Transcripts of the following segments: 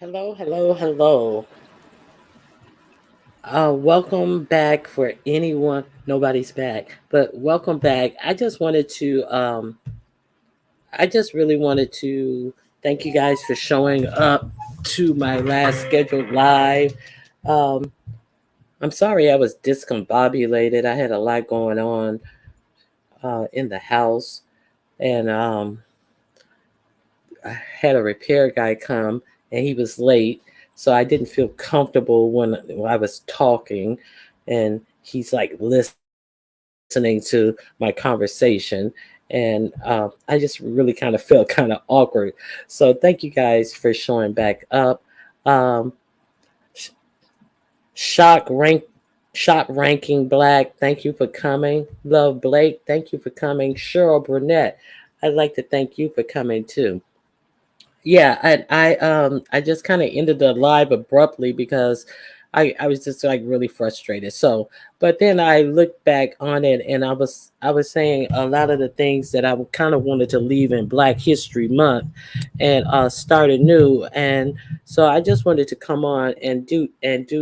Hello, hello, hello. Welcome back for anyone. Nobody's back, but welcome back. I just really wanted to thank you guys for showing up to my last scheduled live. Um, I'm sorry I was discombobulated. I had a lot going on in the house, and I had a repair guy come, and he was late, so I didn't feel comfortable when I was talking, and he's like listening to my conversation, and I just really kind of felt kind of awkward. So thank you guys for showing back up. Um, Sh- Shock rank. Shop ranking black, thank you for coming. Love Blake, thank you for coming. Cheryl Burnett, I'd like to thank you for coming too. Yeah, I just kind of ended the live abruptly because I was just like really frustrated. So, but then I looked back on it and I was saying a lot of the things that I kind of wanted to leave in Black History Month and start anew. And so I just wanted to come on and do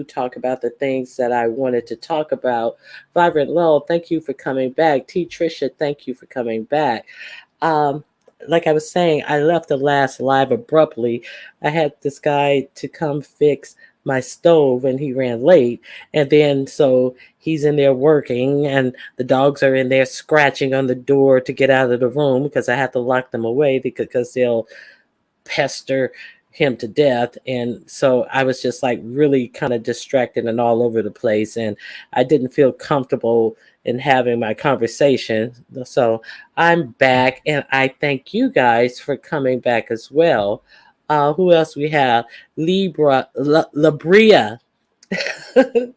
talk about the things that I wanted to talk about. Vibrant Lowell, thank you for coming back. T Trisha, thank you for coming back. Um, like I was saying, I left the last live abruptly. I had this guy to come fix my stove and he ran late. And then so he's in there working and the dogs are in there scratching on the door to get out of the room because I have to lock them away because they'll pester him to death. And so I was just like really kind of distracted and all over the place. And I didn't feel comfortable in having my conversation. So I'm back and I thank you guys for coming back as well. Who else we have? Labria.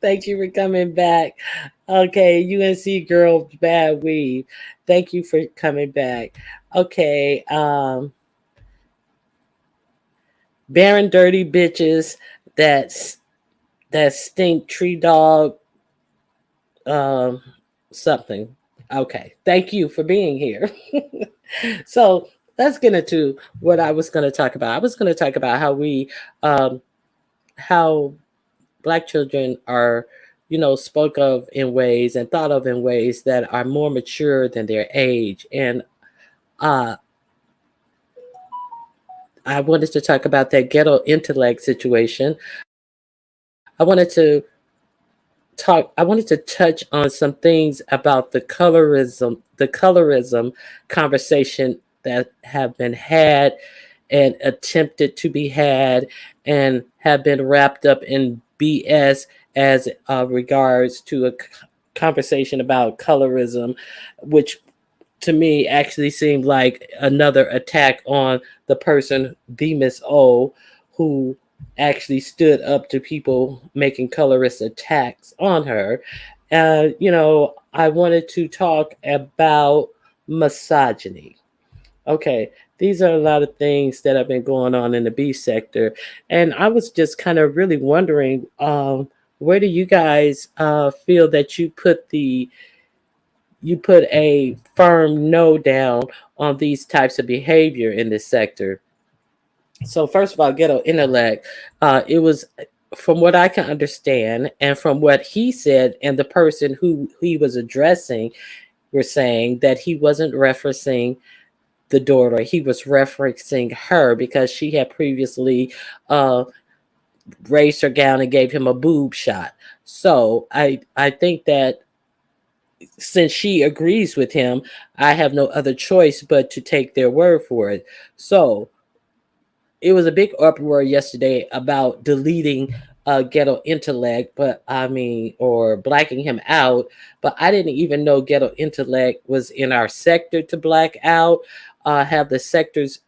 Thank you for coming back. Okay, UNC girl, bad weave. Thank you for coming back. Okay, Baron dirty bitches that that stink tree dog um something. Okay, thank you for being here. So let's get into what I was going to talk about. I was going to talk about um how black children are, spoke of in ways and thought of in ways that are more mature than their age. And uh I wanted to talk about that ghetto intellect situation. I wanted to I wanted to touch on some things about the colorism conversation that have been had and attempted to be had and have been wrapped up in BS as regards to a conversation about colorism, which to me actually seemed like another attack on the person, the Miss O, who actually stood up to people making colorist attacks on her. I wanted to talk about misogyny. Okay, these are a lot of things that have been going on in the B sector. And I was just kind of really wondering, where do you guys feel that you put a firm no down on these types of behavior in this sector? So first of all, ghetto intellect, it was from what I can understand and from what he said and the person who he was addressing were saying that he wasn't referencing the daughter, he was referencing her because she had previously uh, raised her gown and gave him a boob shot. So I think that since she agrees with him, I have no other choice but to take their word for it. So it was a big uproar yesterday about deleting ghetto intellect, but I mean, or blacking him out. But I didn't even know ghetto intellect was in our sector to black out. Have the sectors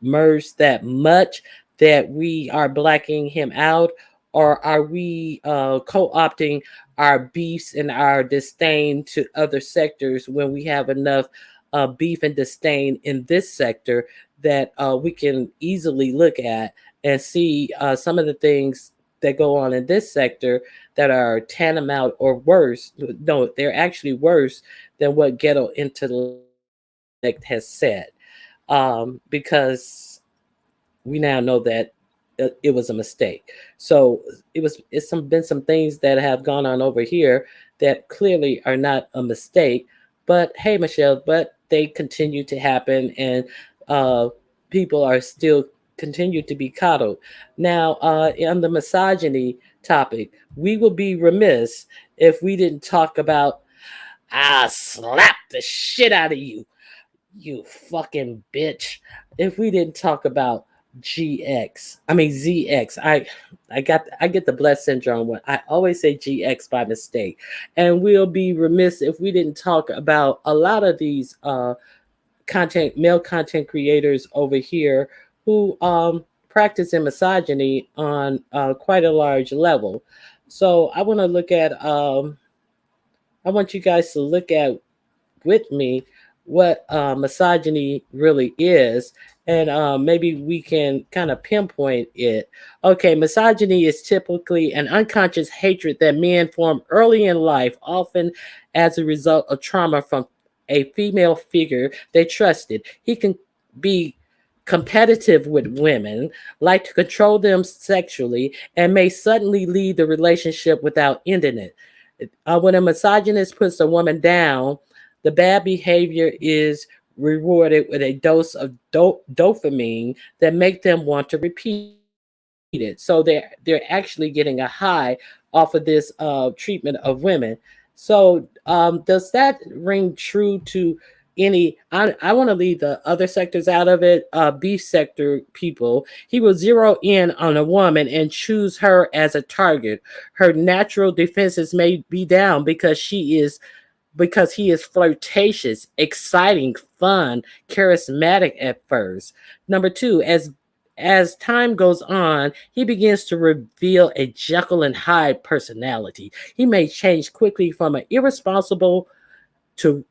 merged that much that we are blacking him out, or are we co-opting our beefs and our disdain to other sectors when we have enough beef and disdain in this sector that we can easily look at and see some of the things that go on in this sector that are tantamount or worse. No, they're actually worse than what ghetto intellect has said, because we now know that it was a mistake. So been some things that have gone on over here that clearly are not a mistake. But hey, Michelle, but they continue to happen, and uh, people are still continue to be coddled. Now, on the misogyny topic, we would be remiss if we didn't talk about "I slap the shit out of you, you fucking bitch." If we didn't talk about ZX. I get the blessed syndrome when I always say GX by mistake. And we'll be remiss if we didn't talk about a lot of these male content creators over here who practice in misogyny on quite a large level. So I want you guys to look at with me what misogyny really is, and maybe we can kind of pinpoint it. Okay, misogyny is typically an unconscious hatred that men form early in life, often as a result of trauma from a female figure they trusted. He can be competitive with women, like to control them sexually, and may suddenly leave the relationship without ending it. When a misogynist puts a woman down, the bad behavior is rewarded with a dose of dopamine that make them want to repeat it. So they're actually getting a high off of this treatment of women. So does that ring true to any? I want to leave the other sectors out of it. Beef sector people, he will zero in on a woman and choose her as a target. Her natural defenses may be down because he is flirtatious, exciting, fun, charismatic at first. Number two, as time goes on, he begins to reveal a Jekyll and Hyde personality. He may change quickly from irresponsible to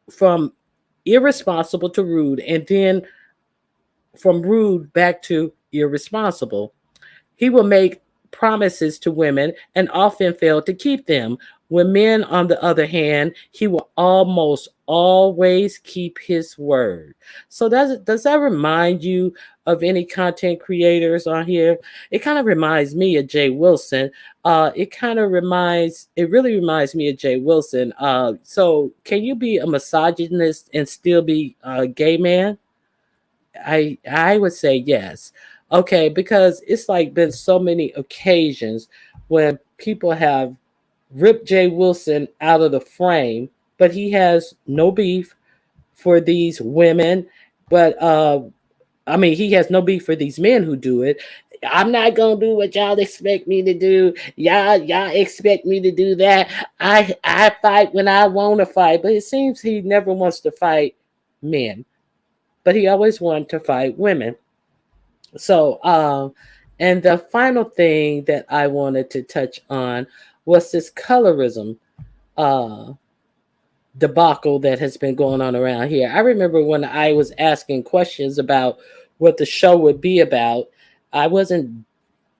rude, and then from rude back to irresponsible. He will make promises to women and often fail to keep them. When men, on the other hand, he will almost always keep his word. So does that remind you of any content creators on here? It kind of reminds me of Jay Wilson. It really reminds me of Jay Wilson. So can you be a misogynist and still be a gay man? I would say yes. Okay, because it's like been so many occasions when people have ripped Jay Wilson out of the frame, but he has no beef for these women. But I mean, he has no beef for these men who do it. I'm not gonna do what y'all expect me to do. Y'all expect me to do that. I fight when I want to fight, but it seems he never wants to fight men, but he always wanted to fight women. So, and the final thing that I wanted to touch on was this colorism uh, debacle that has been going on around here. I remember when I was asking questions about what the show would be about, I wasn't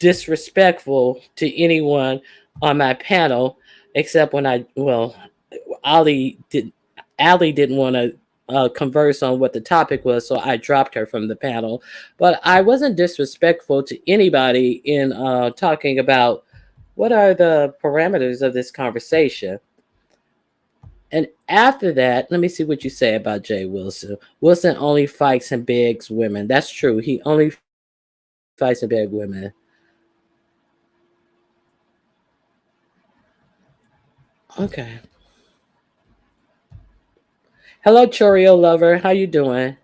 disrespectful to anyone on my panel, except when Ali did. Ali didn't want to converse on what the topic was, so I dropped her from the panel. But I wasn't disrespectful to anybody in talking about what are the parameters of this conversation. And after that, let me see what you say about Jay Wilson. Wilson only fights and begs women. That's true. He only fights and begs women. Okay. Hello, Chorio lover. How you doing?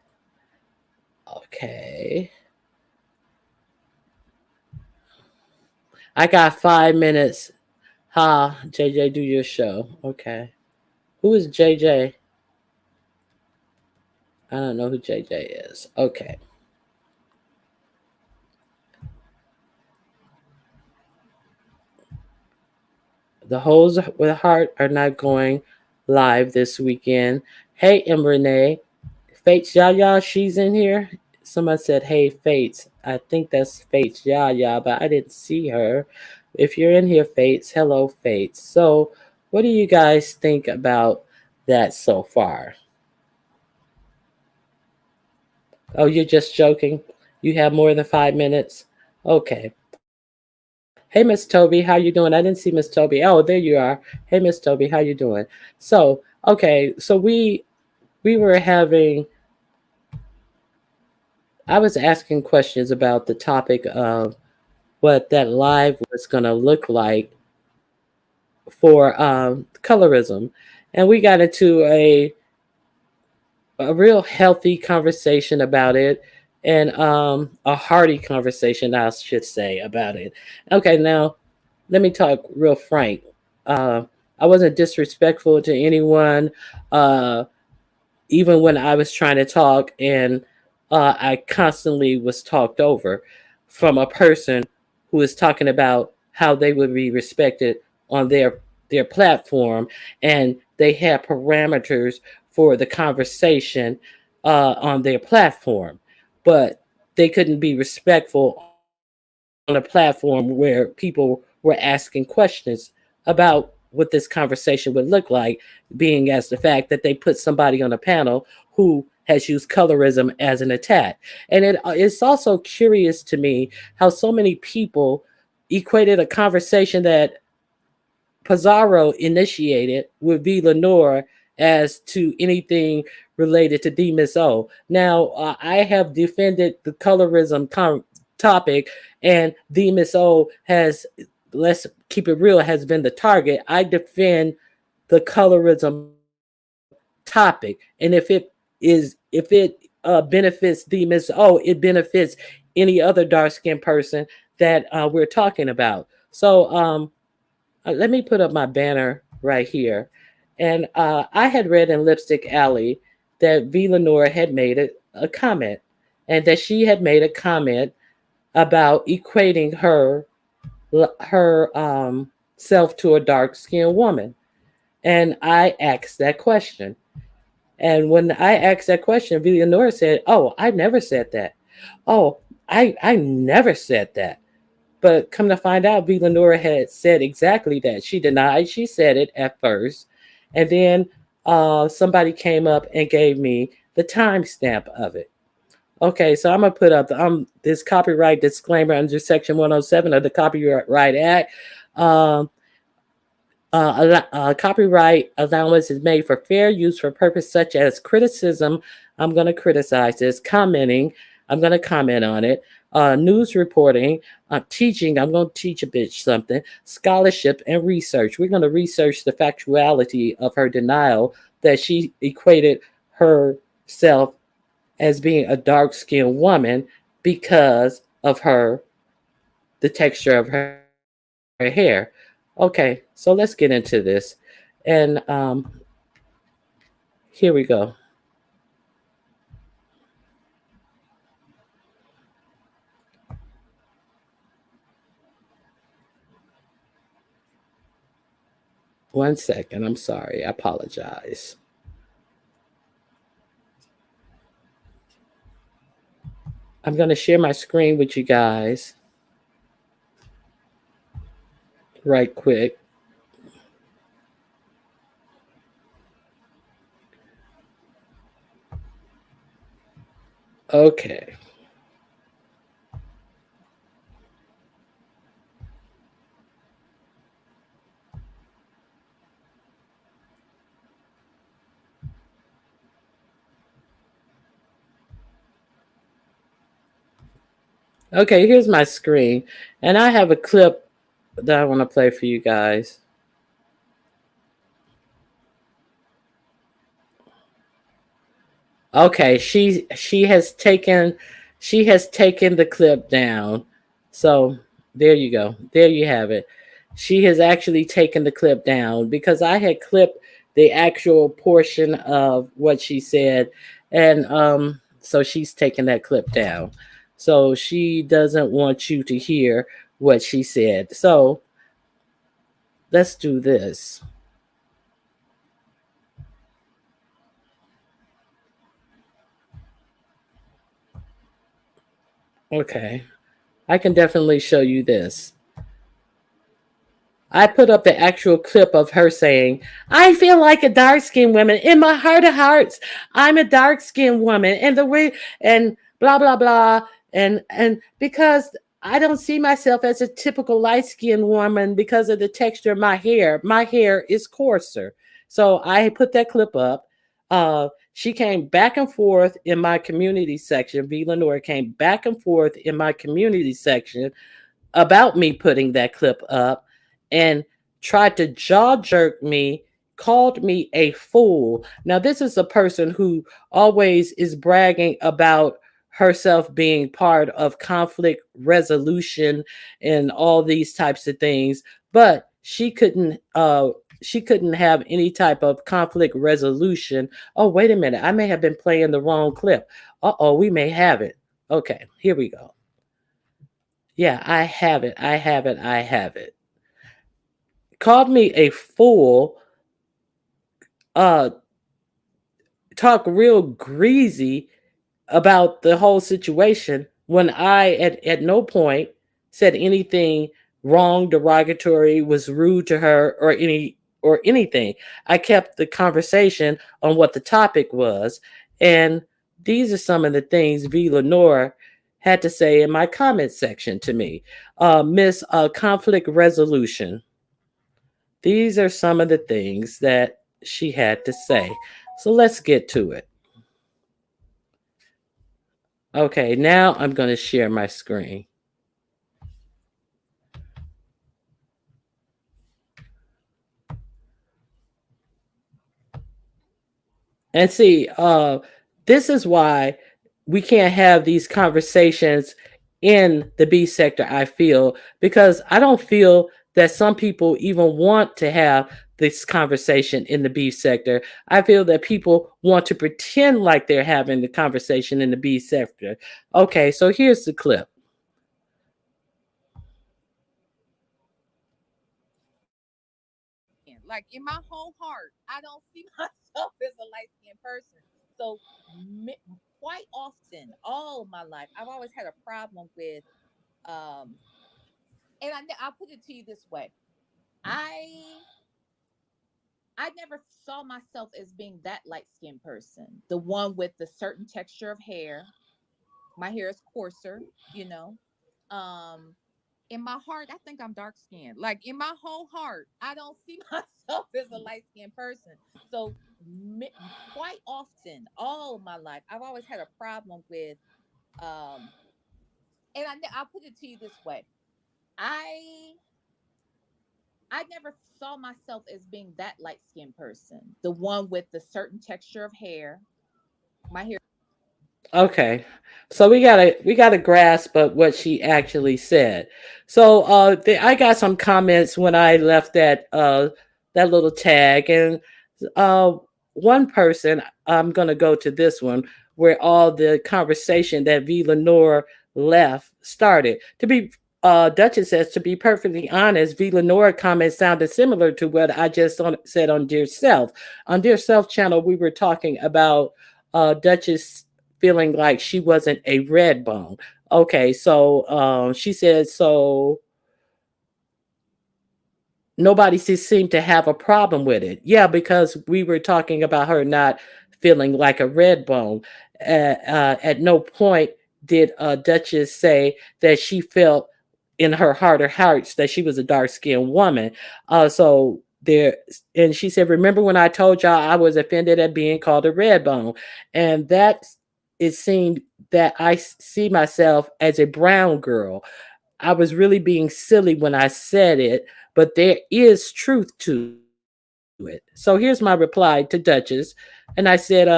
Okay. I got 5 minutes. Ha, JJ, do your show. Okay. Who is JJ? I don't know who JJ is. Okay. The Hoes with Heart are not going live this weekend. Hey, M. Renee. Fates Yaya, she's in here. Someone said, hey, Fates. I think that's Fates Yaya, but I didn't see her. If you're in here, Fates, hello, Fates. So, what do you guys think about that so far? Oh, you're just joking? You have more than 5 minutes? Okay. Hey, Miss Toby, how you doing? I didn't see Miss Toby. Oh, there you are. Hey, Miss Toby, how you doing? So, okay, so we were having. I was asking questions about the topic of what that live was going to look like for colorism, and we got into a real healthy conversation about it, and a hearty conversation, I should say, about it. Okay, now let me talk real frank. Uh, I wasn't disrespectful to anyone, uh, even when I was trying to talk, and I constantly was talked over from a person who is talking about how they would be respected on their platform, and they have parameters for the conversation on their platform, but they couldn't be respectful on a platform where people were asking questions about what this conversation would look like, being as the fact that they put somebody on a panel who has used colorism as an attack. And it's also curious to me how so many people equated a conversation that Pizarro initiated with V. Lenore as to anything related to D. Miss O. Now, I have defended the colorism topic, and D. Miss O has, let's keep it real, has been the target. I defend the colorism topic, and if it benefits D. Miss O, it benefits any other dark skinned person that we're talking about. So, let me put up my banner right here. And I had read in Lipstick Alley that V. Lenore had made a comment, and that she had made a comment about equating her self to a dark skinned woman. And I asked that question. And when I asked that question, V. Lenore said, "Oh, I never said that. Oh, I never said that." But come to find out, V. Lenora had said exactly that. She denied she said it at first. And then somebody came up and gave me the timestamp of it. Okay, so I'm going to put up this copyright disclaimer under Section 107 of the Copyright Act. Um, copyright allowance is made for fair use for purpose such as criticism. I'm going to criticize this, commenting. I'm going to comment on it. News reporting, teaching. I'm going to teach a bitch something. Scholarship and research. We're going to research the factuality of her denial that she equated herself as being a dark-skinned woman because of the texture of her hair. Okay, so let's get into this. And here we go. One second. I'm sorry. I apologize. I'm going to share my screen with you guys right quick. Okay. Okay, here's my screen. And I have a clip that I want to play for you guys. Okay, she has taken the clip down. So there you go. There you have it. She has actually taken the clip down because I had clipped the actual portion of what she said, and so she's taken that clip down. So she doesn't want you to hear what she said. So let's do this. Okay. I can definitely show you this. I put up the actual clip of her saying, "I feel like a dark skinned woman. In my heart of hearts, I'm a dark skinned woman." And the way, and blah, blah, blah. And because I don't see myself as a typical light skinned woman because of the texture of my hair. My hair is coarser. So I put that clip up. She came back and forth in my community section. V. Lenore came back and forth in my community section about me putting that clip up and tried to jaw jerk me, called me a fool. Now, this is a person who always is bragging about herself being part of conflict resolution and all these types of things, but she couldn't have any type of conflict resolution. Oh, wait a minute. I may have been playing the wrong clip. Uh-oh, we may have it. Okay, here we go. Yeah, I have it. I have it. I have it. Called me a fool. Uh, talk real greasy about the whole situation when I at no point said anything wrong, derogatory, was rude to her or anything. I kept the conversation on what the topic was, and these are some of the things V. Lenore had to say in my comment section to me. Miss Conflict Resolution. These are some of the things that she had to say. So let's get to it. Okay, now I'm going to share my screen. And see, this is why we can't have these conversations in the B sector, I feel, because I don't feel that some people even want to have this conversation in the B sector. I feel that people want to pretend like they're having the conversation in the B sector. Okay, so here's the clip. Like in my whole heart, I don't see myself as a light skinned person. So quite often, all of my life, I've always had a problem with, um, and I'll put it to you this way: I I never saw myself as being that light skinned person, the one with the certain texture of hair. My hair is coarser, you know. Um, in my heart, I think I'm dark skinned. Like in my whole heart, I don't see myself as a light skinned person. So quite often, all of my life, I've always had a problem with, um, and I'll put it to you this way: I I never saw myself as being that light skinned person, the one with the certain texture of hair. My hair. Okay. So we got a grasp of what she actually said. So I got some comments when I left that little tag, and uh one person, I'm gonna go to this one where all the conversation that V. Lenore left started. To be Duchess says, to be perfectly honest, V. Lenore comments sounded similar to what I just said on Dear Self. On Dear Self channel, we were talking about Duchess feeling like she wasn't a red bone. Okay, so she said, so nobody seemed to have a problem with it. Yeah, because we were talking about her not feeling like a red bone. At no point did Duchess say that she felt in her heart of hearts that she was a dark skinned woman. So there, and she said, "Remember when I told y'all I was offended at being called a red bone?" And that it seemed that I see myself as a brown girl. I was really being silly when I said it, but there is truth to it. So here's my reply to Duchess. And I said,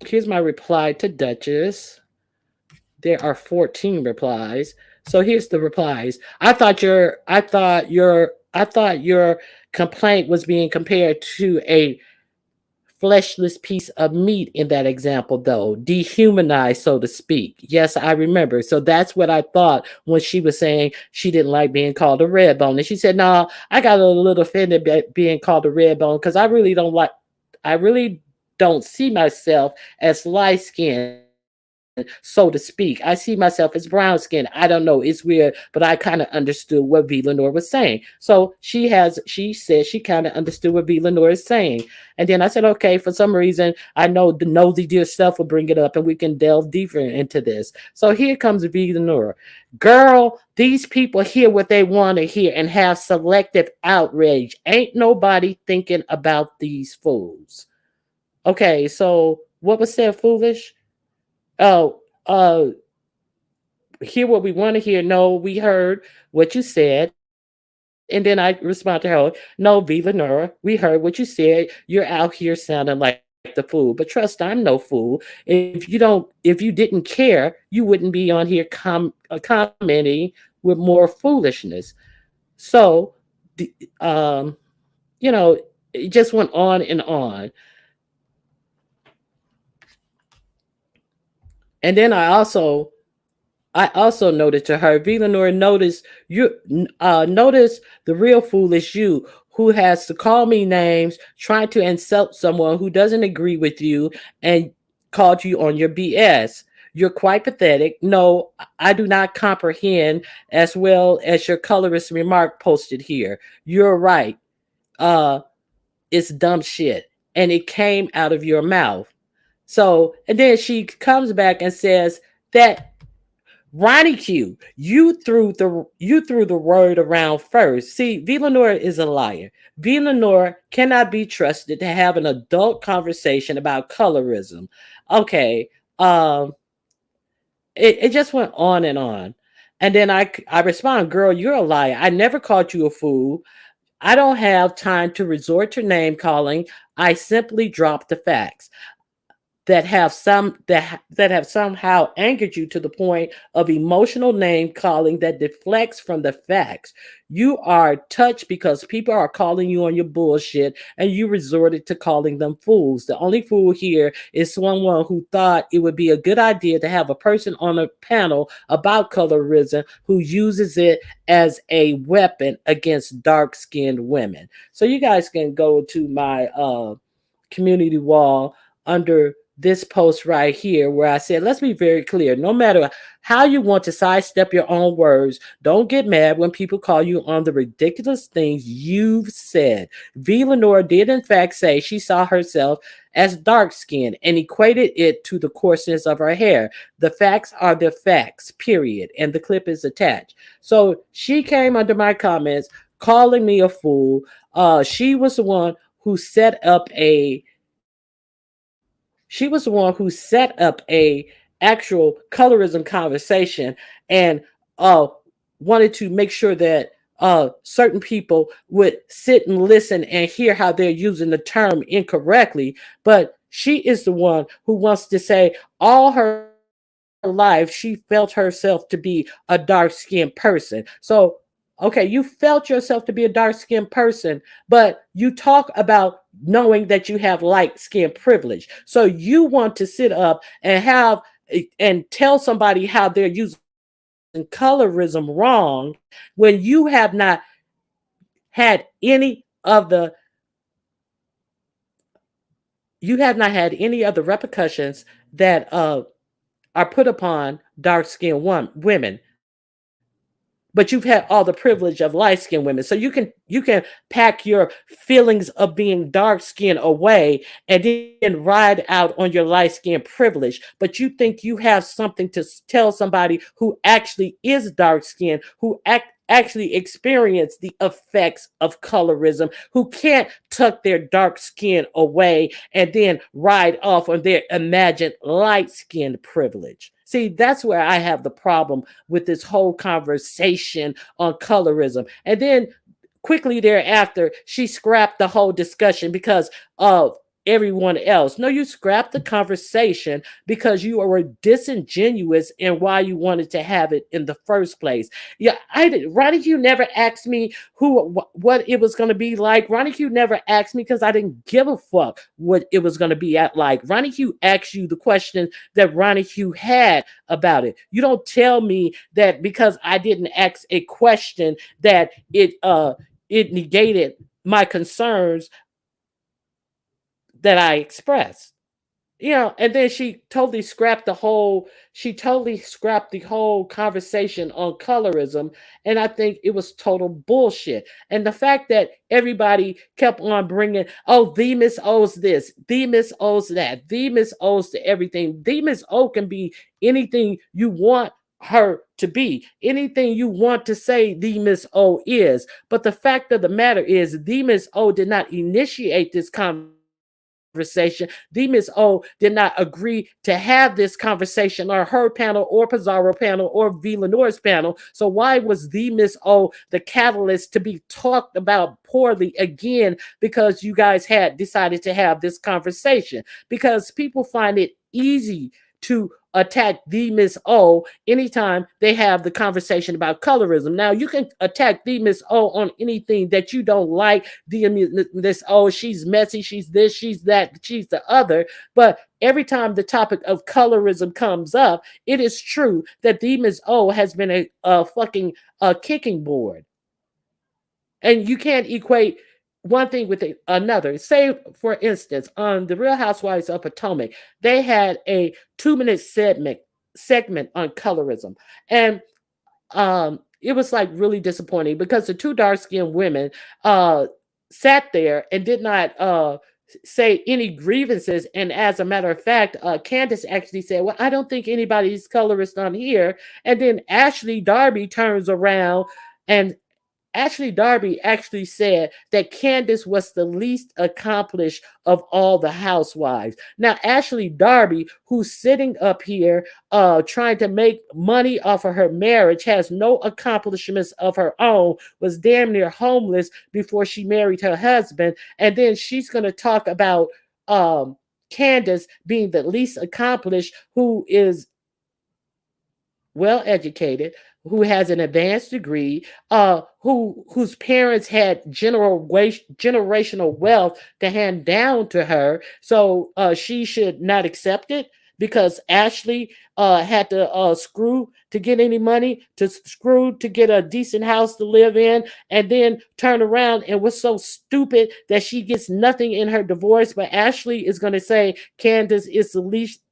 here's my reply to Duchess. There are 14 replies. So here's the replies. I thought your complaint was being compared to a fleshless piece of meat in that example, though, dehumanized, so to speak. Yes, I remember. So that's what I thought when she was saying she didn't like being called a red bone. And she said, "No, I got a little offended by being called a red bone because I really don't see myself as light skinned. so to speak. I see myself as brown skin. I don't know. It's weird, but I kind of understood what V. Lenore was saying. So she said she kind of understood what V. Lenore is saying. And then I said, okay, for some reason, I know the nosy dear self will bring it up and we can delve deeper into this. So here comes V. Lenore. Girl, these people hear what they want to hear and have selective outrage. Ain't nobody thinking about these fools. Okay, so what was said foolish? Oh, hear what we want to hear. No, we heard what you said. And then I respond to her, no, Viva Nora, we heard what you said. You're out here sounding like the fool. But trust, I'm no fool. If you didn't care, you wouldn't be on here commenting with more foolishness. So, the, um, you know, it just went on and on. And then I also noted to her, Villanor, notice the real foolish you who has to call me names, trying to insult someone who doesn't agree with you and called you on your BS. You're quite pathetic. No, I do not comprehend as well as your colorist remark posted here. You're right. Uh, it's dumb shit. And it came out of your mouth. So, and then she comes back and says that Ronnie Q, you threw the word around first. See, Villanor is a liar. Villanor cannot be trusted to have an adult conversation about colorism. Okay, um, it just went on and on. And then I respond, girl, you're a liar. I never called you a fool. I don't have time to resort to name calling. I simply dropped the facts that have somehow angered you to the point of emotional name calling that deflects from the facts. You are touched because people are calling you on your bullshit and you resorted to calling them fools. The only fool here is someone who thought it would be a good idea to have a person on a panel about colorism who uses it as a weapon against dark-skinned women. So you guys can go to my community wall under this post right here where I said, let's be very clear. No matter how you want to sidestep your own words, don't get mad when people call you on the ridiculous things you've said. V. Lenore did, in fact, say she saw herself as dark skinned and equated it to the coarseness of her hair. The facts are the facts, period. And the clip is attached. So she came under my comments calling me a fool. She was the one who set up a actual colorism conversation and uh wanted to make sure that certain people would sit and listen and hear how they're using the term incorrectly. But she is the one who wants to say all her life she felt herself to be a dark-skinned person. So okay, you felt yourself to be a dark-skinned person, but you talk about knowing that you have light-skinned privilege. So you want to sit up and tell somebody how they're using colorism wrong when you have not had any of the repercussions that are put upon dark-skinned women, but you've had all the privilege of light-skinned women. So you can pack your feelings of being dark-skinned away and then ride out on your light-skinned privilege, but you think you have something to tell somebody who actually is dark-skinned, who actually experience the effects of colorism, who can't tuck their dark skin away and then ride off on their imagined light skinned privilege. See, that's where I have the problem with this whole conversation on colorism. And then quickly thereafter, she scrapped the whole discussion because of everyone else. No, you scrapped the conversation because you were disingenuous in why you wanted to have it in the first place. Yeah, I did. Ronnie Q never asked me what it was going to be like. Ronnie Q never asked me because I didn't give a fuck what it was going to be at like. Ronnie Q asked you the question that Ronnie Q had about it. You don't tell me that because I didn't ask a question that it negated my concerns that I expressed. And then she totally scrapped the whole conversation on colorism, and I think it was total bullshit. And the fact that everybody kept on bringing, oh, the Miss O's this, the Miss O's that, the Miss O's to everything. The Miss O can be anything you want her to be, anything you want to say the Miss O is. But the fact of the matter is, the Miss O did not initiate this conversation. The Miss O did not agree to have this conversation or her panel or Pizarro panel or Villanore's panel. So why was the Miss O the catalyst to be talked about poorly again because you guys had decided to have this conversation? Because people find it easy to attack the Miss O anytime they have the conversation about colorism. Now, you can attack the Miss O on anything that you don't like. The Miss O, she's messy, she's this, she's that, she's the other. But every time the topic of colorism comes up, it is true that the Miss O has been a fucking kicking board. And you can't equate one thing with another. Say, for instance, on the Real Housewives of Potomac, they had a 2 minute segment on colorism, and it was like really disappointing because the two dark skinned women sat there and did not say any grievances. And as a matter of fact, Candace actually said, "Well, I don't think anybody's colorist on here." And then Ashley Darby turns around and Ashley Darby actually said that Candace was the least accomplished of all the housewives. Now, Ashley Darby, who's sitting up here trying to make money off of her marriage, has no accomplishments of her own, was damn near homeless before she married her husband. And then she's going to talk about Candace being the least accomplished, who is well educated, who has an advanced degree, whose parents had generational wealth to hand down to her, so she should not accept it because Ashley had to screw to get any money, to screw to get a decent house to live in, and then turn around and was so stupid that she gets nothing in her divorce. But Ashley is going to say Candace is the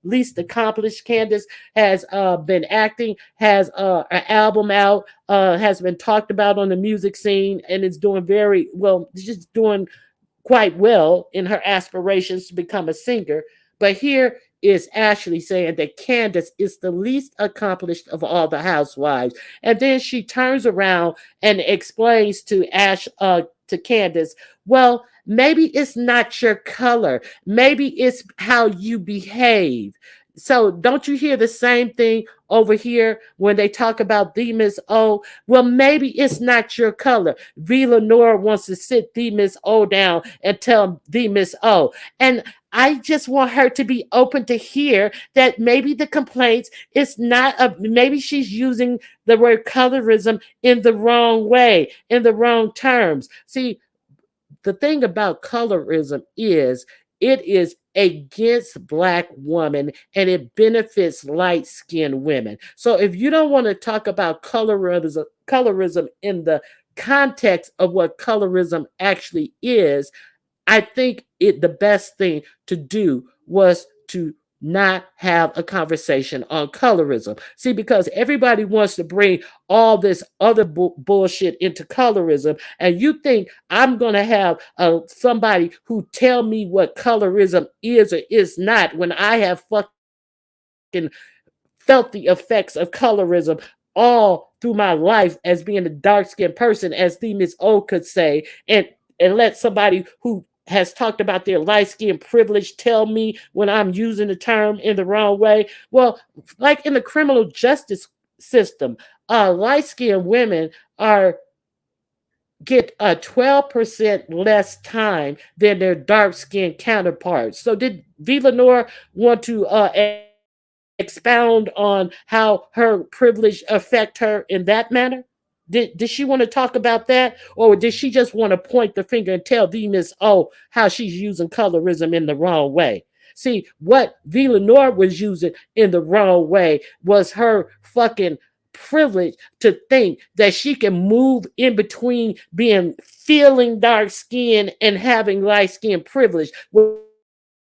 least accomplished. Candace has been acting, has an album out, has been talked about on the music scene, and is doing very well, just doing quite well in her aspirations to become a singer. But here is Ashley saying that Candace is the least accomplished of all the housewives. And then she turns around and explains to Candace, well, maybe it's not your color. Maybe it's how you behave. So don't you hear the same thing over here when they talk about the Miss O? Well, maybe it's not your color. V. Lenore wants to sit the Miss O down and tell the Miss O. And I just want her to be open to hear that maybe the complaints is not maybe she's using the word colorism in the wrong way, in the wrong terms. See, the thing about colorism is it is against black women and it benefits light skinned women. So if you don't want to talk about colorism in the context of what colorism actually is, I think the best thing to do was to not have a conversation on colorism. See, because everybody wants to bring all this other bullshit into colorism, and you think I'm going to have somebody who tell me what colorism is or is not when I have fucking felt the effects of colorism all through my life as being a dark-skinned person, as the Miss O could say, and let somebody who has talked about their light skin privilege tell me when I'm using the term in the wrong way. Well, like in the criminal justice system, light skinned women are get a 12% less time than their dark skinned counterparts. So did Villanor want to expound on how her privilege affect her in that manner? Did she want to talk about that? Or did she just want to point the finger and tell the Miss O how she's using colorism in the wrong way? See, what Villanor was using in the wrong way was her fucking privilege to think that she can move in between being feeling dark skin and having light skin privilege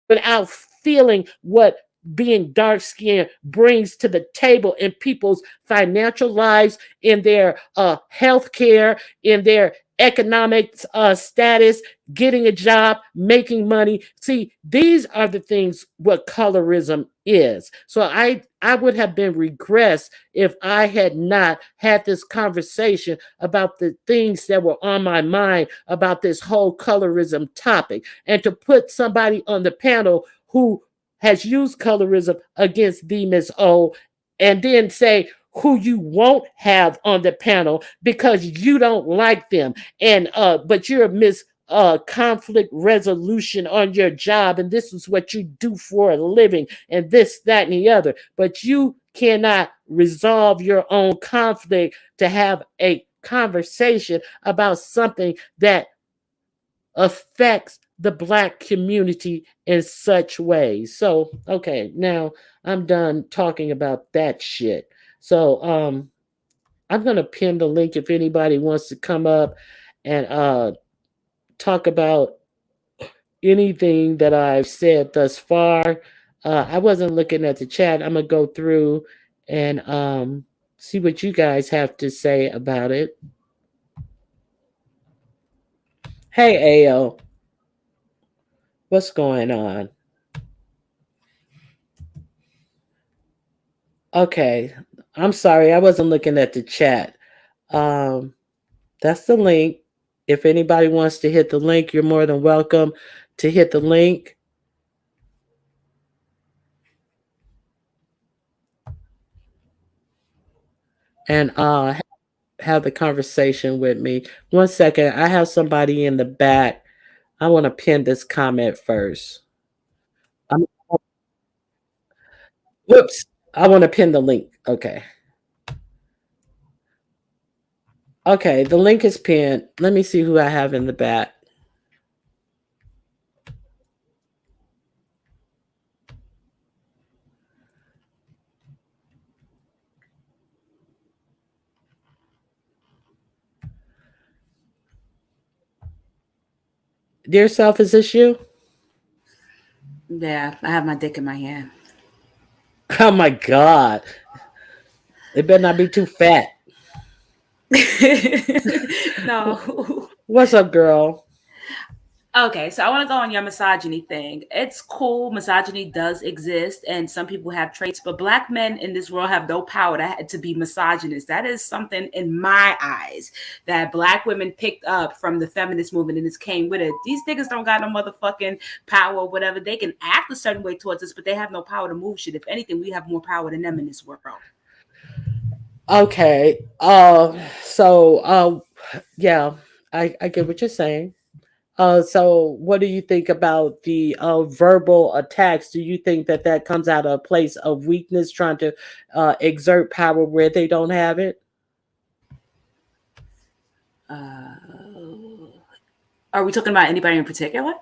without feeling what being dark skinned brings to the table in people's financial lives, in their health care, in their economic status, getting a job, making money. See, these are the things what colorism is. So I would have been regressed if I had not had this conversation about the things that were on my mind about this whole colorism topic, and to put somebody on the panel who has used colorism against the Miss O, and then say who you won't have on the panel because you don't like them, and but you're Miss conflict resolution on your job, and this is what you do for a living, and this, that, and the other. But you cannot resolve your own conflict to have a conversation about something that affects the black community in such ways. So, okay, now I'm done talking about that shit. So, I'm gonna pin the link if anybody wants to come up and talk about anything that I've said thus far. I wasn't looking at the chat. I'm gonna go through and see what you guys have to say about it. Hey, Ao, what's going on? Okay, I'm sorry, I wasn't looking at the chat. Um, that's the link. If anybody wants to hit the link, you're more than welcome to hit the link. And have the conversation with me. One second, I have somebody in the back. I want to pin this comment first. I'm, whoops, I want to pin the link. Okay. Okay, the link is pinned. Let me see who I have in the back. Dear self, is this you? Yeah, I have my dick in my hand. Oh my God. It better not be too fat. No. What's up, girl? Okay, so I want to go on your misogyny thing. It's cool. Misogyny does exist, and some people have traits, but black men in this world have no power to be misogynist. That is something in my eyes that black women picked up from the feminist movement and this came with it. These niggas don't got no motherfucking power or whatever. They can act a certain way towards us, but they have no power to move shit. If anything, we have more power than them in this world. Okay. Yeah, I get what you're saying. So what do you think about the verbal attacks? Do you think that that comes out of a place of weakness, trying to exert power where they don't have it? Are we talking about anybody in particular?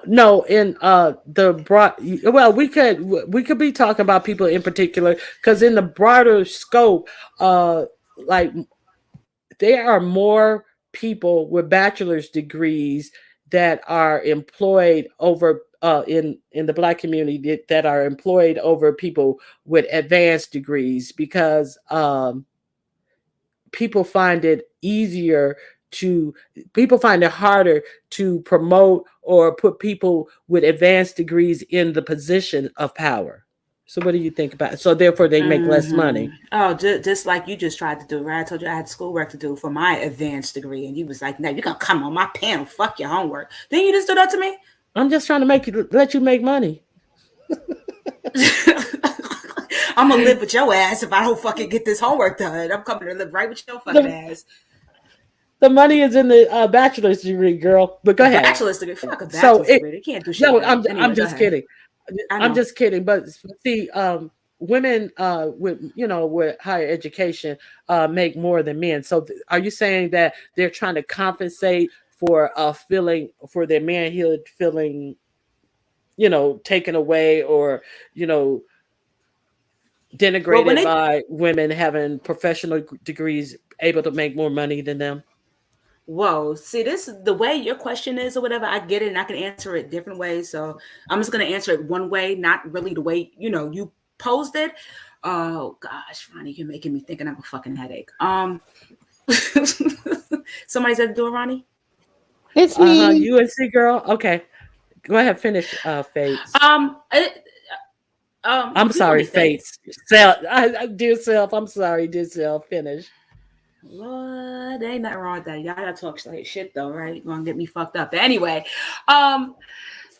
No, in the broad. Well, we could be talking about people in particular because in the broader scope, like there are more people with bachelor's degrees that are employed over in the black community that are employed over people with advanced degrees because people find it easier to people find it harder to promote or put people with advanced degrees in the position of power. So what do you think about it? So therefore they make less money. Oh, just like you just tried to do, right? I told you I had schoolwork to do for my advanced degree, and you was like, "No, you're gonna come on my panel. Fuck your homework." Then you just do that to me. I'm just trying to let you make money. I'm gonna live with your ass if I don't fucking get this homework done. I'm coming to live right with your fucking ass. The money is in the bachelor's degree, girl. But go ahead. Bachelor's degree, fuck a bachelor's degree. They can't do shit. No, anyway, I'm just kidding. I'm just kidding. But see, women with with higher education make more than men. So are you saying that they're trying to compensate for feeling for their manhood feeling, taken away or denigrated by women having professional degrees able to make more money than them? Whoa. See, this is the way your question is or whatever. I get it and I can answer it different ways. So I'm just going to answer it one way, not really the way, you posed it. Oh gosh, Ronnie, you're making me think and I have a fucking headache. Somebody's at the door, Ronnie? It's me. UNC girl. Okay. Go ahead, finish, Fates. I'm sorry, Fates. Dear self, I'm sorry, dear self. Finish. What? There ain't nothing wrong with that. Y'all gotta talk shit though, right? You're gonna get me fucked up. But anyway,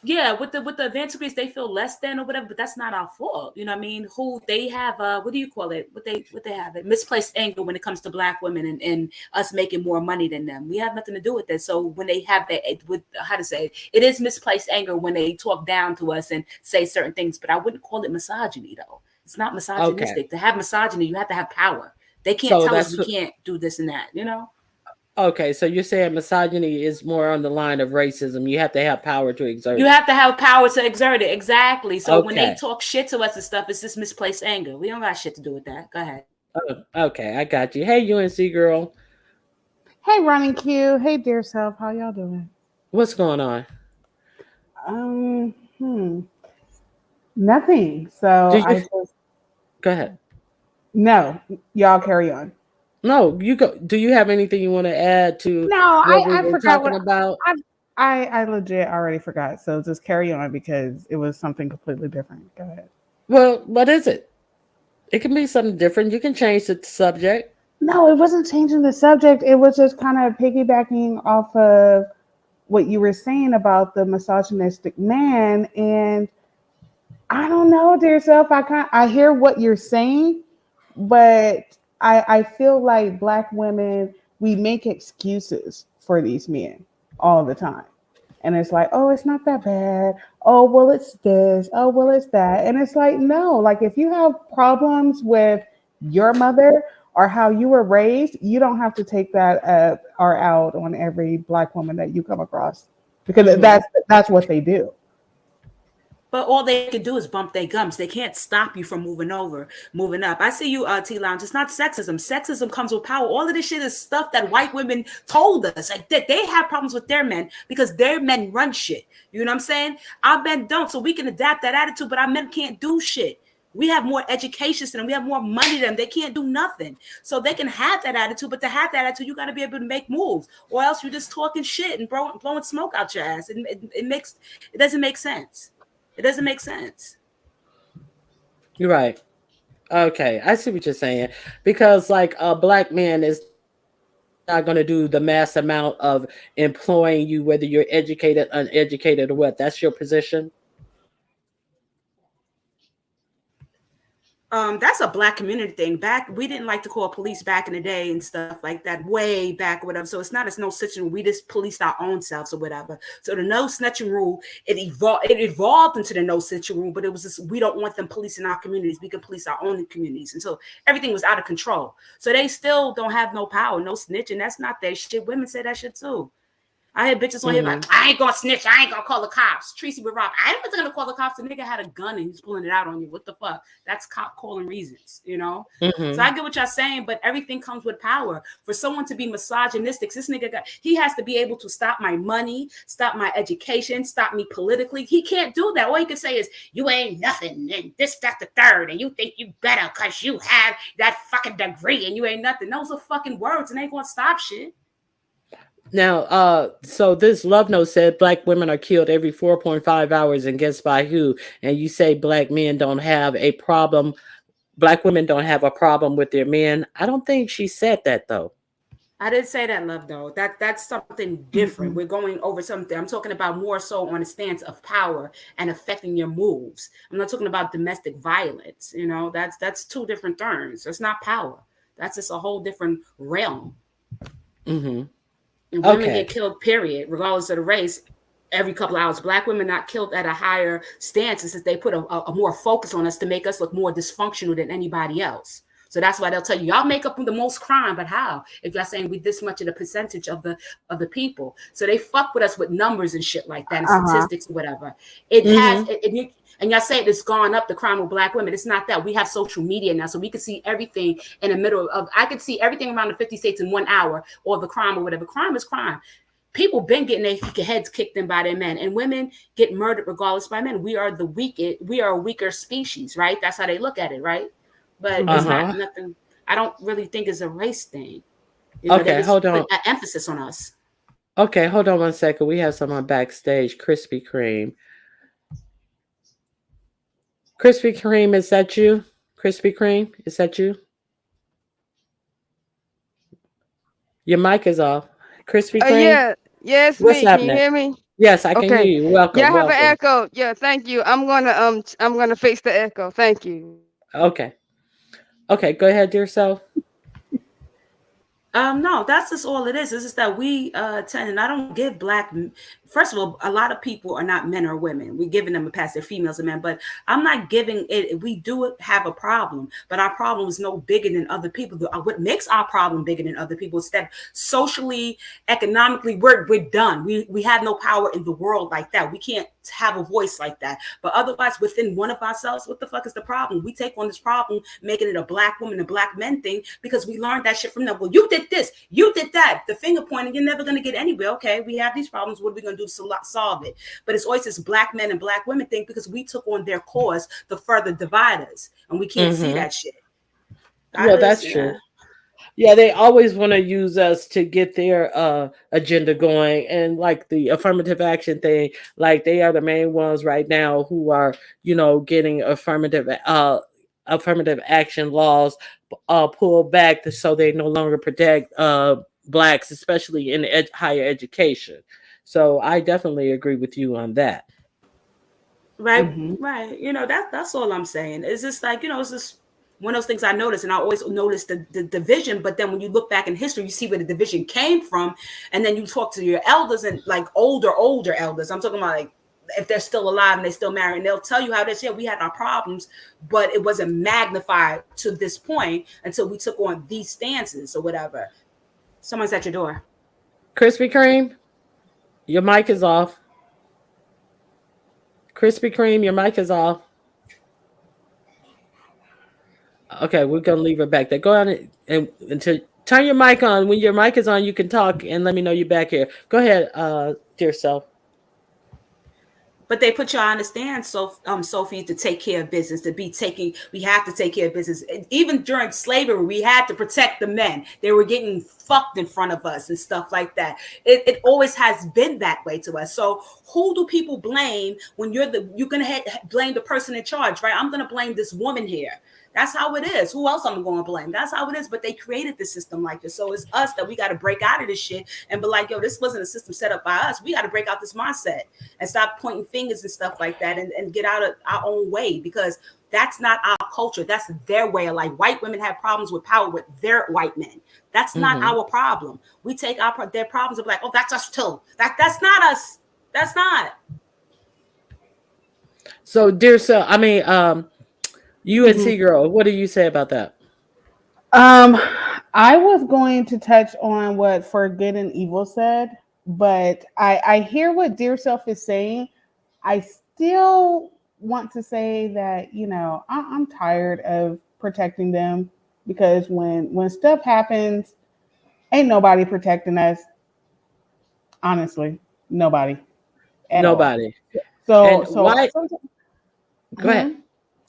yeah, with the advanced degrees, they feel less than or whatever, but that's not our fault. You know what I mean? Who they have what do you call it? What they have it? Misplaced anger when it comes to Black women and us making more money than them. We have nothing to do with that. So when they have that with how to say it is misplaced anger when they talk down to us and say certain things, but I wouldn't call it misogyny though. It's not misogynistic. Okay. To have misogyny, you have to have power. They can't tell us we can't do this and that, Okay, so you're saying misogyny is more on the line of racism. You have to have power to exert it. You have to have power to exert it, exactly. So when they talk shit to us and stuff, it's just misplaced anger. We don't got shit to do with that. Go ahead. Oh, okay, I got you. Hey, UNC girl. Hey, Ronnie Q. Hey, dear self. How y'all doing? What's going on? Nothing. So go ahead. No, y'all carry on. No, you go. Do you have anything you want to add to? No, I forgot what about. I legit already forgot. So just carry on because it was something completely different. Go ahead. Well, what is it? It can be something different. You can change the subject. No, it wasn't changing the subject. It was just kind of piggybacking off of what you were saying about the misogynistic man. And I don't know, dear self. I hear what you're saying. But I feel like Black women, we make excuses for these men all the time. And it's like, oh, it's not that bad. Oh, well, it's this. Oh, well, it's that. And it's like, no, like if you have problems with your mother or how you were raised, you don't have to take that up or out on every Black woman that you come across because that's what they do. But all they can do is bump their gums. They can't stop you from moving up. I see you, T Lounge. It's not sexism. Sexism comes with power. All of this shit is stuff that white women told us. Like that they have problems with their men because their men run shit. You know what I'm saying? Our men don't, so we can adapt that attitude, but our men can't do shit. We have more education than them. We have more money than them. They can't do nothing. So they can have that attitude, but to have that attitude, you got to be able to make moves, or else you're just talking shit and blowing smoke out your ass. It doesn't make sense. It doesn't make sense. You're right. Okay, I see what you're saying. Because like a Black man is not going to do the mass amount of employing you, whether you're educated, uneducated, or what. That's your position? That's a Black community thing. We didn't like to call police back in the day and stuff like that, way back or whatever. So it's not as no snitching. We just policed our own selves or whatever. So the no snitching rule, it evolved into the no snitching rule, but it was just, we don't want them policing our communities. We can police our own communities. And so everything was out of control. So they still don't have no power, no snitching. That's not their shit. Women say that shit too. I had bitches on here like, I ain't gonna snitch. I ain't gonna call the cops. Tracy would rob. I wasn't gonna call the cops. The nigga had a gun and he's pulling it out on you. What the fuck? That's cop calling reasons, So I get what y'all saying, but everything comes with power. For someone to be misogynistic, this nigga he has to be able to stop my money, stop my education, stop me politically. He can't do that. All he can say is, you ain't nothing, and this, that, the third, and you think you better because you have that fucking degree and you ain't nothing. Those are fucking words and they ain't gonna stop shit. Now, so this Love Note said Black women are killed every 4.5 hours, and guess by who? And you say Black men don't have a problem. Black women don't have a problem with their men. I don't think she said that though. I didn't say that, Love Note. That's something different. We're going over something. I'm talking about more so on a stance of power and affecting your moves. I'm not talking about domestic violence. That's two different terms. That's not power. That's just a whole different realm. And women get killed, period, regardless of the race, every couple of hours. Black women not killed at a higher stance since they put a more focus on us to make us look more dysfunctional than anybody else. So that's why they'll tell you, y'all make up the most crime, but how? If y'all saying we this much of the percentage of the people. So they fuck with us with numbers and shit like that, and statistics or whatever. And y'all say it's gone up, the crime with Black women. It's not that. We have social media now, so we can see everything in the middle of, I could see everything around the 50 states in 1 hour, or the crime or whatever. Crime is crime. People been getting their heads kicked in by their men, and women get murdered regardless by men. We are a weaker species, right? That's how they look at it, right? But it's not nothing. I don't really think it's a race thing. You know, Okay, hold on. Put an emphasis on us. Okay, hold on 1 second. We have someone backstage. Krispy Kreme. Krispy Kreme, is that you? Krispy Kreme, is that you? Your mic is off. Krispy Kreme? Yeah, yes, What's me. Can you happening? hear me? Yes, I can hear Okay. you. Welcome, Yeah, I have an welcome. echo. Yeah, thank you. I'm gonna fix the echo. Thank you. Okay. Okay, go ahead, dear self. No, that's just all it is. It's just that we tend, and I don't give Black. First of all, a lot of people are not men or women. We're giving them a pass. They're females and men, but I'm not giving it. We do have a problem, but our problem is no bigger than other people. What makes our problem bigger than other people is that socially, economically, we're done. We have no power in the world like that. We can't have a voice like that. But otherwise, within one of ourselves, what the fuck is the problem? We take on this problem, making it a Black woman and Black men thing, because we learned that shit from them. Well, you did this, you did that. The finger pointing, you're never going to get anywhere. Okay, we have these problems. What are we going to do to solve it? But it's always this Black men and Black women thing, because we took on their cause to further divide us, and we can't see that shit. Well, that's true. Yeah, they always want to use us to get their agenda going, and like the affirmative action thing, like they are the main ones right now who are, you know, getting affirmative action laws pulled back so they no longer protect Blacks, especially in higher education. So I definitely agree with you on that. Right, right. You know, that's all I'm saying. It's just like, you know, it's just one of those things I noticed, and I always notice the division. But then when you look back in history, you see where the division came from, and then you talk to your elders, and like older elders. I'm talking about like if they're still alive and they're still married, and they'll tell you how this. Yeah, we had our problems, but it wasn't magnified to this point until we took on these stances or whatever. Someone's at your door. Krispy Kreme, your mic is off. Krispy Kreme, your mic is off. Okay, we're gonna leave her back there. Go on and until turn your mic on. When your mic is on, you can talk and let me know you're back here. Go ahead, dear self. But they put you on the stand, Sophie, to take care of business, we have to take care of business. Even during slavery, we had to protect the men. They were getting fucked in front of us and stuff like that. It always has been that way to us. So who do people blame when you're going to blame the person in charge, right? I'm going to blame this woman here. That's how it is. Who else I'm going to blame? That's how it is. But they created the system like this. So it's us that we got to break out of this shit and be like, yo, this wasn't a system set up by us. We got to break out this mindset and stop pointing fingers and stuff like that and get out of our own way, because that's not our culture. That's their way of life. White women have problems with power with their white men. That's not our problem. We take their problems and be like, oh, that's us too. That's not us. That's not. So, dear self, I mean, UNC girl, what do you say about that? I was going to touch on what For Good and Evil said, but I hear what Dear Self is saying. I still want to say that, you know, I'm tired of protecting them, because when stuff happens, ain't nobody protecting us. Honestly, nobody. Nobody. All. So why? Go ahead.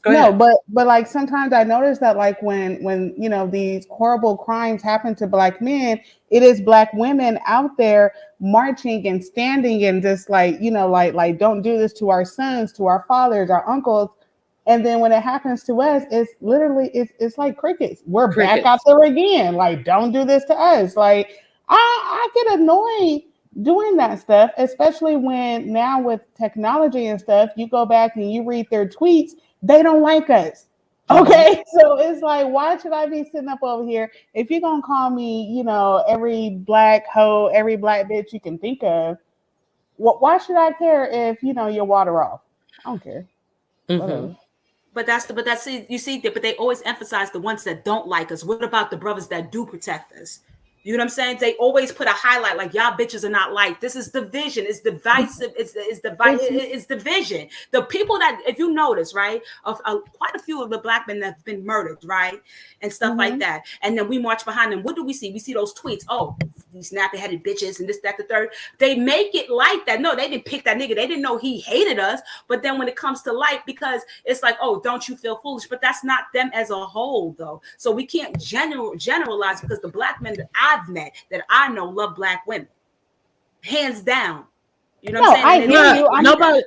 Go ahead. No, but like sometimes I notice that like when you know these horrible crimes happen to Black men, it is Black women out there marching and standing and just like, you know, like don't do this to our sons, to our fathers, our uncles. And then when it happens to us, it's literally it's like crickets. We're back out there again. Like, don't do this to us. Like I get annoyed doing that stuff, especially when now with technology and stuff, you go back and you read their tweets. They don't like us. Okay. So it's like, why should I be sitting up over here? If you're going to call me, you know, every Black hoe, every Black bitch you can think of, why should I care if, you know, your water off? I don't care. But you see, but they always emphasize the ones that don't like us. What about the brothers that do protect us? You know what I'm saying? They always put a highlight like y'all bitches are not like this. Is division. It's divisive. It's division. The people that, if you notice, right, quite a few of the black men that have been murdered, right, and stuff like that. And then we march behind them. What do we see? We see those tweets. Oh, these nappy-headed bitches and this, that, the third. They make it like that. No, they didn't pick that nigga. They didn't know he hated us. But then when it comes to light, because it's like, oh, don't you feel foolish? But that's not them as a whole, though. So we can't generalize, because the black men that I've met, that I know, love black women, hands down. You know what I'm saying? I hear you. Nobody,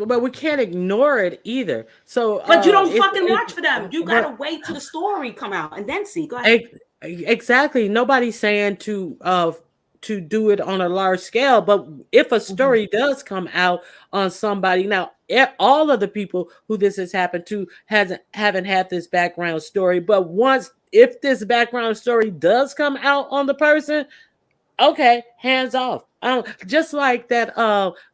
but we can't ignore it either. So, but you don't fucking watch for them. You gotta wait till the story come out and then see. Go ahead. Exactly. Nobody's saying to do it on a large scale, but if a story does come out on somebody, now all of the people who this has happened to haven't had this background story, but if this background story does come out on the person, okay, hands off. Just like that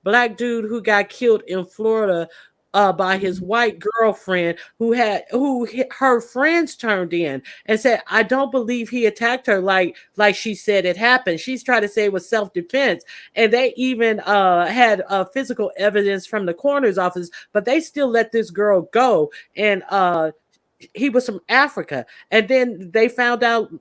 black dude who got killed in Florida by his white girlfriend, who her friends turned in and said, I don't believe he attacked her like she said it happened. She's trying to say it was self-defense. And they even had physical evidence from the coroner's office, but they still let this girl go. And he was from Africa, and then they found out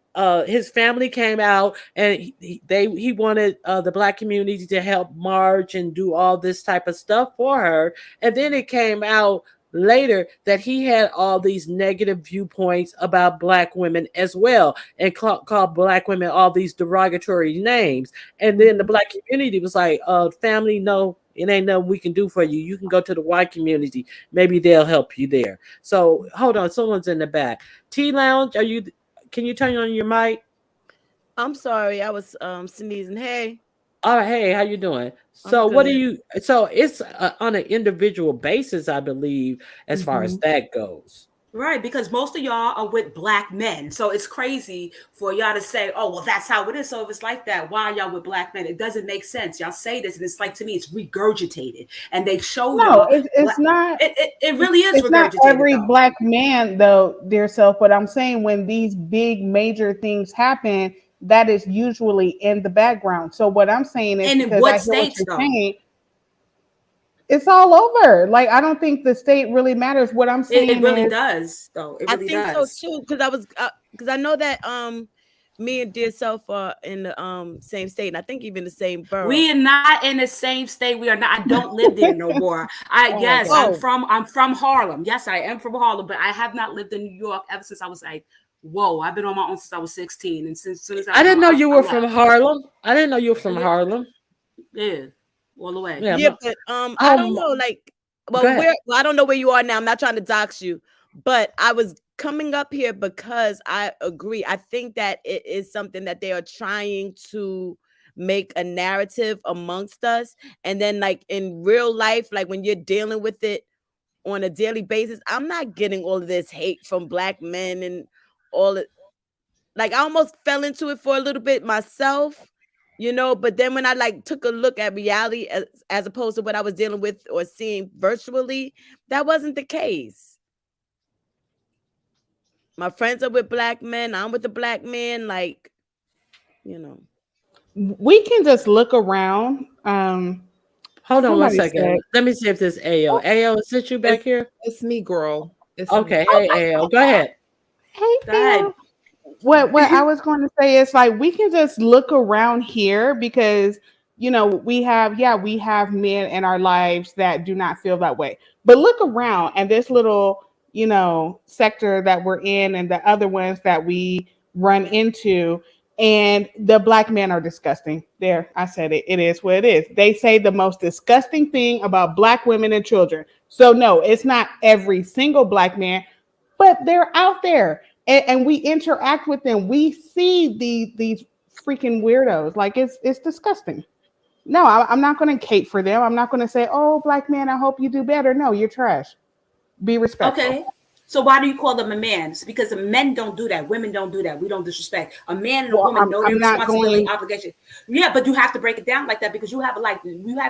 his family came out, and he wanted the black community to help march and do all this type of stuff for her. And then it came out later that he had all these negative viewpoints about black women as well, and called black women all these derogatory names. And then the black community was like, family, no, it ain't nothing we can do for you. You can go to the white community. Maybe they'll help you there. So hold on, someone's in the back. T Lounge, can you turn on your mic? I'm sorry, I was sneezing. Hey. All right, hey, how you doing? So what do you? So it's on an individual basis, I believe, as far as that goes. Right, because most of y'all are with black men. So it's crazy for y'all to say, oh, well, that's how it is. So if it's like that, why are y'all with black men? It doesn't make sense. Y'all say this, and it's like, to me, it's regurgitated. And they show it's not. It really is it's regurgitated. Not every black man, though, dear self. But I'm saying when these big major things happen, that is usually in the background. So what I'm saying is, and in what states, though? It's all over. Like, I don't think the state really matters. What I'm saying, it really does, though. It really does. I think so too, because I know that me and dear self are in the same state, and I think even the same borough. We are not in the same state. We are not. I don't live there no more. I'm from Harlem. Yes, I am from Harlem, but I have not lived in New York ever since I was like, whoa, I've been on my own since I was 16, and since soon as I didn't know you were from Harlem. I didn't know you were from Harlem. Yeah. All the way. Yeah, but I don't know, like, I don't know where you are now. I'm not trying to dox you, but I was coming up here because I agree. I think that it is something that they are trying to make a narrative amongst us, and then like in real life, like when you're dealing with it on a daily basis, I'm not getting all of this hate from black men and all it. Like, I almost fell into it for a little bit myself. You know, but then when I like took a look at reality as opposed to what I was dealing with or seeing virtually, that wasn't the case. My friends are with black men. I'm with the black man. Like, you know, we can just look around. Hold on 1 second. Let me see if this AO. AO, is it you back here? It's me, girl. It's okay. Me. Hey, AO, go ahead. Hey, go ahead. What I was going to say is, like, we can just look around here because, you know, we have men in our lives that do not feel that way. But look around and this little, you know, sector that we're in and the other ones that we run into, and the black men are disgusting. There, I said it. It is what it is. They say the most disgusting thing about black women and children. So no, it's not every single black man, but they're out there. And we interact with them. We see these freaking weirdos. Like, it's disgusting. No, I'm not going to cape for them. I'm not going to say, oh, black man, I hope you do better. No, you're trash. Be respectful. Okay. So why do you call them a man? It's because the men don't do that. Women don't do that. We don't disrespect. A man and a woman know their responsibility, obligation. Yeah, but you have to break it down like that because you have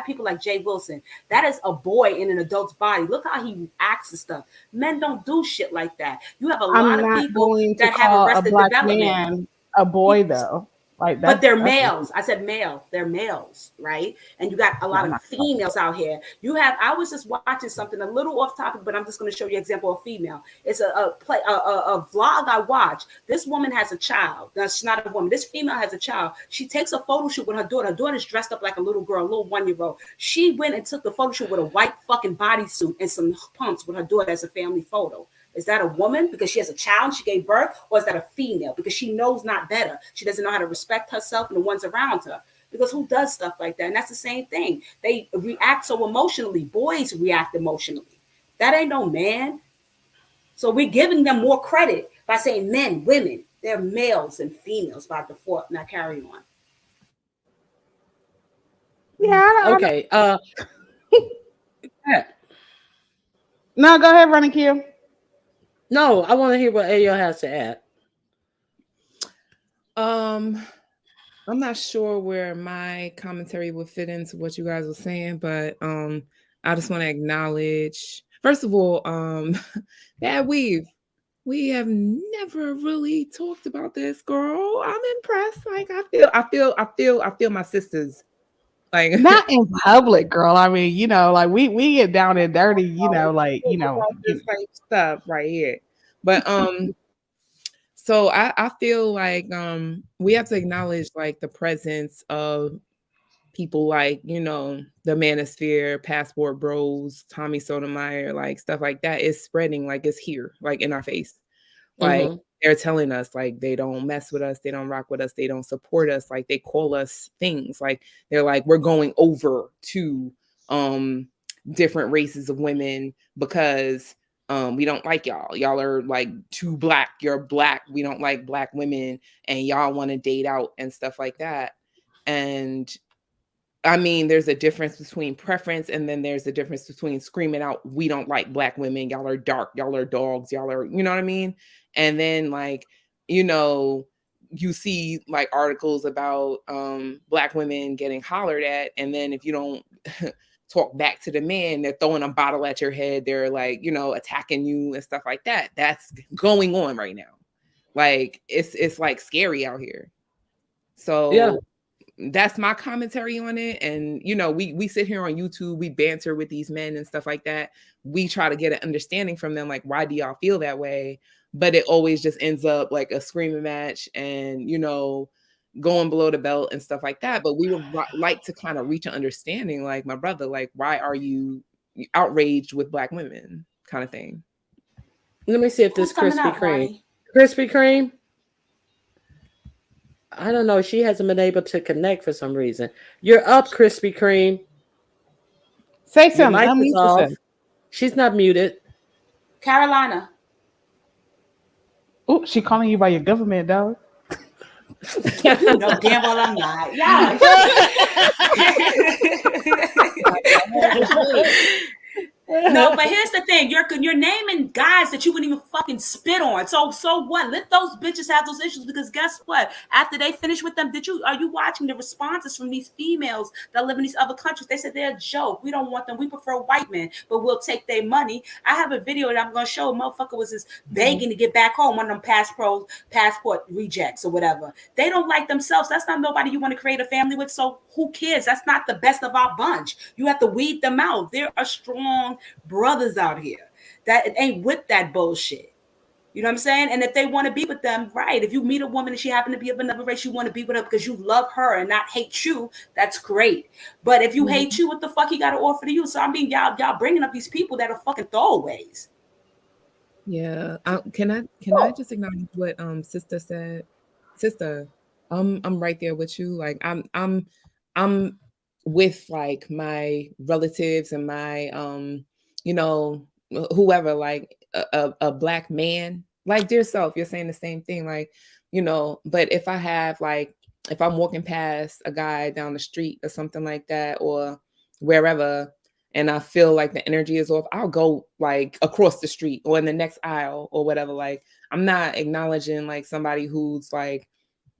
people like Jay Wilson. That is a boy in an adult's body. Look how he acts and stuff. Men don't do shit like that. You have a lot of people that have arrested development. Man, a boy though. Like But they're that's males. I said male. They're males, right? And you got a lot of females out here. I was just watching something a little off topic, but I'm just going to show you an example of female. It's a vlog I watched. This woman has a child. No, she's not a woman. This female has a child. She takes a photo shoot with her daughter. Her daughter's dressed up like a little girl, a little 1-year-old. She went and took the photo shoot with a white fucking bodysuit and some pumps with her daughter as a family photo. Is that a woman because she has a child, she gave birth, or is that a female because she knows not better? She doesn't know how to respect herself and the ones around her. Because who does stuff like that? And that's the same thing. They react so emotionally. Boys react emotionally. That ain't no man. So we're giving them more credit by saying men, women. They're males and females by default. Now carry on. yeah. Okay. No, go ahead, Running Q. No, I want to hear what Ayo has to add. I'm not sure where my commentary would fit into what you guys were saying, but I just want to acknowledge, first of all, that we have never really talked about this, girl. I'm impressed. Like I feel my sisters. Like Not in public, girl. I mean, you know, like we get down and dirty, you know, like this type stuff right here. But so I feel like we have to acknowledge like the presence of people like, you know, the Manosphere, Passport Bros, Tommy Sotomayor, like stuff like that is spreading, like it's here, like in our face. Like they're telling us like they don't mess with us, they don't rock with us, they don't support us, like they call us things. Like they're like, we're going over to different races of women because we don't like y'all. Y'all are like too black. You're black. We don't like black women, and y'all want to date out and stuff like that. And I mean, there's a difference between preference, and then there's a difference between screaming out, we don't like black women. Y'all are dark. Y'all are dogs. Y'all are, you know what I mean? And then like, you know, you see like articles about black women getting hollered at. And then if you don't talk back to the man, they're throwing a bottle at your head. They're like, you know, attacking you and stuff like that. That's going on right now. Like it's like scary out here. So yeah, that's my commentary on it. And you know, we sit here on YouTube, we banter with these men and stuff like that. We try to get an understanding from them, like, why do y'all feel that way? But it always just ends up like a screaming match and, you know, going below the belt and stuff like that. But we would like to kind of reach an understanding, like, my brother, like, why are you outraged with black women, kind of thing. Let me see if this Krispy Kreme. Krispy Kreme? I don't know. She hasn't been able to connect for some reason. You're up, Krispy Kreme. Say something. She's not muted. Carolina. Oh, she calling you by your government, dog. No, damn well I'm not. Yeah. No, but here's the thing: you're naming guys that you wouldn't even fucking spit on. So what? Let those bitches have those issues, because guess what? After they finish with them, are you watching the responses from these females that live in these other countries? They said they're a joke. We don't want them. We prefer white men, but we'll take their money. I have a video that I'm gonna show. A motherfucker was just begging to get back home. One of them passport rejects or whatever. They don't like themselves. That's not nobody you want to create a family with. So who cares? That's not the best of our bunch. You have to weed them out. There are strong brothers out here that ain't with that bullshit. You know what I'm saying? And if they want to be with them, right? If you meet a woman and she happen to be of another race, you want to be with her because you love her and not hate you, that's great. But if you hate you, what the fuck he got to offer to you? So I mean, y'all bringing up these people that are fucking throwaways. Yeah. Can I just acknowledge what sister said? Sister, I'm right there with you. Like I'm with like my relatives and my you know, whoever, like a black man, like dear self, you're saying the same thing, like, you know. But if I have like, if I'm walking past a guy down the street or something like that, or wherever, and I feel like the energy is off, I'll go like across the street or in the next aisle or whatever. Like, I'm not acknowledging like somebody who's like,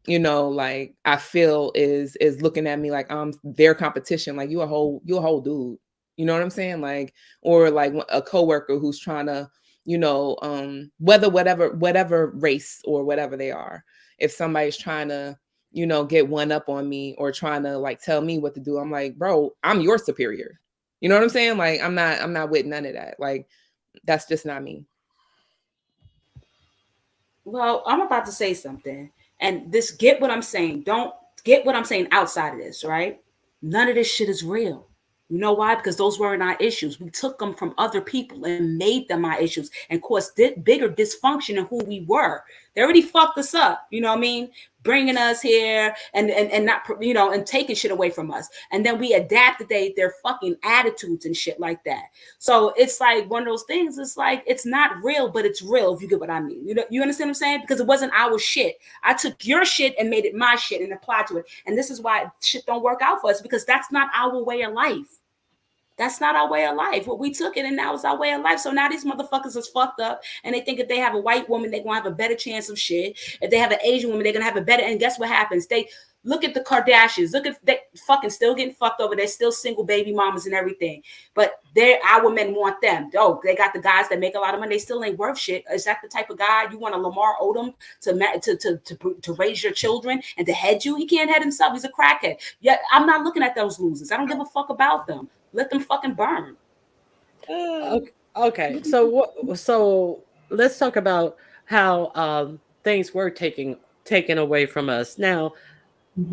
you know, like I feel is looking at me like I'm their competition. Like, you a whole dude. You know what I'm saying? Like, or like a coworker who's trying to, you know, whatever race or whatever they are. If somebody's trying to, get one up on me or trying to like tell me what to do. I'm like, bro, I'm your superior. You know what I'm saying? Like, I'm not with none of that. Like, that's just not me. Well, I'm about to say something, and this, get what I'm saying. Don't get what I'm saying outside of this, right? None of this shit is real. You know why? Because those weren't our issues. We took them from other people and made them our issues and caused bigger dysfunction in who we were. They already fucked us up. You know what I mean? Bringing us here and not, and taking shit away from us. And then we adapted their fucking attitudes and shit like that. So it's like one of those things. It's like, it's not real, but it's real, if you get what I mean. You understand what I'm saying? Because it wasn't our shit. I took your shit and made it my shit and applied to it. And this is why shit don't work out for us, because that's not our way of life. That's not our way of life. Well, we took it and now it's our way of life. So now these motherfuckers is fucked up and they think if they have a white woman, they're going to have a better chance of shit. If they have an Asian woman, they're going to have a better. And guess what happens? They look at the Kardashians. Look at they fucking still getting fucked over. They're still single baby mamas and everything. But our men want them. Oh, they got the guys that make a lot of money. They still ain't worth shit. Is that the type of guy you want a Lamar Odom to raise your children and to head you? He can't head himself. He's a crackhead. Yeah, I'm not looking at those losers. I don't give a fuck about them. Let them fucking burn. Okay. So let's talk about how things were taken away from us. Now,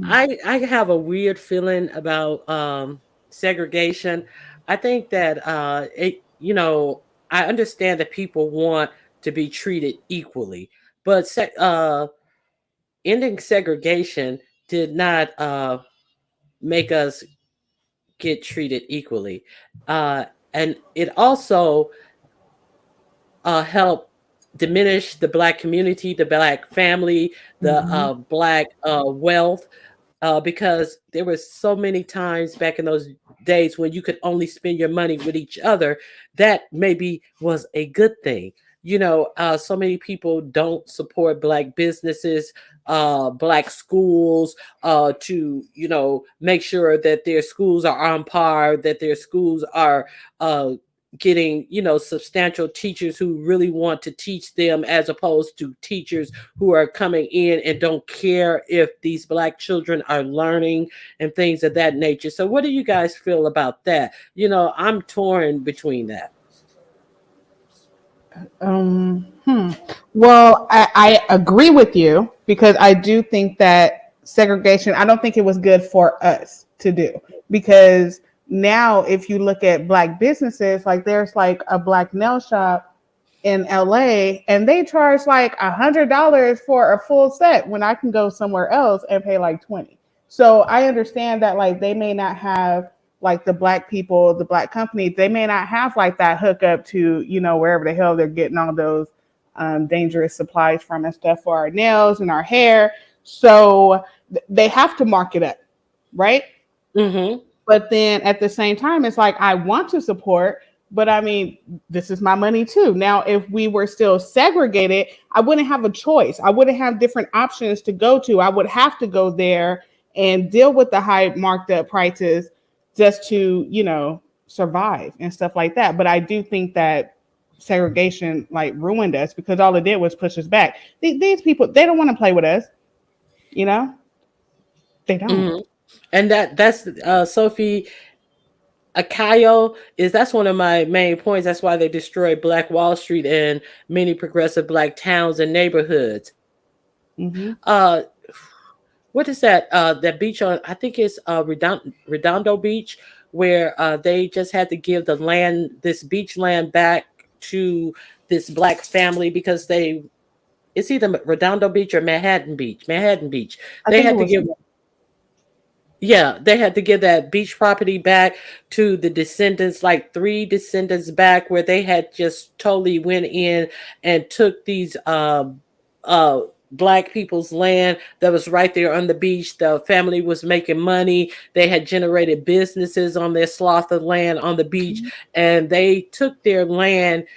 I have a weird feeling about segregation. I think that I understand that people want to be treated equally, but ending segregation did not make us get treated equally, and it also helped diminish the Black community, the Black family, the Black wealth, because there were so many times back in those days when you could only spend your money with each other. That maybe was a good thing. So many people don't support Black businesses, Black schools, to make sure that their schools are on par, that their schools are getting substantial teachers who really want to teach them, as opposed to teachers who are coming in and don't care if these Black children are learning and things of that nature. So what do you guys feel about that? I'm torn between that. Well, I agree with you, because I do think that segregation, I don't think it was good for us to do, because now if you look at Black businesses, like there's like a Black nail shop in LA and they charge like $100 for a full set when I can go somewhere else and pay like $20. So I understand that like they may not have like the Black people, the Black companies, they may not have like that hookup to, wherever the hell they're getting all those dangerous supplies from and stuff for our nails and our hair. So they have to mark it up, right? Mm-hmm. But then at the same time, it's like, I want to support, but I mean, this is my money too. Now, if we were still segregated, I wouldn't have a choice. I wouldn't have different options to go to. I would have to go there and deal with the high marked up prices just to, survive and stuff like that. But I do think that segregation like ruined us, because all it did was push us back. These people, they don't want to play with us, they don't. Mm-hmm. And that's Sophie Akayo that's one of my main points. That's why they destroyed Black Wall Street and many progressive Black towns and neighborhoods. Mm-hmm. What is that? That beach on, I think it's Redondo Beach, where they just had to give this beach land back to this Black family because it's either Redondo Beach or Manhattan Beach. They had to give. Yeah, they had to give that beach property back to the descendants, like 3 descendants back, where they had just totally went in and took these Black people's land that was right there on the beach. The family was making money. They had generated businesses on their slough of land on the beach, and they took their land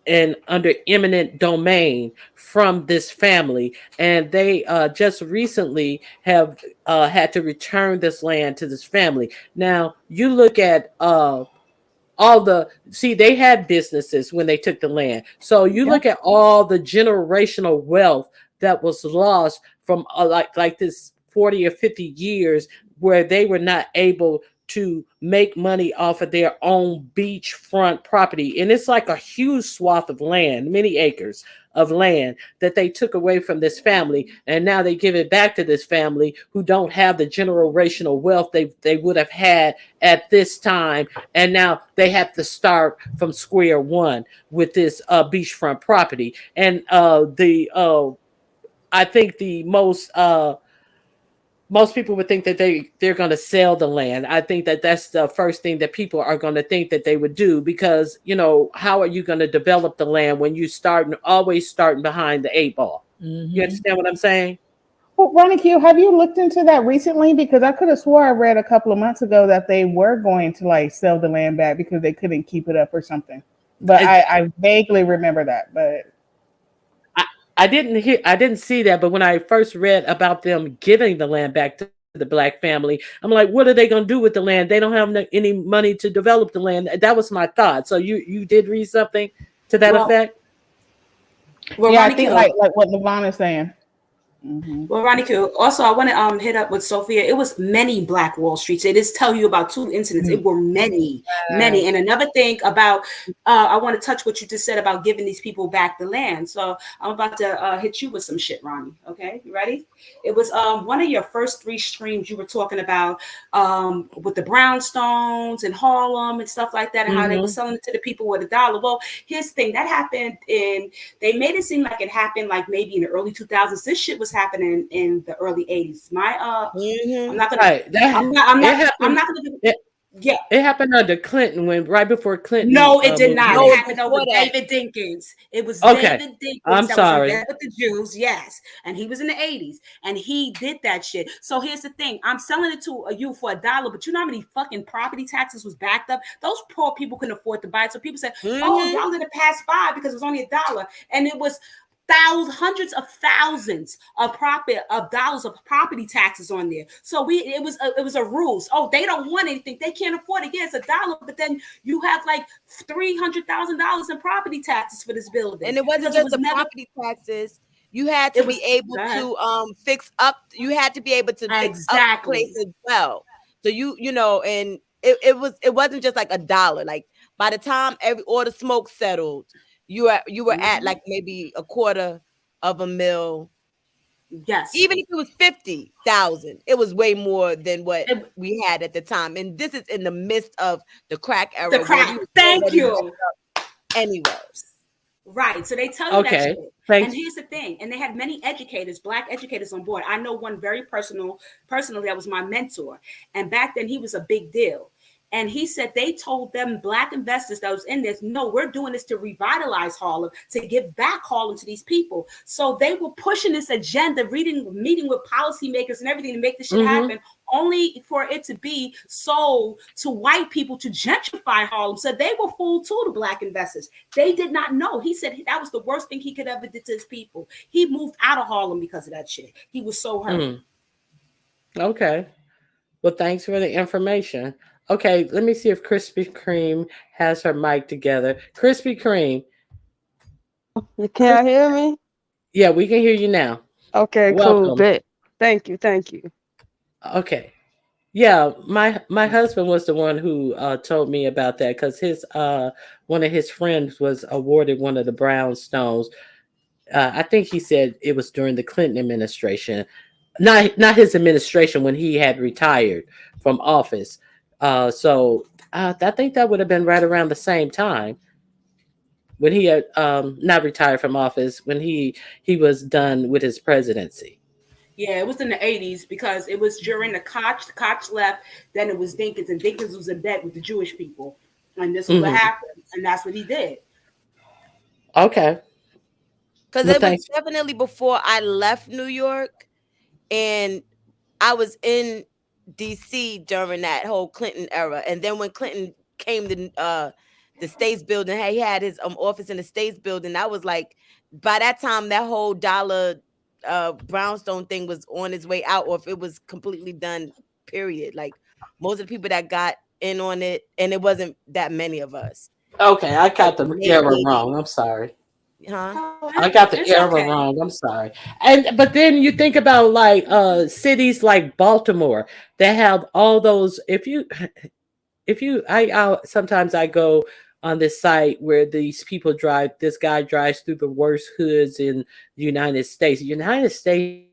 and under eminent domain from this family, and they just recently have had to return this land to this family. Now you look at they had businesses when they took the land, so you look at all the generational wealth that was lost from like this 40 or 50 years where they were not able to make money off of their own beachfront property. And it's like a huge swath of land, many acres of land that they took away from this family. And now they give it back to this family who don't have the generational wealth they would have had at this time. And now they have to start from square one with this beachfront property. And I think the most people would think that they're going to sell the land. I think that that's the first thing that people are going to think that they would do, because, you know, how are you going to develop the land when you always starting behind the 8 ball? You understand what I'm saying? Well, Ronnie Q, have you looked into that recently? Because I could have swore I read a couple of months ago that they were going to like sell the land back because they couldn't keep it up or something. But I vaguely remember that, but I didn't see that, but when I first read about them giving the land back to the Black family, I'm like, what are they going to do with the land? They don't have any money to develop the land. That was my thought. So you did read something to that effect? Well, yeah, Ronnie I think Q, like what Levon is saying. Well, Ronnie Q, also I want to hit up with Sophia. It was many Black Wall Streets. They just tell you about 2 incidents. It were many. And another thing about, I want to touch what you just said about giving these people back the land. So I'm about to hit you with some shit, Ronnie. Okay, you ready? It was one of your first 3 streams you were talking about with the brownstones and Harlem and stuff like that, and how they were selling it to the people with $1. Well, here's the thing that happened they made it seem like it happened like maybe in the early 2000s. This shit was happening in the early 80s. I'm not gonna yeah, it happened under Clinton, right before Clinton. No, it did not. It happened over David Dinkins. It was David Dinkins. I'm sorry. Was with the Jews, yes, and he was in the 80s, and he did that shit. So here's the thing: I'm selling it to you for $1, but you know how many fucking property taxes was backed up? Those poor people couldn't afford to buy it. So people said, "Oh, y'all let it pass by because it was only $1," and it was hundreds of thousands of dollars of property taxes on there. So it was a ruse. Oh, they don't want anything. They can't afford it. Yeah, it's $1, but then you have like $300,000 in property taxes for this building. And it wasn't just the property taxes. You had to be able to fix up. You had to be able to fix up the place as well. So you know, and it wasn't just like $1. Like by the time all the smoke settled, you were at like maybe $250,000. Yes. Even if it was 50,000, it was way more than what we had at the time. And this is in the midst of the crack era. The crack. Thank you. Anyways. Right. So they tell you that shit. And here's the thing. And they had many educators, Black educators on board. I know one very personally, that was my mentor. And back then he was a big deal. And he said they told them Black investors that was in this, no, we're doing this to revitalize Harlem, to give back Harlem to these people. So they were pushing this agenda, meeting with policymakers and everything to make this shit happen, only for it to be sold to white people to gentrify Harlem. So they were fooled too, the Black investors. They did not know. He said that was the worst thing he could ever do to his people. He moved out of Harlem because of that shit. He was so hurt. Okay. Well, thanks for the information. Okay, let me see if Krispy Kreme has her mic together. Krispy Kreme. You can't hear me? Yeah, we can hear you now. Okay, welcome. Cool. Thank you. Okay. Yeah, my husband was the one who told me about that, because his one of his friends was awarded one of the brownstones. I think he said it was during the Clinton administration, not his administration, when he had retired from office. So I think that would have been right around the same time when he had not retired from office, when he was done with his presidency. Yeah, it was in the 80s, because it was during the Koch. Koch left, then it was Dinkins, and Dinkins was in bed with the Jewish people. And this was what happened. And that's what he did. Okay. Because it was definitely before I left New York, and I was in DC during that whole Clinton era. And then when Clinton came to the States building, he had his office in the States building. I was like, by that time, that whole $1 brownstone thing was on its way out, or if it was completely done, period. Like most of the people that got in on it, and it wasn't that many of us. Okay, I got the era wrong. I'm sorry. Huh? I got the It's era okay. wrong. I'm sorry. And but then you think about like cities like Baltimore that have all those. I sometimes I go on this site where these people drive. This guy drives through the worst hoods in the United States. The United States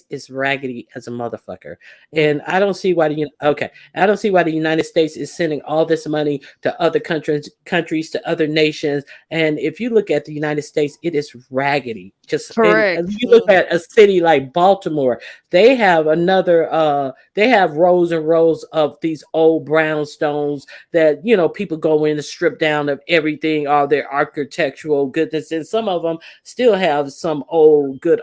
is raggedy as a motherfucker, and I don't see why the United States is sending all this money to other countries to other nations. And if you look at the United States, it is raggedy. Just and Correct. you look at a city like Baltimore, they have rows and rows of these old brownstones that people go in to strip down of everything, all their architectural goodness, and some of them still have some old good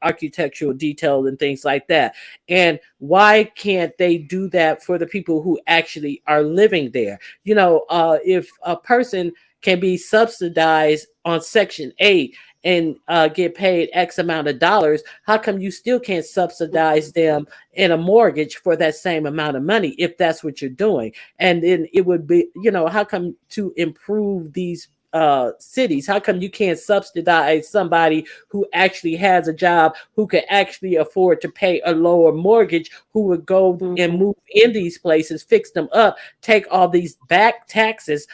architectural detail and things like that. And why can't they do that for the people who actually are living there? If a person can be subsidized on Section 8 and get paid X amount of dollars, how come you still can't subsidize them in a mortgage for that same amount of money if that's what you're doing? And then it would be, how come to improve these cities, how come you can't subsidize somebody who actually has a job, who can actually afford to pay a lower mortgage, who would go and move in these places, fix them up, take all these back taxes?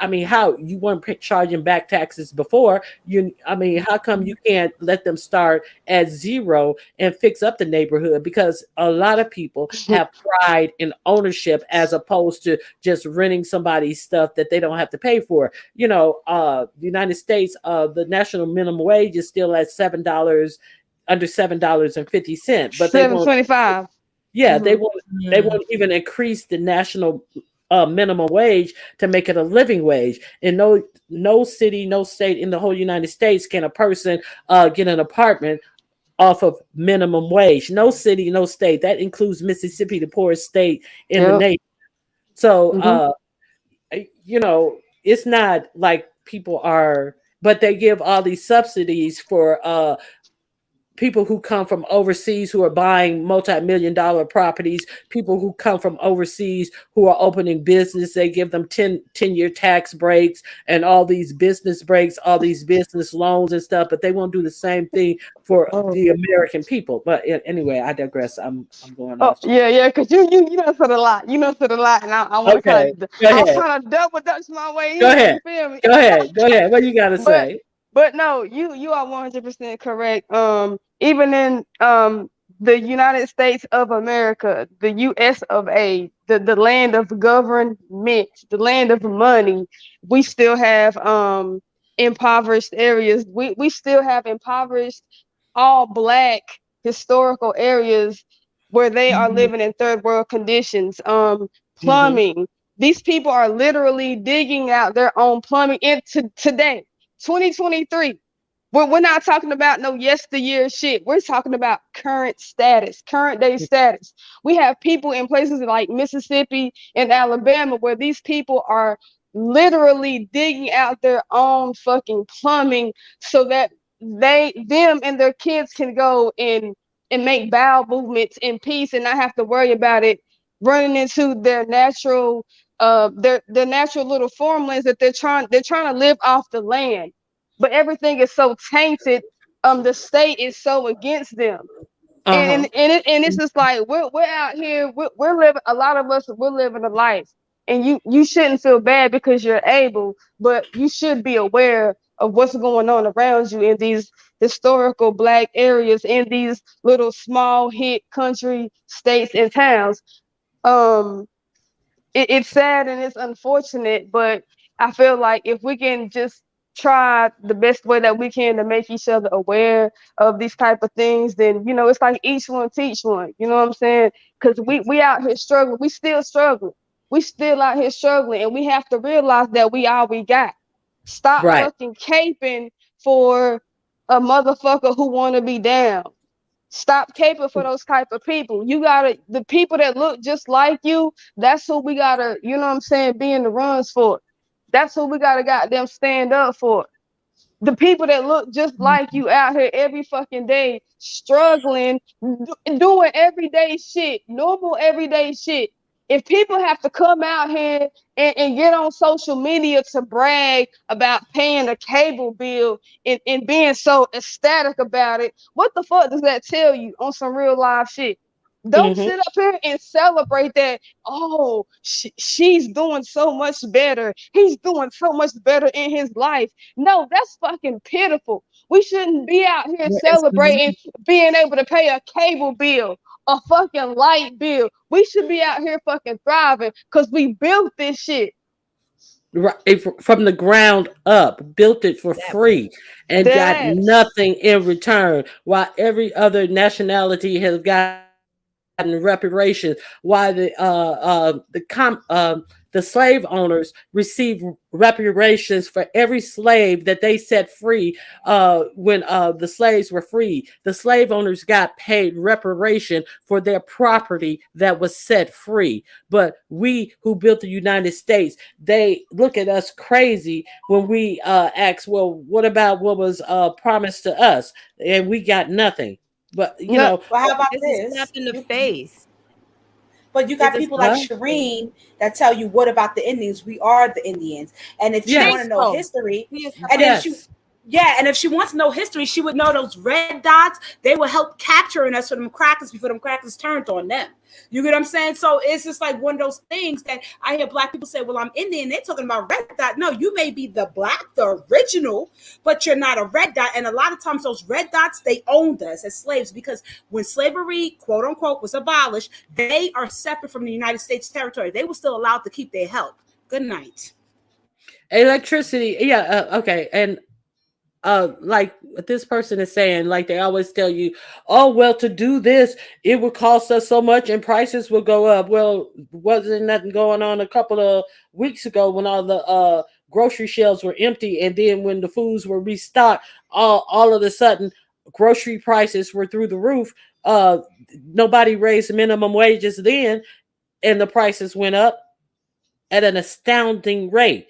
I mean, how you weren't charging back taxes before? How come you can't let them start at zero and fix up the neighborhood? Because a lot of people have pride in ownership as opposed to just renting somebody's stuff that they don't have to pay for. The United States, the national minimum wage is still at $7, under $7.50, but they won't. 7.25. Yeah, Mhm. they won't even increase the national minimum wage to make it a living wage. In no city, no state in the whole United States can a person get an apartment off of minimum wage. No city, no state. That includes Mississippi, the poorest state in the Yep. nation. So Mhm. it's not like people are, but they give all these subsidies for people who come from overseas who are buying multi-million-dollar properties, people who come from overseas who are opening business. They give them 10-year tax breaks and all these business breaks, all these business loans and stuff, but they won't do the same thing for Oh. the American people. But anyway, I digress. I'm going Oh off. yeah, because you know said a lot. You know said a lot, and I want to Okay, kind of go I was ahead. trying to double dutch my way Go in. ahead. You feel me? Go ahead. Go ahead. What you got to But say? but no, you are 100% correct. Even in the United States of America, the U.S. of A, the land of government, the land of money, we still have impoverished areas. We still have impoverished all black historical areas where they are living in third world conditions. Mm-hmm. Plumbing. These people are literally digging out their own plumbing into today, 2023. We're not talking about no yesteryear shit. We're talking about current status, current day status. We have people in places like Mississippi and Alabama where these people are literally digging out their own fucking plumbing so that them and their kids can go and make bowel movements in peace and not have to worry about it running into their natural their natural little farmlands that they're trying to live off the land, but everything is so tainted. The state is so against them, Uh-huh. and it's just like we're out here, we're living, a lot of us, we're living a life, and you shouldn't feel bad because you're able, but you should be aware of what's going on around you in these historical black areas, in these little small hit country states and towns. um it's sad and it's unfortunate, but I feel like if we can just try the best way that we can to make each other aware of these type of things, then it's like each one teach one. You know what I'm saying? Because we out here struggling, we still struggling, we still out here struggling, and we have to realize that we all we got. Stop Right. fucking caping for a motherfucker who want to be down. Stop caping for those type of people. You gotta, the people that look just like you, that's who we gotta, you know what I'm saying, be in the runs for. That's who we gotta goddamn stand up for. The people that look just like you out here every fucking day, struggling, doing everyday shit, normal everyday shit. if people have to come out here and get on social media to brag about paying a cable bill and being so ecstatic about it, what the fuck does that tell you on some real live shit? Don't sit up here and celebrate that. Oh, she's doing so much better. He's doing so much better in his life. No, that's fucking pitiful. We shouldn't be out here celebrating being able to pay a cable bill, a fucking light bill. We should be out here fucking thriving because we built this shit. Right, from the ground up, built it for free and got nothing in return, while every other nationality has gotten reparations. Why the slave owners receive reparations for every slave that they set free. When the slaves were free, the slave owners got paid reparation for their property that was set free. But we who built the United States, they look at us crazy when we ask, well, what about what was promised to us? And we got nothing. But you know, well, how about this? Slapped in the face. But you got people like Shireen that tell you, what about the Indians? We are the Indians. And if you want to know history, and if she wants to know history, she would know those red dots. They will help capturing us from them crackers before them crackers turned on them. You get what I'm saying? So it's just like one of those things that I hear black people say, well, I'm Indian. They're talking about red dot. No, you may be the black, the original, but you're not a red dot. And a lot of times those red dots, they owned us as slaves, because when slavery, quote unquote, was abolished, they are separate from the United States territory. They were still allowed to keep their help. Good night. Electricity. Yeah. Okay. And like this person is saying, like they always tell you, oh, well, to do this, it would cost us so much and prices will go up. Well, wasn't nothing going on a couple of weeks ago when all the grocery shelves were empty, and then when the foods were restocked, all of a sudden grocery prices were through the roof. Nobody raised minimum wages then, and the prices went up at an astounding rate.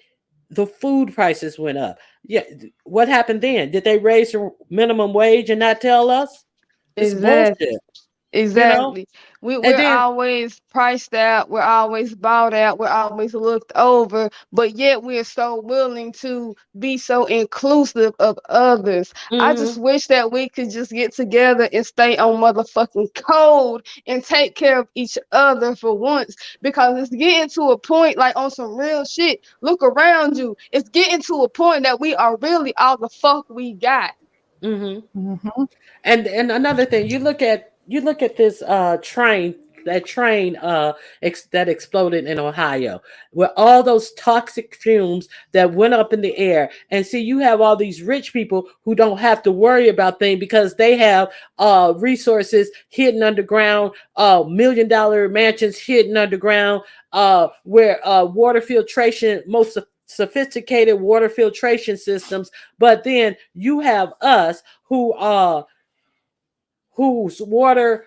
The food prices went up. Yeah, what happened then? Did they raise the minimum wage and not tell us? It's bullshit. Exactly. You know? We're always priced out. We're always bought out. We're always looked over. But yet we're so willing to be so inclusive of others. I just wish that we could just get together and stay on motherfucking code and take care of each other for once. Because it's getting to a point, like on some real shit. Look around you. It's getting to a point that we are really all the fuck we got. And another thing, you look at this train that exploded in Ohio, where all those toxic fumes that went up in the air. And see, you have all these rich people who don't have to worry about things because they have resources hidden underground, $1 million mansions hidden underground, where water filtration, most sophisticated water filtration systems. But then you have us whose water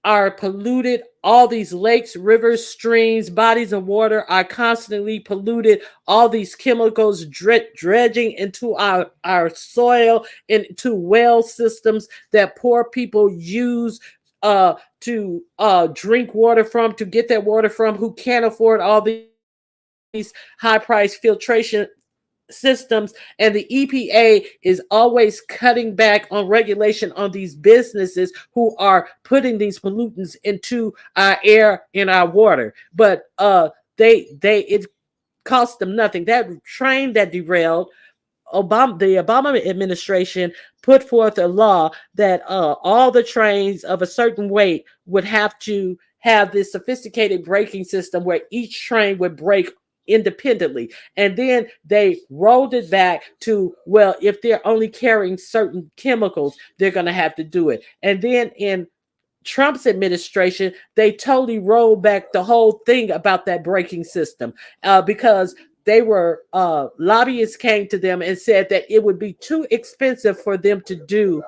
are polluted. All these lakes, rivers, streams, bodies of water are constantly polluted. All these chemicals dredging into our soil, into well systems that poor people use to drink water from, to get their water from, who can't afford all these high-priced filtration systems. And the EPA is always cutting back on regulation on these businesses who are putting these pollutants into our air and our water. But it cost them nothing. That train that derailed, the Obama administration put forth a law that all the trains of a certain weight would have to have this sophisticated braking system where each train would brake independently. And then they rolled it back to, well, if they're only carrying certain chemicals, they're going to have to do it. And then in Trump's administration, they totally rolled back the whole thing about that braking system because they were lobbyists came to them and said that it would be too expensive for them to do.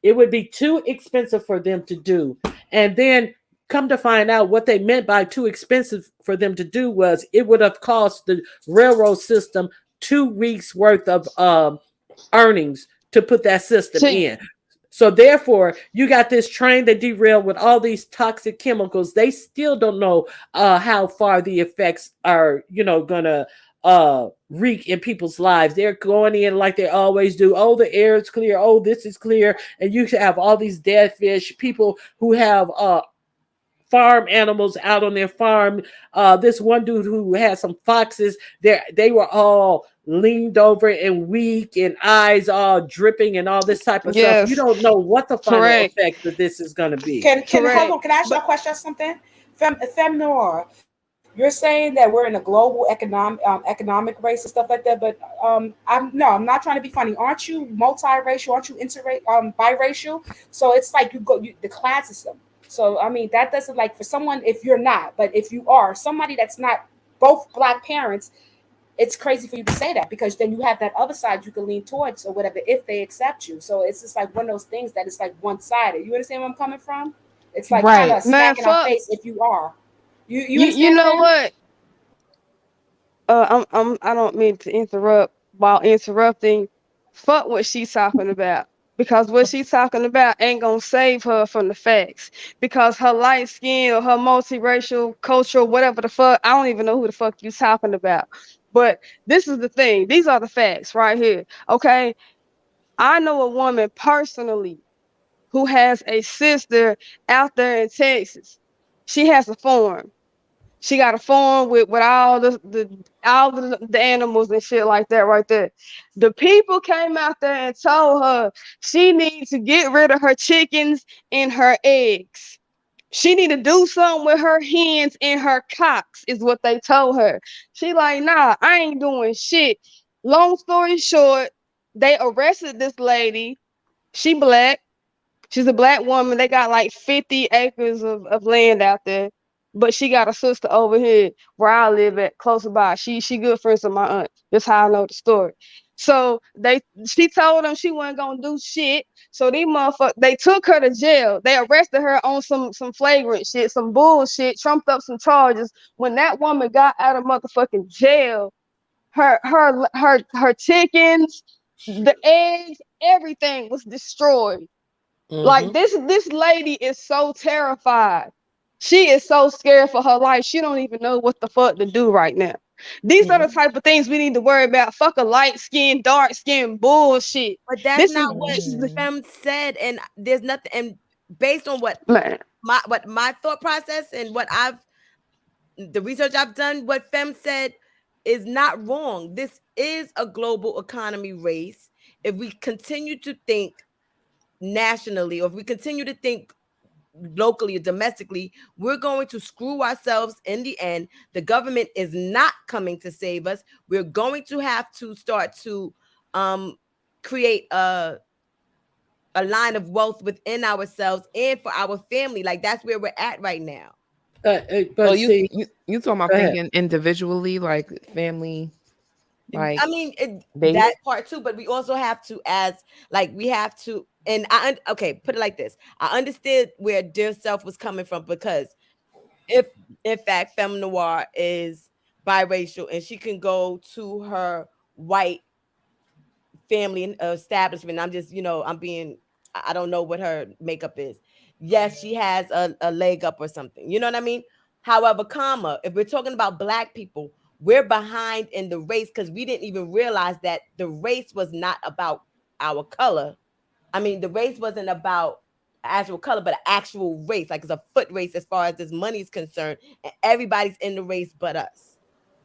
It would be too expensive for them to do. And then come to find out, what they meant by too expensive for them to do was it would have cost the railroad system 2 weeks worth of earnings to put that system in. So therefore, you got this train that derailed with all these toxic chemicals. They still don't know how far the effects are, gonna wreak in people's lives. They're going in like they always do. Oh, the air is clear. Oh, this is clear. And you have all these dead fish, people who have farm animals out on their farm. This one dude who had some foxes, they were all leaned over and weak and eyes all dripping and all this type of stuff. You don't know what the final effect of this is going to be. Can hold on? Can I ask you a question or something? Femme Noir, you're saying that we're in a global economic race and stuff like that, but I'm not trying to be funny. Aren't you multiracial? Aren't you biracial? So it's like the class system. So I mean that doesn't, like, for someone, if you're not, but if you are somebody that's not both Black parents, it's crazy for you to say that, because then you have that other side you can lean towards or whatever if they accept you. So it's just like one of those things that it's like one-sided. You understand where I'm coming from? It's like kind of smacking our face if you are. You know what? I don't mean to interrupt while interrupting. Fuck what she's talking about. Because what she's talking about ain't gonna save her from the facts. Because her light skin or her multiracial, cultural, whatever the fuck, I don't even know who the fuck you talking about. But this is the thing. These are the facts right here. Okay. I know a woman personally who has a sister out there in Texas. She has a farm. She got a farm with all the animals and shit like that right there. The people came out there and told her she needs to get rid of her chickens and her eggs. She need to do something with her hens and her cocks, is what they told her. She like, nah, I ain't doing shit. Long story short, they arrested this lady. She Black. She's a Black woman. They got like 50 acres of land out there. But she got a sister over here where I live at, close by. She good friends with my aunt. That's how I know the story. So she told them she wasn't gonna do shit. So these motherfuckers, they took her to jail. They arrested her on some flagrant shit, some bullshit, trumped up some charges. When that woman got out of motherfucking jail, her chickens, the eggs, everything was destroyed. Mm-hmm. Like this lady is so terrified. She is so scared for her life. She don't even know what the fuck to do right now. These are the type of things we need to worry about. Fuck a light skin, dark skin bullshit. But that's not what Femme said. And there's nothing. And based on what my thought process and the research I've done, what Femme said is not wrong. This is a global economy race. If we continue to think nationally, or if we continue to think locally or domestically, we're going to screw ourselves in the end. The government is not coming to save us. We're going to have to start to create a line of wealth within ourselves and for our family. Like that's where we're at right now. But you talking about thinking individually, like family. Like, I mean, that part too, but we also have to, and put it like this. I understood where Dear Self was coming from, because if in fact Femme Noir is biracial and she can go to her white family establishment, I'm just, I don't know what her makeup is. Yes, she has a leg up or something. You know what I mean? However, if we're talking about Black people, we're behind in the race because we didn't even realize that the race was not about our color. I mean, the race wasn't about actual color, but an actual race. Like it's a foot race as far as this money is concerned. And everybody's in the race but us.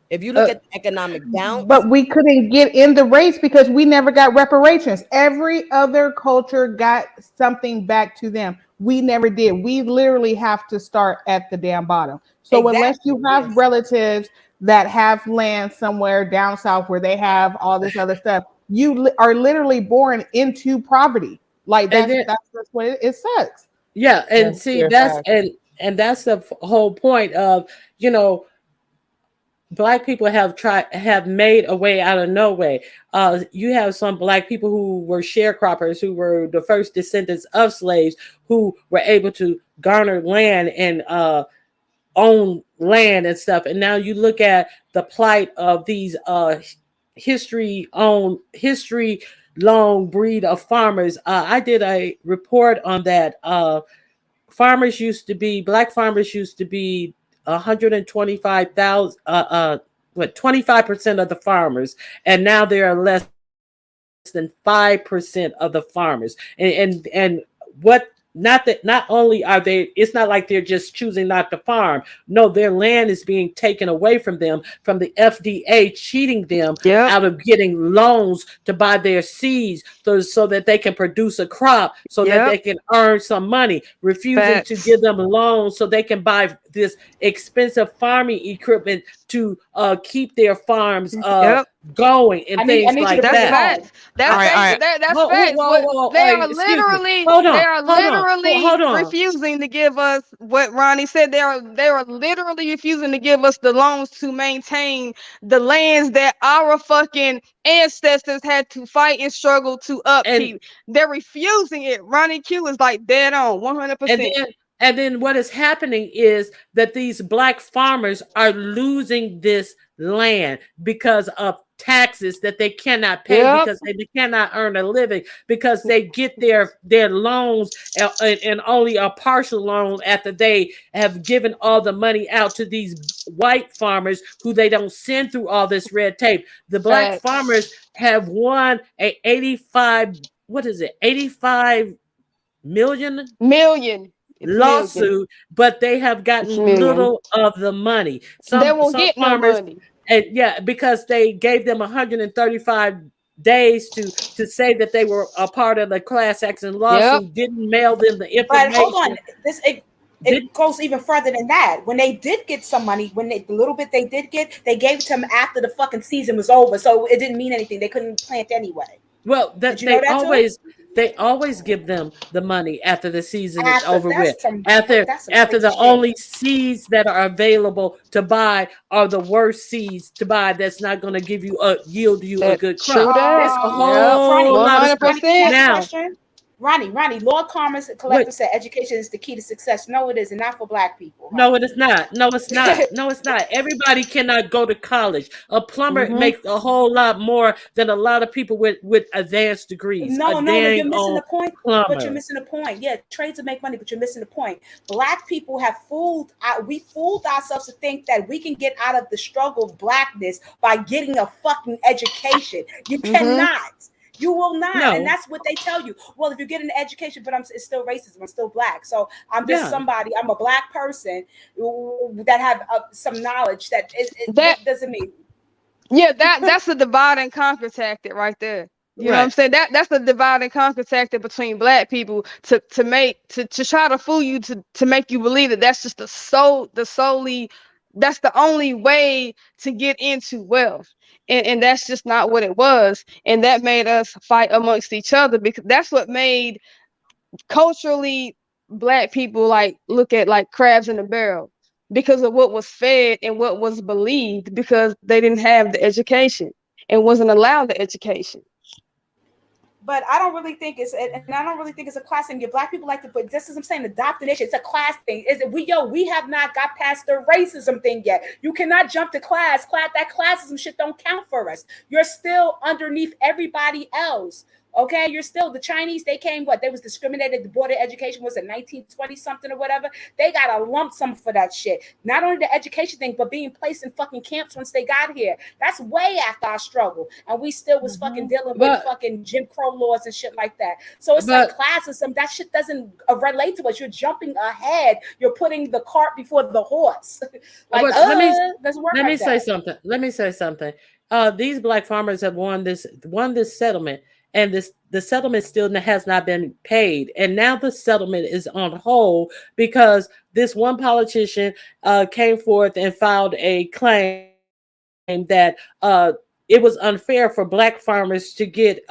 If you look at the economic bounce. But we couldn't get in the race because we never got reparations. Every other culture got something back to them. We never did. We literally have to start at the damn bottom. So unless you have relatives that have land somewhere down south where they have all this other stuff, you are literally born into poverty. Like that's what it sucks. Yeah, and see that's the whole point of Black people have made a way out of no way. You have some Black people who were sharecroppers, who were the first descendants of slaves, who were able to garner land and own land and stuff. And now you look at the plight of these history long breed of farmers. I did a report on that. Black farmers used to be 125,000, 25% of the farmers, and now there are less than 5% of the farmers. And what, not only are they, it's not like they're just choosing not to farm. No, their land is being taken away from them, from the FDA cheating them out of getting loans to buy their seeds so that they can produce a crop, so that they can earn some money, refusing to give them loans so they can buy this expensive farming equipment to keep their farms going and things like that. That's facts. They are literally refusing to give us what Ronnie said. They are literally refusing to give us the loans to maintain the lands that our fucking ancestors had to fight and struggle to upkeep. They're refusing it. Ronnie Q is like dead on 100%. And then what is happening is that these black farmers are losing this land because of taxes that they cannot pay, because they cannot earn a living, because they get their loans and only a partial loan after they have given all the money out to these white farmers who they don't send through all this red tape. The black farmers have won a 85 million lawsuit, but they have gotten little of the money. They won't get farmers, no money. And because they gave them 135 days to say that they were a part of the class action lawsuit, didn't mail them the information. But hold on, it goes even further than that. When they did get some money, the little bit they did get, they gave it to them after the fucking season was over, so it didn't mean anything. They couldn't plant anyway. Well, they always give them the money after the season is over with. After the only seeds that are available to buy are the worst seeds to buy. That's not going to yield you a good crop. That's a whole lot of stuff. Now, Ronnie, Lord Karma's collector said education is the key to success. No, it isn't. Not for black people. No, it is not. No, it's not. No, it's not. Everybody cannot go to college. A plumber makes a whole lot more than a lot of people with advanced degrees. No, you're missing the point. But you're missing the point. Yeah, trades will make money, but you're missing the point. Black people have fooled ourselves to think that we can get out of the struggle of blackness by getting a fucking education. You cannot. You will not. No. And that's what they tell you. Well, if you get an education, but it's still racism. I'm still black. So I'm just somebody. I'm a black person that have some knowledge that doesn't mean. Yeah, that's a divide and conquer tactic right there. You know what I'm saying? That's the divide and conquer tactic between black people to try to fool you to make you believe that that's just that's the only way to get into wealth. And that's just not what it was. And that made us fight amongst each other, because that's what made culturally black people look at like crabs in a barrel, because of what was fed and what was believed, because they didn't have the education and wasn't allowed the education. But I don't really think it's a class thing. Your black people like to put, just as I'm saying, indoctrination. It's a class thing. We have not got past the racism thing yet. You cannot jump to class. That classism shit don't count for us. You're still underneath everybody else. Okay, you're still the Chinese. They came, they was discriminated. The board of education was in 1920 something or whatever. They got a lump sum for that shit. Not only the education thing, but being placed in fucking camps once they got here. That's way after our struggle, and we still was fucking dealing with fucking Jim Crow laws and shit like that. So it's like classism. That shit doesn't relate to us. You're jumping ahead. You're putting the cart before the horse. Let me say something. These black farmers have won this settlement. And the settlement still has not been paid. And now the settlement is on hold because this one politician came forth and filed a claim that it was unfair for black farmers to get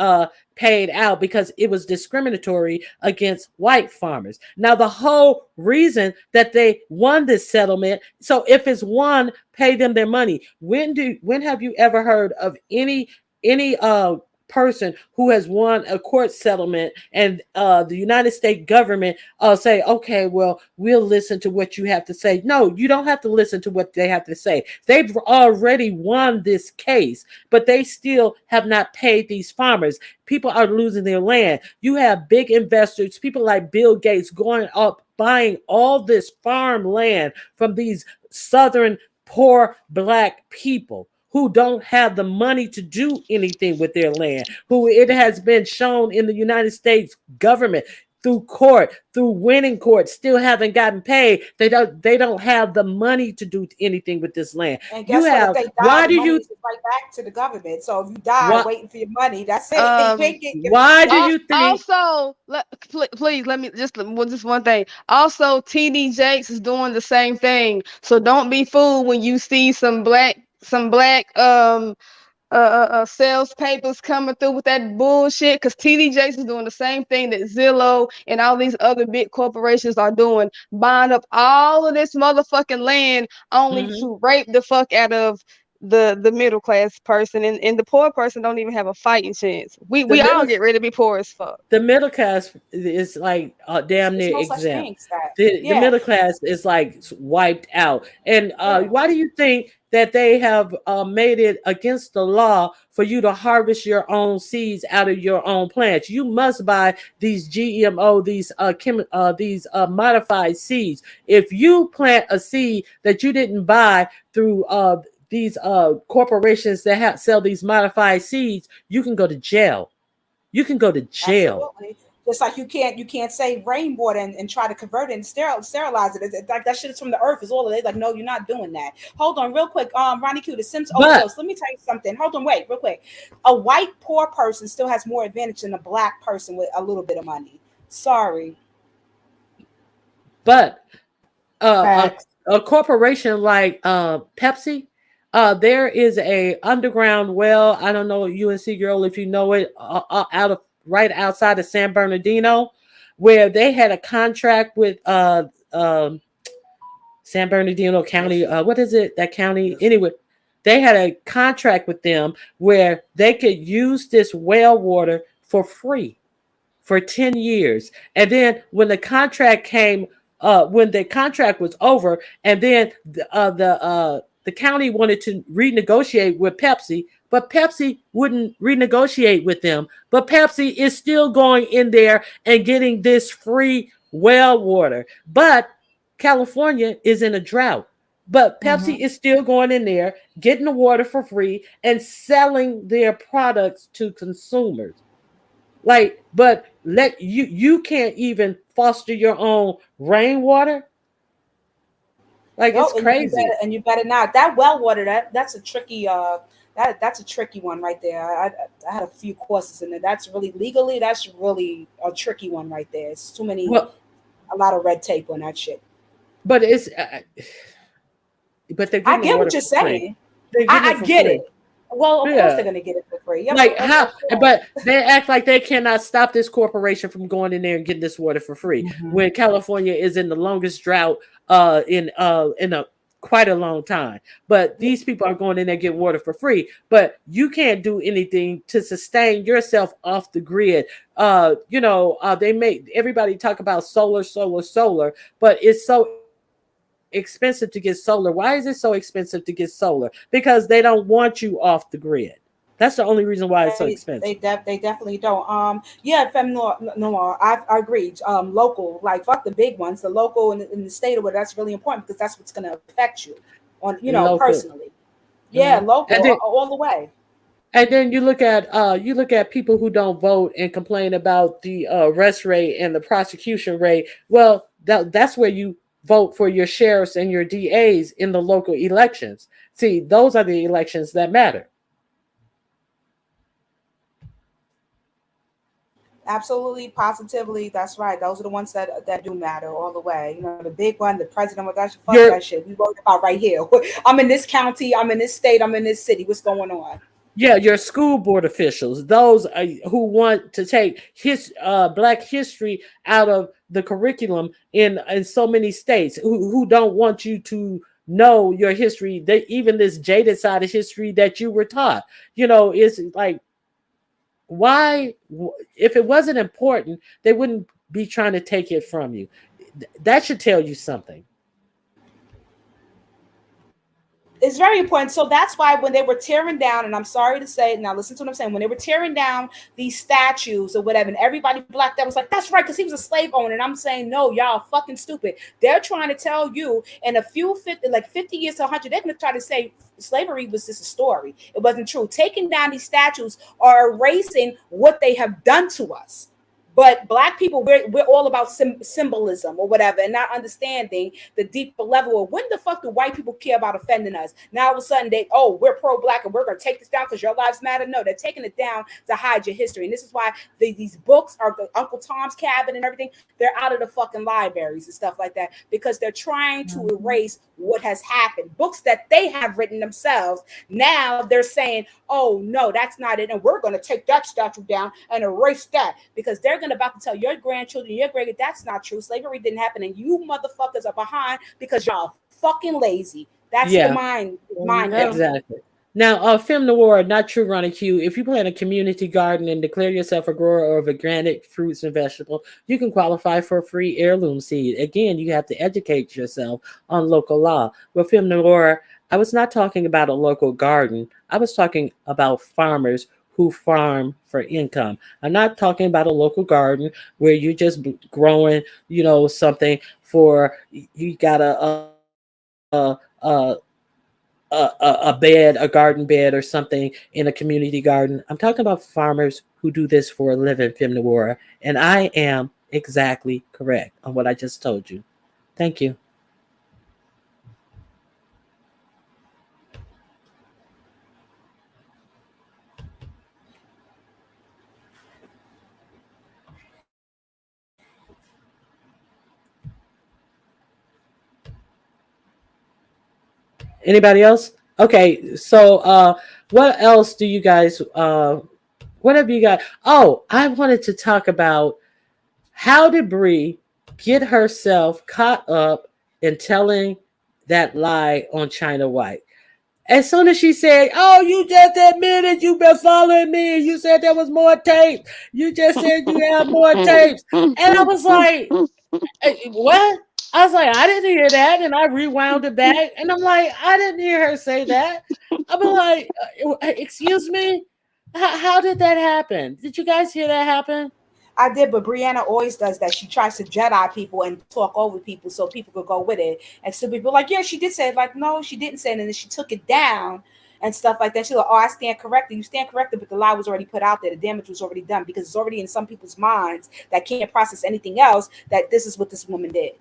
paid out because it was discriminatory against white farmers. Now, the whole reason that they won this settlement, so if it's won, pay them their money. When have you ever heard of any person who has won a court settlement and the United States government say, okay, well, we'll listen to what you have to say. No, you don't have to listen to what they have to say. They've already won this case, but they still have not paid these farmers. People are losing their land. You have big investors, people like Bill Gates going up, buying all this farmland from these southern poor Black people who don't have the money to do anything with their land, who it has been shown in the United States government through court, through winning court, still haven't gotten paid. They don't have the money to do anything with this land. And guess what? If they die, why do you right back to the government? So if you die waiting for your money, that's it. Why do you think? Also, please let me just one thing. Also, TD Jakes is doing the same thing. So don't be fooled when you see some black sales papers coming through with that bullshit, because TD Jakes is doing the same thing that Zillow and all these other big corporations are doing, buying up all of this motherfucking land only to rape the fuck out of the middle class person, and the poor person don't even have a fighting chance. We all get ready to be poor as fuck. The middle class is like damn near exempt. The middle class is like wiped out. And why do you think that they have made it against the law for you to harvest your own seeds out of your own plants? You must buy these GMO, these modified seeds. If you plant a seed that you didn't buy through these corporations that sell these modified seeds, you can go to jail. You can go to jail. Absolutely. Just like you can't say rainwater and try to convert it and sterilize it. It's like that shit is from the earth. Is all of it. Like, no, you're not doing that. Hold on, real quick. Ronnie Q, the Sims overdose. Let me tell you something. Hold on, wait, real quick. A white poor person still has more advantage than a Black person with a little bit of money. Sorry, but a corporation like Pepsi. There is a underground well. I don't know, UNC girl, if you know it, right outside of San Bernardino, where they had a contract with San Bernardino County. What is it? That county? Anyway, they had a contract with them where they could use this well water for free for 10 years. And then when the contract was over, and then the county wanted to renegotiate with Pepsi, but Pepsi wouldn't renegotiate with them. But Pepsi is still going in there and getting this free well water. But California is in a drought. But Pepsi is still going in there, getting the water for free and selling their products to consumers. But you can't even foster your own rainwater. It's crazy. And you better not. That well water, that's a tricky that's a tricky one right there. I had a few courses in there. That's really legally, that's really a tricky one right there. It's too many, a lot of red tape on that shit. But it's I get what you're saying. I get it. Well, of course they're gonna get it for free. Yeah, but they act like they cannot stop this corporation from going in there and getting this water for free. When California is in the longest drought in quite a long time. But these people are going in there getting water for free. But you can't do anything to sustain yourself off the grid. They make everybody talk about solar, but it's so expensive to get solar. Why is it so expensive to get solar? Because they don't want you off the grid. That's the only reason why it's so expensive. They definitely don't. No, I agree. Local, like fuck the big ones. The local in the state or whatever, that's really important because that's what's going to affect you on, local. Personally. Yeah, local all the way. And then you look at people who don't vote and complain about the arrest rate and the prosecution rate. Well, that's where you vote for your sheriffs and your DAs in the local elections. See, those are the elections that matter. Absolutely, positively, that's right. Those are the ones that do matter all the way. The big one, the president, that shit. We worried about right here. I'm in this county, I'm in this state, I'm in this city. What's going on? Yeah, your school board officials, those who want to take Black history out of the curriculum in so many states, who don't want you to know your history, even this jaded side of history that you were taught. It's like, why, if it wasn't important, they wouldn't be trying to take it from you. That should tell you something. It's very important. So that's why when they were tearing down, and I'm sorry to say, now listen to what I'm saying, when they were tearing down these statues or whatever, and everybody black that was like, that's right, because he was a slave owner. And I'm saying, no, y'all fucking stupid. They're trying to tell you in a few 50 years to 100, they're going to try to say slavery was just a story. It wasn't true. Taking down these statues are erasing what they have done to us. But black people, we're all about symbolism or whatever, and not understanding the deeper level of when the fuck do white people care about offending us? Now all of a sudden we're pro-black and we're going to take this down because your lives matter. No, they're taking it down to hide your history. And this is why these books are Uncle Tom's Cabin and everything. They're out of the fucking libraries and stuff like that because they're trying to erase what has happened. Books that they have written themselves. Now they're saying, oh no, that's not it. And we're going to take that statue down and erase that because they're about to tell your grandchildren, your great, that's not true. Slavery didn't happen, and you motherfuckers are behind because y'all fucking lazy. That's the mind. Exactly. Now, film noir, not true, Ronnie Q. If you plant a community garden and declare yourself a grower of organic fruits and vegetables, you can qualify for a free heirloom seed. Again, you have to educate yourself on local law. With film noir, I was not talking about a local garden. I was talking about farmers who farm for income. I'm not talking about a local garden where you're just growing, something for, you got a bed, a garden bed or something in a community garden. I'm talking about farmers who do this for a living, Femme Noir. And I am exactly correct on what I just told you. Thank you. Anybody else? Okay, so what else do you guys what have you got? Oh, I wanted to talk about how did Bree get herself caught up in telling that lie on China White? As soon as she said, oh, you just admitted you've been following me. You said there was more tapes. You just said you have more tapes. And I was like, what? I was like, I didn't hear that. And I rewound it back. And I'm like, I didn't hear her say that. I'm like, excuse me? How did that happen? Did you guys hear that happen? I did, but Brianna always does that. She tries to Jedi people and talk over people so people could go with it. And so people are like, yeah, she did say it. Like, no, she didn't say it. And then she took it down and stuff like that. She's like, oh, I stand corrected. You stand corrected, but the lie was already put out there. The damage was already done because it's already in some people's minds that can't process anything else that this is what this woman did.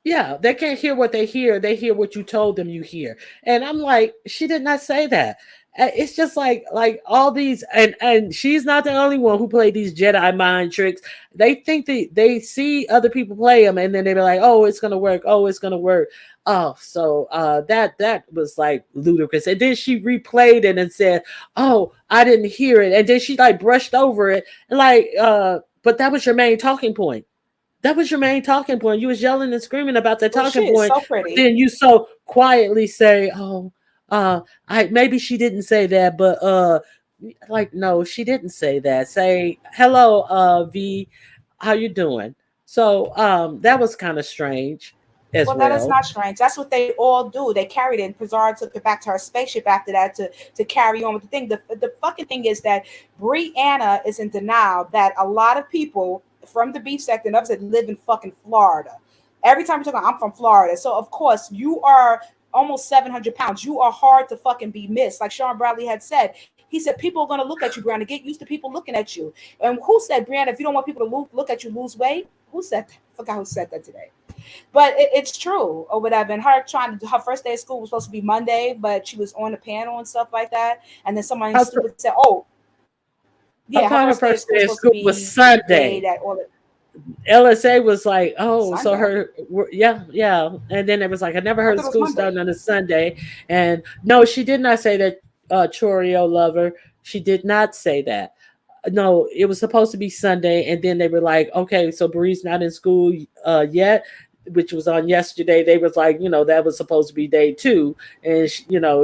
Yeah, they can't hear what they hear. They hear what you told them you hear. And I'm like, she did not say that. It's just like all these, and she's not the only one who played these Jedi mind tricks. They think they see other people play them, and then they be like, "Oh, it's gonna work. Oh, it's gonna work." Oh, so that was like ludicrous. And then she replayed it and said, "Oh, I didn't hear it," and then she like brushed over it, and but that was your main talking point. That was your main talking point. You was yelling and screaming about the talking point. So pretty. Then you so quietly say, "Oh, maybe she didn't say that, but no, she didn't say that. Say hello, V, how you doing?" So that was kind of strange as well. That is not strange. That's what they all do. They carried it, and Pizarro took it back to her spaceship after that to carry on with the thing. The fucking thing is that Brianna is in denial that a lot of people from the beef sector and others that live in fucking Florida. Every time we talk about, I'm from Florida. So of course you are almost 700 pounds. You are hard to fucking be missed. Like Sean Bradley had said, he said, people are going to look at you, Brianna. Get used to people looking at you. And who said, Brianna, if you don't want people to look at you, lose weight? Who said that? I forgot who said that today. But it's true or whatever. And her first day of school was supposed to be Monday, but she was on the panel and stuff like that. And then somebody stupid said, oh, yeah, her first day of school was Sunday. LSA was like, oh, Sunday. So her, yeah. And then it was like, I never heard of school starting on a Sunday. And no, she did not say that, Chorio lover. She did not say that. No, it was supposed to be Sunday. And then they were like, okay, so Bree's not in school yet. which was on yesterday, they was like, that was supposed to be day 2, and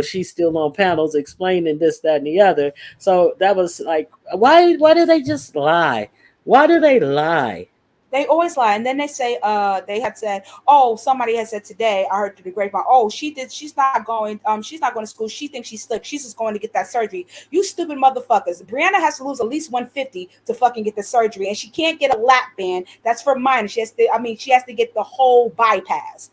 she's still on panels explaining this, that, and the other. So that was like, why do they just lie? Why do they lie? They always lie, and then they say they had said, oh, somebody had said today, I heard through the grapevine, oh, she's not going to school, she thinks she's slick, she's just going to get that surgery. You stupid motherfuckers. Brianna has to lose at least 150 to fucking get the surgery, and she can't get a lap band. That's for minors. She has to get the whole bypass.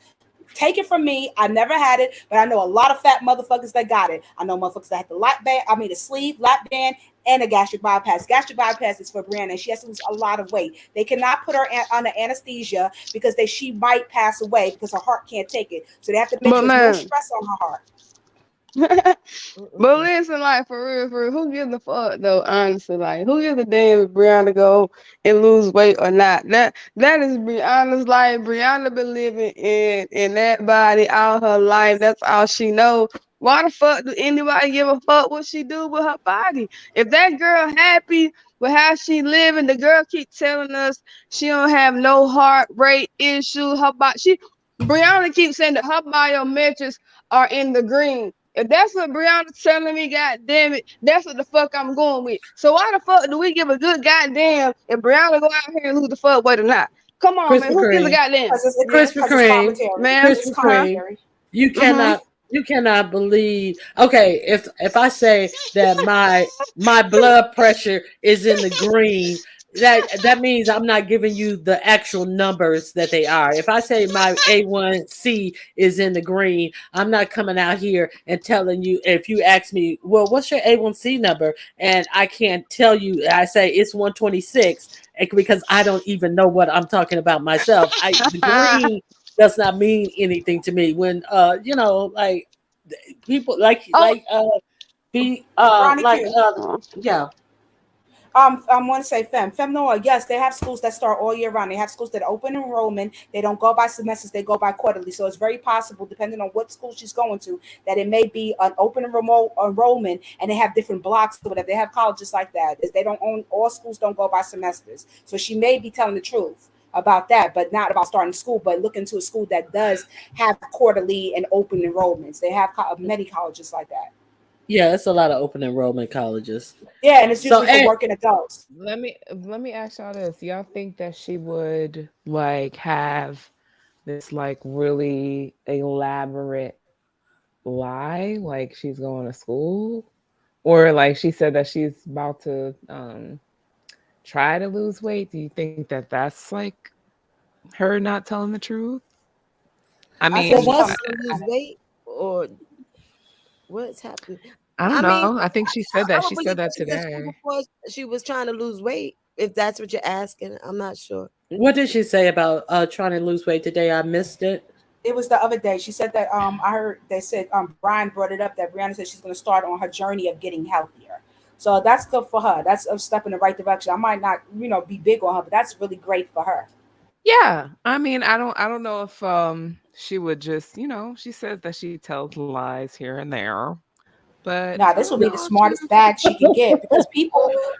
Take it from me, I never had it, but I know a lot of fat motherfuckers that got it. I know motherfuckers that had the sleeve, lap band, and a gastric bypass. Gastric bypass is for Brianna, and she has to lose a lot of weight. They cannot put her under anesthesia because she might pass away because her heart can't take it. So they have to make sure there's no stress on her heart. But listen, like for real, who gives a fuck though? Honestly, like who gives a damn if Brianna go and lose weight or not? That is Brianna's life. Brianna been living in that body all her life. That's all she know. Why the fuck do anybody give a fuck what she do with her body? If that girl happy with how she living, the girl keep telling us she don't have no heart rate issue. Her body, Brianna keeps saying that her biometrics are in the green. If that's what Brianna's telling me, God damn it, that's what the fuck I'm going with. So why the fuck do we give a good goddamn if Brianna go out here and lose the fuck weight or not? Come on, man. Who gives a goddamn? Krispy Kreme, you cannot believe. Okay, if I say that my blood pressure is in the green, that means I'm not giving you the actual numbers that they are. If I say my A1C is in the green, I'm not coming out here and telling you. If you ask me, well, what's your A1C number, and I can't tell you, I say it's 126 because I don't even know what I'm talking about myself. The green does not mean anything to me. When like people yeah. I want to say Femnoa, yes, they have schools that start all year round. They have schools that open enrollment. They don't go by semesters, they go by quarterly. So it's very possible, depending on what school she's going to, that it may be an open enrollment, and they have different blocks or whatever. They have colleges like that. They don't own, all schools don't go by semesters. So she may be telling the truth about that, but not about starting school, but look into a school that does have quarterly and open enrollments. They have many colleges like that. Yeah, it's a lot of open enrollment colleges. Yeah, and it's usually for working adults. Let me ask y'all this. Y'all think that she would like have this like really elaborate lie, like she's going to school? Or like she said that she's about to try to lose weight? Do you think that that's like her not telling the truth? I mean, she wants to lose weight, or what's happening? I don't know. I think she said that. She said that today. She was trying to lose weight. If that's what you're asking, I'm not sure. What did she say about trying to lose weight today? I missed it. It was the other day. She said that I heard they said Brian brought it up that Brianna said she's going to start on her journey of getting healthier. So that's good for her. That's a step in the right direction. I might not, be big on her, but that's really great for her. Yeah, I mean, I don't know if she would just, she says that she tells lies here and there. But this would be the smartest bag she can get, because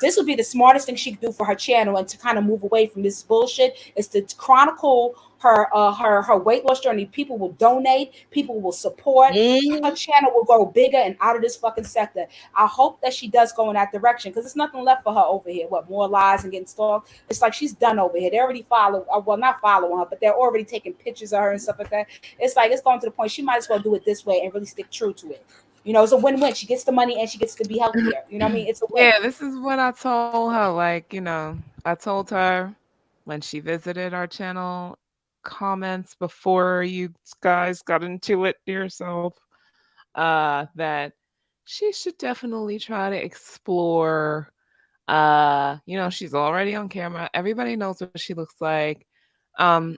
this would be the smartest thing she could do for her channel, and to kind of move away from this bullshit is to chronicle her weight loss journey. People will donate, people will support. Her channel will go bigger and out of this fucking sector. I hope that she does go in that direction, because there's nothing left for her over here. What, more lies and getting stalked? It's like she's done over here. They already not following her, but they're already taking pictures of her and stuff like that. It's like it's going to the point she might as well do it this way and really stick true to it. It's a win-win. She gets the money and she gets to be healthier. You know what I mean? It's a win. Yeah, this is what I told her. Like, I told her when she visited our channel comments before you guys got into it yourself, that she should definitely try to explore. She's already on camera. Everybody knows what she looks like.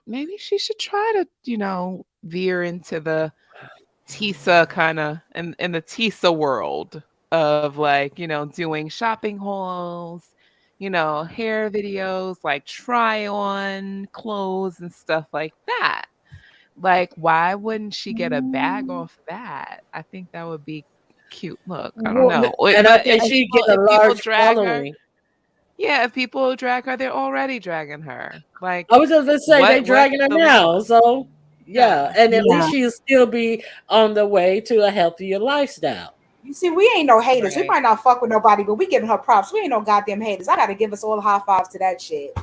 Maybe she should try to, veer into the Tisa kind of in the Tisa world of like, doing shopping hauls, hair videos, like try on clothes and stuff like that. Like, why wouldn't she get a bag off that? I think that would be cute. Look, I don't know. And I think she'd get a large following. Yeah, if people drag her, they're already dragging her. Like I was just gonna say they dragging her now, so yeah, and at least she'll still be on the way to a healthier lifestyle. You see, we ain't no haters. We might not fuck with nobody, but we giving her props. We ain't no goddamn haters. I gotta give us all high fives to that shit.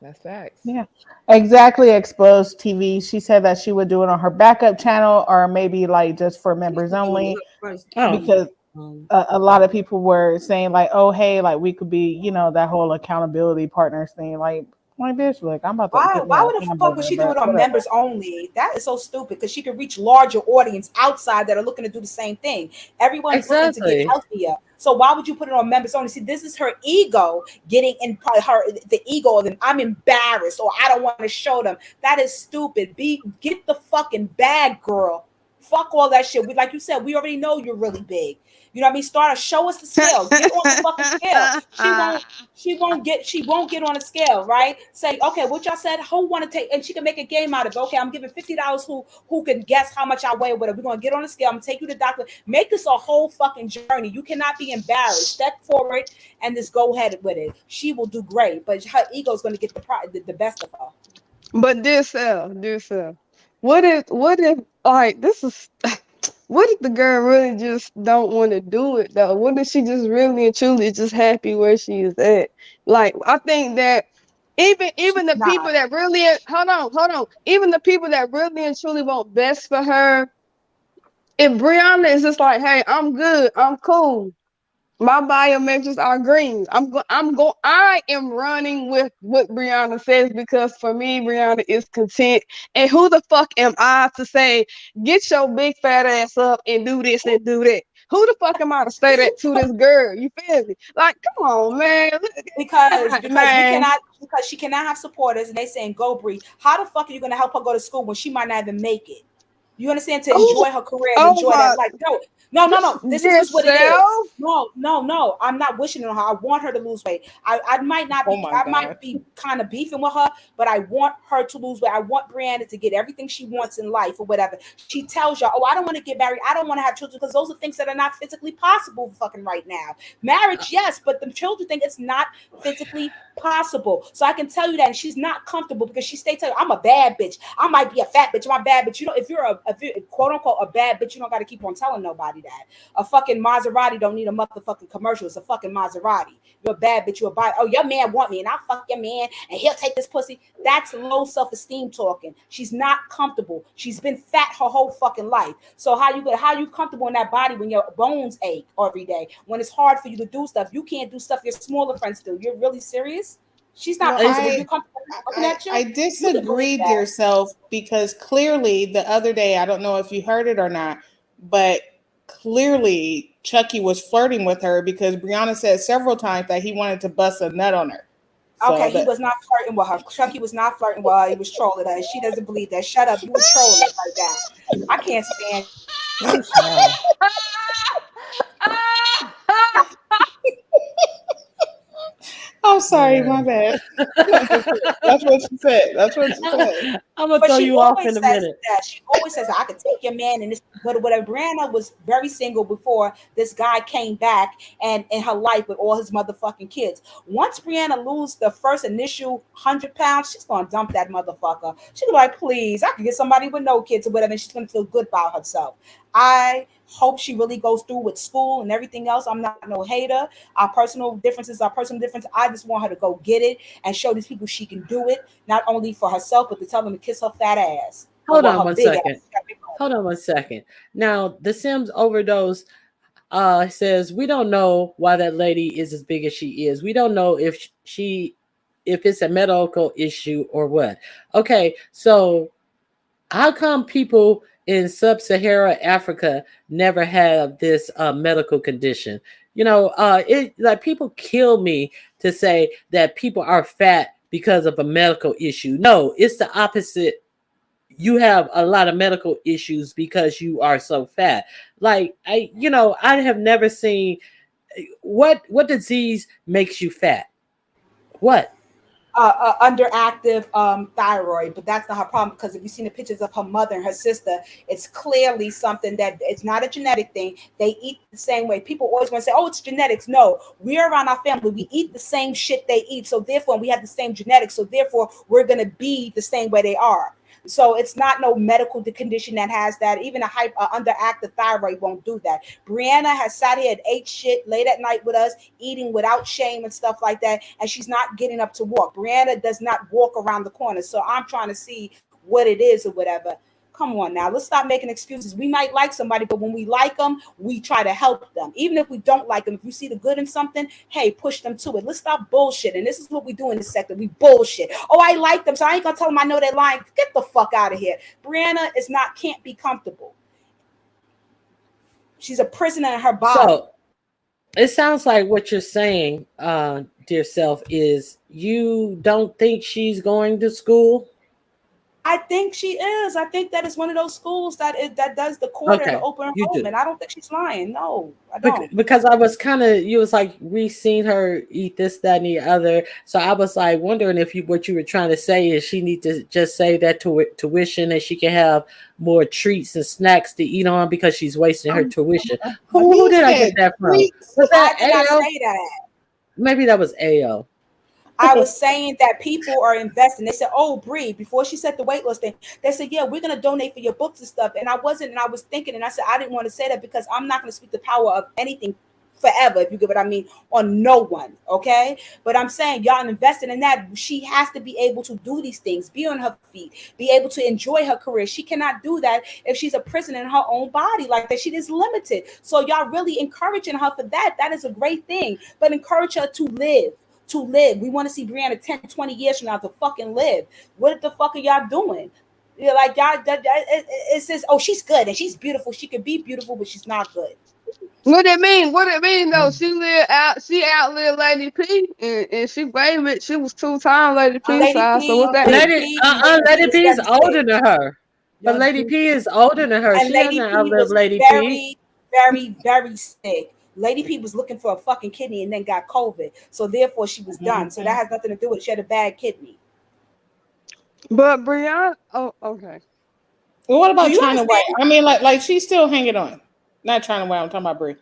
That's facts. Yeah, exactly. Exposed TV. She said that she would do it on her backup channel or maybe like just for members only, because a lot of people were saying like, "Oh, hey, like we could be, you know, that whole accountability partners thing." Like bitch, like I'm about to. Why would the fuck would she do it on members only? That is so stupid because she could reach larger audience outside that are looking to do the same thing. Everyone's looking to get healthier. So why would you put it on members only? See, this is her ego getting in the ego of them. I'm embarrassed or I don't want to show them. That is stupid. Get the fucking bag, girl. Fuck all that shit. Like you said, we already know you're really big. You know what I mean? Show us the scale. Get on the fucking scale. She won't get on the scale, right? Say, okay, what y'all said, who want to take, and she can make a game out of it. Okay, I'm giving $50 who can guess how much I weigh or whatever. We're gonna get on the scale. I'm gonna take you to the doctor. Make this a whole fucking journey. You cannot be embarrassed. Step forward and just go ahead with it. She will do great, but her ego is gonna get the best of her. But dear self, what if like this is what if the girl really just don't want to do it though? What if she just really and truly just happy where she is at? Like I think that even the people that really hold on, even the people that really and truly want best for her, if Brianna is just like, hey, I'm good, I'm cool, my biometrics are green, I am running with what Brianna says, because for me, Brianna is content. And who the fuck am I to say, get your big fat ass up and do this and do that? Who the fuck am I to say that to this girl? You feel me? Like, come on, man. Because she cannot have supporters, and they saying go Bree. How the fuck are you gonna help her go to school when she might not even make it? You understand? To enjoy her career, enjoy that life. No. This is what it is. No. I'm not wishing it on her. I want her to lose weight. I might not be. Might be kind of beefing with her, but I want her to lose weight. I want Brianna to get everything she wants in life or whatever. She tells y'all, "Oh, I don't want to get married. I don't want to have children," because those are things that are not physically possible fucking right now. Marriage, yes, but the children think it's not physically possible. So I can tell you that, and she's not comfortable because she stays telling you, I'm a bad bitch. I might be a fat bitch. I'm a bad bitch. You know, if you're quote unquote a bad bitch, you don't got to keep on telling nobody that. A fucking Maserati don't need a motherfucking commercial. It's a fucking Maserati. You're a bad bitch. You're a buy. Oh, your man want me, and I'll fuck your man, and he'll take this pussy. That's low self-esteem talking. She's not comfortable. She's been fat her whole fucking life. So how you comfortable in that body when your bones ache every day? When it's hard for you to do stuff, you can't do stuff your smaller friends do. You're really serious? She's not comfortable. I disagree, dear self, because clearly the other day, I don't know if you heard it or not, but clearly Chucky was flirting with her because Brianna said several times that he wanted to bust a nut on her. Okay, he was not flirting with her. Chucky was not flirting with her. He was trolling her. She doesn't believe that. Shut up. You were trolling like that. I can't stand I'm sorry, my bad. That's what she said. I'm gonna throw you off in a minute. She always says, I could take your man, and this, but whatever. Brianna was very single before this guy came back and in her life with all his motherfucking kids. Once Brianna lose the first initial 100 pounds, she's gonna dump that motherfucker. She's gonna be like, please, I can get somebody with no kids or whatever, and she's gonna feel good about herself. I hope she really goes through with school and everything else. I'm not no hater. Our personal differences. I just want her to go get it and show these people she can do it, not only for herself, but to tell them to kiss her fat ass. Hold on one second. Now, the Sims overdose says we don't know why that lady is as big as she is. We don't know if it's a medical issue or what. Okay, so how come people in sub-Saharan Africa never have this medical condition? You know, it like people kill me to say that people are fat because of a medical issue. No, it's the opposite. You have a lot of medical issues because you are so fat. Like I have never seen what disease makes you fat. What? underactive thyroid, but that's not her problem, because if you've seen the pictures of her mother and her sister, it's clearly something that it's not a genetic thing. They eat the same way. People always want to say, oh, it's genetics. No, we're around our family. We eat the same shit they eat. So therefore we have the same genetics. So therefore we're going to be the same way they are. So it's not no medical condition that has that. Even a underactive thyroid won't do that. Brianna has sat here and ate shit late at night with us, eating without shame and stuff like that, and she's not getting up to walk. Brianna does not walk around the corner. So I'm trying to see what it is or whatever. Come on now, let's stop making excuses. We might like somebody, but when we like them, we try to help them. Even if we don't like them, if you see the good in something, hey, push them to it. Let's stop bullshit. And this is what we do in this sector. We bullshit. Oh, I like them, so I ain't gonna tell them I know they're lying. Get the fuck out of here. Brianna can't be comfortable. She's a prisoner in her body. So it sounds like what you're saying, dear self, is you don't think she's going to school? I think she is. I think that is one of those schools that does the quarter to open enrollment. I don't think she's lying. No, I don't. Because I was you was like, we seen her eat this, that, and the other. So I was like wondering if what you were trying to say is she need to just say that tuition and she can have more treats and snacks to eat on because she's wasting her tuition. Who did I get that from? Was that AO? Say that. Maybe that was AO. I was saying that people are investing. They said, oh, Bree, before she said the weight loss thing, they said, yeah, we're going to donate for your books and stuff. And I was thinking, and I said, I didn't want to say that because I'm not going to speak the power of anything forever, if you get what I mean, on no one. Okay. But I'm saying y'all invested in that. She has to be able to do these things, be on her feet, be able to enjoy her career. She cannot do that if she's a prisoner in her own body like that. She is limited. So y'all really encouraging her for that. That is a great thing, but encourage her to live. We want to see Brianna 10, 20 years from now to fucking live. What the fuck are y'all doing? You're like, y'all, it says, oh, she's good and she's beautiful. She could be beautiful, but she's not good. What it mean? What it mean though? She outlived Lady P, and she gave it. She was 2-time Lady P size. So what's that? Lady P is older than her. But Lady P is older than her. And She Lady hasn't P outlived was Lady very, P. very, very sick. Lady P was looking for a fucking kidney and then got COVID. So therefore she was done. So that has nothing to do with it. She had a bad kidney. But Brianna, oh, okay. Well, what about China White? I mean, like she's still hanging on. Not China White, I'm talking about Brie.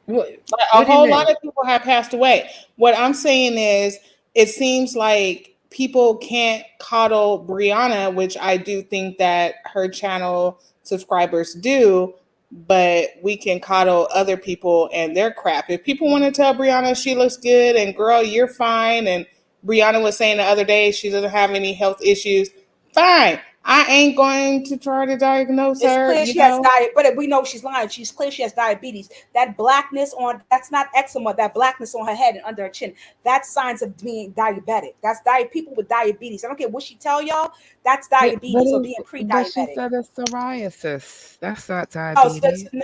A whole lot of people have passed away. What I'm saying is, it seems like people can't coddle Brianna, which I do think that her channel subscribers do, but we can coddle other people and their crap. If people want to tell Brianna she looks good and girl, you're fine, and Brianna was saying the other day she doesn't have any health issues, fine. I ain't going to try to diagnose her. It's clear she has diabetes, but we know she's lying. She's clear she has diabetes. That blackness that's not eczema, that blackness on her head and under her chin, that's signs of being diabetic. That's people with diabetes. I don't care what she tell y'all, that's diabetes or being pre-diabetic. But she said it's psoriasis. That's not diabetes. No,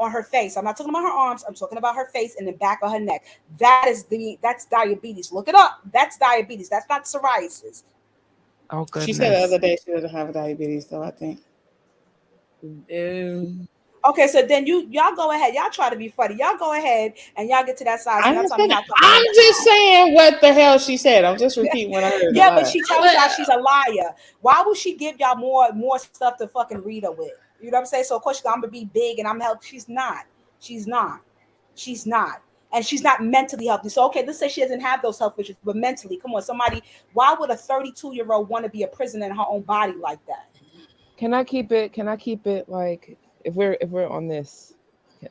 on her face. I'm not talking about her arms. I'm talking about her face and the back of her neck. That's diabetes. Look it up. That's diabetes. That's not psoriasis. Oh, goodness. She said the other day she doesn't have diabetes, though, I think. Okay, so then y'all go ahead. Y'all try to be funny. Y'all go ahead and y'all get to that size. I'm just saying what the hell she said. I'm just repeating what I heard. Yeah, but she tells y'all she's a liar. Why would she give y'all more stuff to fucking read her with? You know what I'm saying? So of course I'm gonna be big and I'm healthy. She's not. And she's not mentally healthy. So, okay, let's say she doesn't have those health issues, but mentally, come on, why would a 32-year-old want to be a prisoner in her own body like that? Can I keep it like, if we're on this,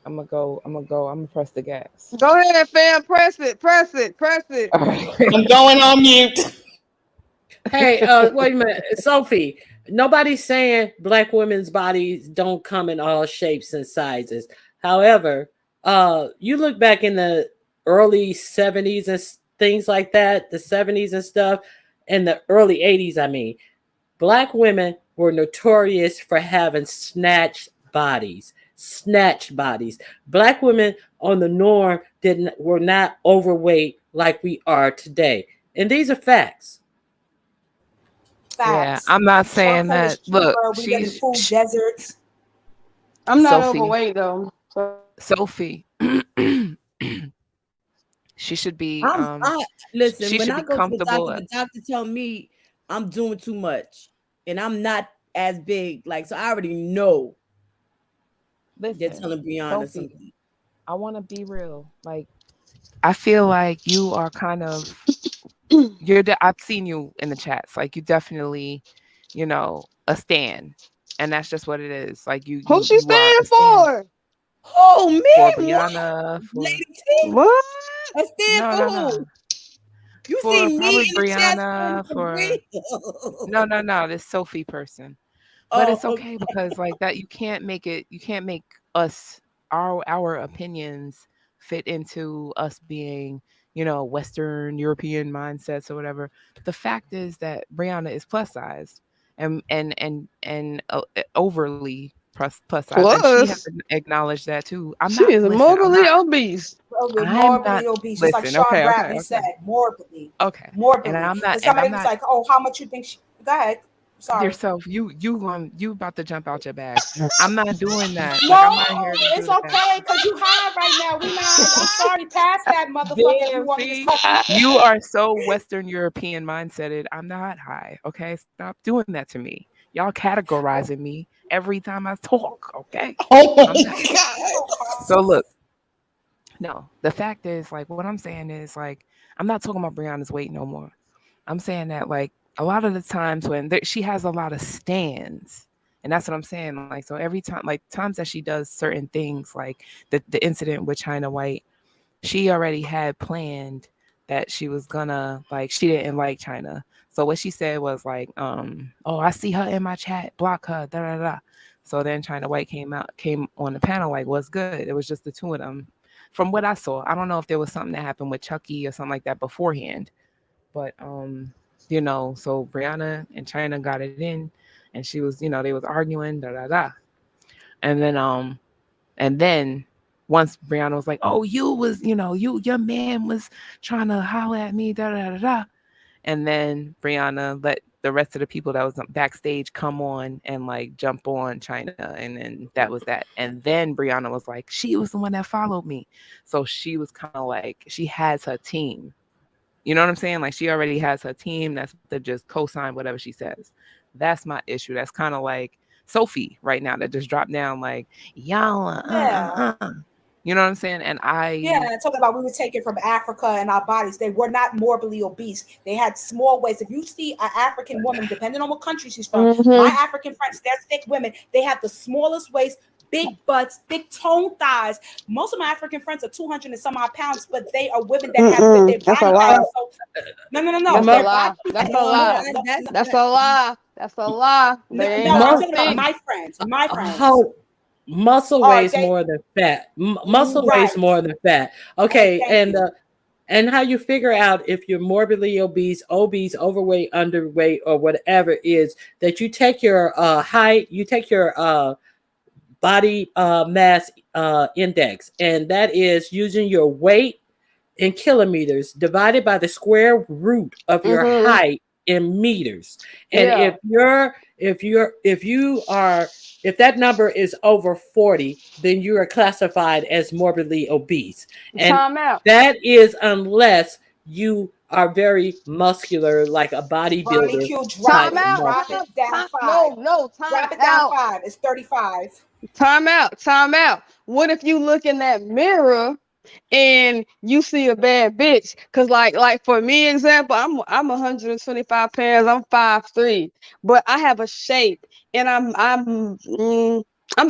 I'm gonna press the gas. Go ahead, fam. Press it. Right. I'm going on mute. Hey, wait a minute. Sophie, nobody's saying Black women's bodies don't come in all shapes and sizes. However, you look back in the early 70s and things like that, the 70s and stuff, and the early 80s, I mean, Black women were notorious for having snatched bodies. Black women on the norm were not overweight like we are today. And these are facts. Yeah, I'm not saying that. Look, she's food deserts. I'm not overweight though. Sophie, She should be. Listen, she when should I be go to the comfortable. doctor tell me I'm doing too much and I'm not as big. Like, so I already know. They're telling Brianna Sophie, something. I want to be real. Like, I feel like you are kind of. I've seen you in the chats. Like, you definitely, a stan, and that's just what it is. Like you. Who she you stand are a stan. for? Oh man, For Brianna, Lady T? What? A stand for who? You for see me probably in the chat Brianna. For no, this Sophie person. But it's okay because like that, you can't make us our opinions fit into us being, Western European mindsets or whatever. The fact is that Brianna is plus size and overly plus size, and she has to acknowledge that too. She is morbidly obese. Morbidly obese, just like Sean Bradley said, morbidly. Okay. Morbidly. And I'm not. Somebody was like, "Oh, how much you think?" Go ahead. Sorry. Yourself, you about to jump out your bag. I'm not doing that. No, like, I'm not here to it's okay because you high right now. We not. I'm sorry, past that motherfucker. You are so Western European mindseted. I'm not high. Okay, stop doing that to me. Y'all categorizing me every time I talk. Okay. Oh my God. So look. No, the fact is, like, what I'm saying is, like, I'm not talking about Brianna's weight no more. I'm saying that, like, a lot of the times when she has a lot of stands, and that's what I'm saying. Like, so every time, like, times that she does certain things, like the incident with China White, she already had planned that she was gonna, like, she didn't like China. So what she said was like, oh, I see her in my chat, block her, da da da. So then China White came on the panel like, what's good? It was just the two of them. From what I saw, I don't know if there was something that happened with Chucky or something like that beforehand, but so Brianna and China got it in, and she was, they was arguing, da da da, and then once Brianna was like, oh, you was, your man was trying to holler at me, da da da da, and then Brianna let the rest of the people that was backstage come on and like jump on China, and then that was that. And then Brianna was like, she was the one that followed me, so she was kind of like, she has her team. You know what I'm saying? Like, she already has her team that's to just co-sign whatever she says. That's my issue. That's kind of like Sophie right now that just dropped down like, y'all, You know what I'm saying? And talking about we were taken from Africa and our bodies. They were not morbidly obese. They had small waists. If you see an African woman, depending on what country she's from, my African friends, they're thick women. They have the smallest waist, big butts, big toned thighs. Most of my African friends are 200 and some odd pounds, but they are women that have their That's a lie. No. That's a lie. That's a lie. That's a lie. That's a lie. I'm talking about my friends. My friends. Muscle weighs more than fat. Muscle weighs more than fat. Okay, and how you figure out if you're morbidly obese, overweight, underweight, or whatever is that you take your height, you take your body mass index, and that is using your weight in kilometers divided by the square root of your height in meters. And if that number is over 40, then you are classified as morbidly obese. And that is unless you are very muscular, like a bodybuilder. Drop it down 5. Drop it down 5. It's 35. Time out. What if you look in that mirror and you see a bad bitch? Because like for me, example, I'm 125 pounds, I'm 5'3", but I have a shape, and I'm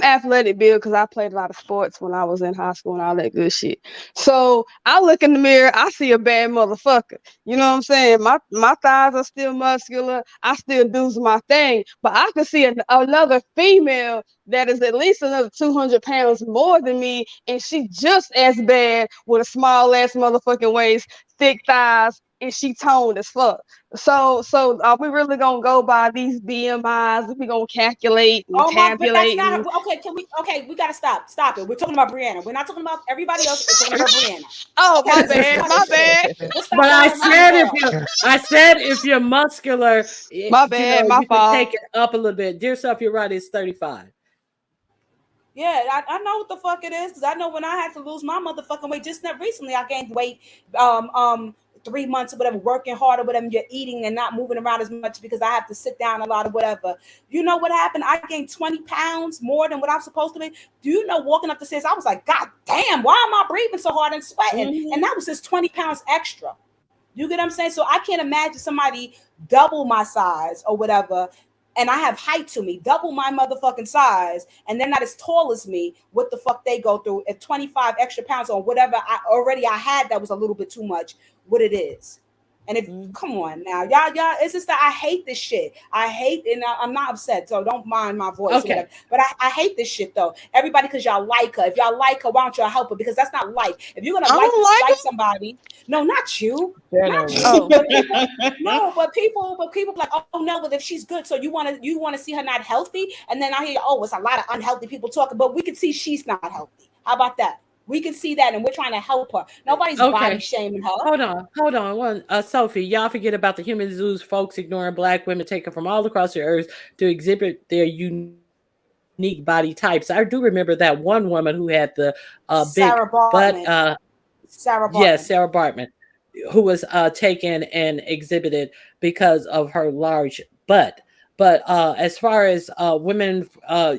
athletic build because I played a lot of sports when I was in high school and all that good shit. So I look in the mirror, I see a bad motherfucker. You know what I'm saying? My thighs are still muscular. I still do my thing, but I can see another female that is at least another 200 pounds more than me, and she just as bad with a small ass motherfucking waist, thick thighs, and she toned as fuck. So are we really gonna go by these BMIs? We gonna calculate and tabulate? But that's not, we gotta stop it. We're talking about Brianna. We're not talking about everybody else. We're talking about Brianna. Oh, my bad. But I said if you're muscular, my bad, my you fault. can take it up a little bit. Dear self, you're right. It's 35. Yeah, I know what the fuck it is, because I know when I had to lose my motherfucking weight just not recently, I gained weight 3 months or whatever, working hard or whatever, you're eating and not moving around as much because I have to sit down a lot or whatever. You know what happened? I gained 20 pounds more than what I'm supposed to be. Do you know, walking up the stairs, I was like, God damn, why am I breathing so hard and sweating? And that was just 20 pounds extra. You get what I'm saying? So I can't imagine somebody double my size or whatever, and I have height to me, double my motherfucking size, and they're not as tall as me. What the fuck they go through if 25 extra pounds on whatever I had that was a little bit too much, what it is. And if come on now, y'all, it's just that I hate this shit. I hate, and I'm not upset, so don't mind my voice. Okay. Whatever. But I hate this shit though. Everybody, because y'all like her. If y'all like her, why don't y'all help her? Because that's not like. If you're gonna like somebody, no, not you. Not you. Oh. But people, no, but people like, oh no, but if she's good, so you want to see her not healthy, and then I hear, oh, it's a lot of unhealthy people talking, but we can see she's not healthy. How about that? We can see that, and we're trying to help her. Nobody's body shaming her. Hold on. One, Sophie, y'all forget about the human zoos, folks ignoring Black women taken from all across the earth to exhibit their unique body types. I do remember that one woman who had the big butt. Sarah Bartman. Yes, Sarah Bartman, who was taken and exhibited because of her large butt. But as far as women,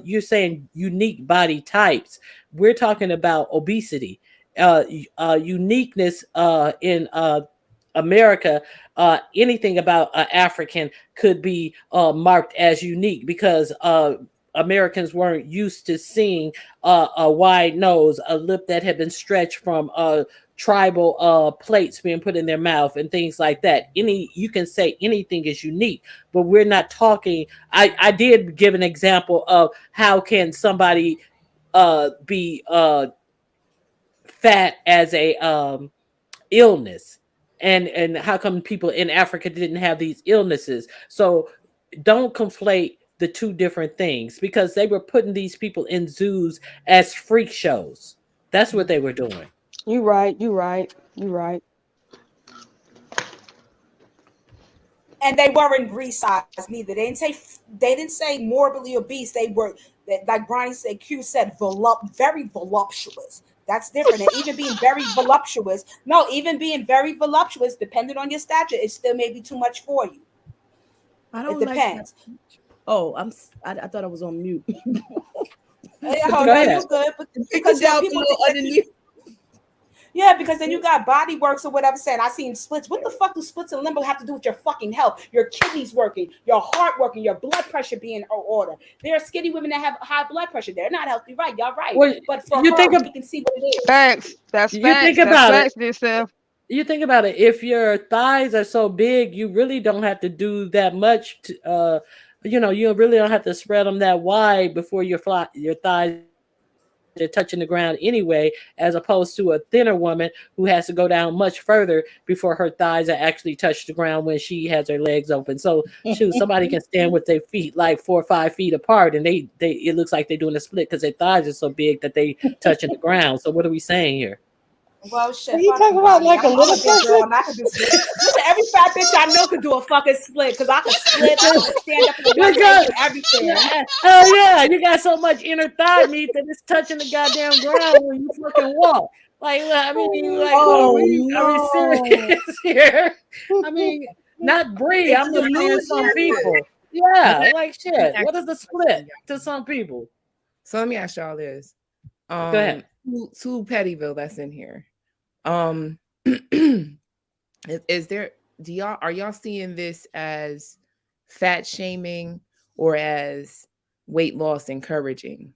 you're saying unique body types. We're talking about obesity, uniqueness in America. Anything about African could be marked as unique because Americans weren't used to seeing a wide nose, a lip that had been stretched from tribal plates being put in their mouth and things like that. You can say anything is unique, but we're not talking. I did give an example of how can somebody be fat as a illness, and how come people in Africa didn't have these illnesses. So don't conflate the two different things, because they were putting these people in zoos as freak shows. That's what they were doing. You're right. And they weren't resized neither. They didn't say morbidly obese. They were, like Ronnie said, Q said, very voluptuous. That's different. And even being very voluptuous, depending on your stature, it still may be too much for you. It depends. I thought I was on mute. You're good, because y'all people underneath. Yeah, because then you got Body Works or whatever saying, I seen splits. What the fuck do splits and limbo have to do with your fucking health? Your kidneys working, your heart working, your blood pressure being in order. There are skinny women that have high blood pressure. They're not healthy, right? Y'all right. Well, but for you her, we can see what it is. Facts. That's you facts. Think That's about facts, it. yourself. You think about it. If your thighs are so big, you really don't have to do that much. You really don't have to spread them that wide before your thighs are touching the ground anyway, as opposed to a thinner woman who has to go down much further before her thighs are actually touch the ground when she has her legs open. So somebody can stand with their feet like 4 or 5 feet apart, and they it looks like they're doing a split because their thighs are so big that they touching the ground. So what are we saying here? Well, shit. You talking about like a little person? I could do split. Listen, every fat bitch I know could do a fucking split, because I could split, I could stand up and everything. Oh yeah, you got so much inner thigh meat that it's touching the goddamn ground when you fucking walk. Like, I mean, are we serious here? I mean, not Bree. I'm just saying some people. Yeah, like shit. What is the split to some people? So let me ask y'all this. Go ahead. To Pettyville that's in here. Are y'all seeing this as fat shaming or as weight loss encouraging?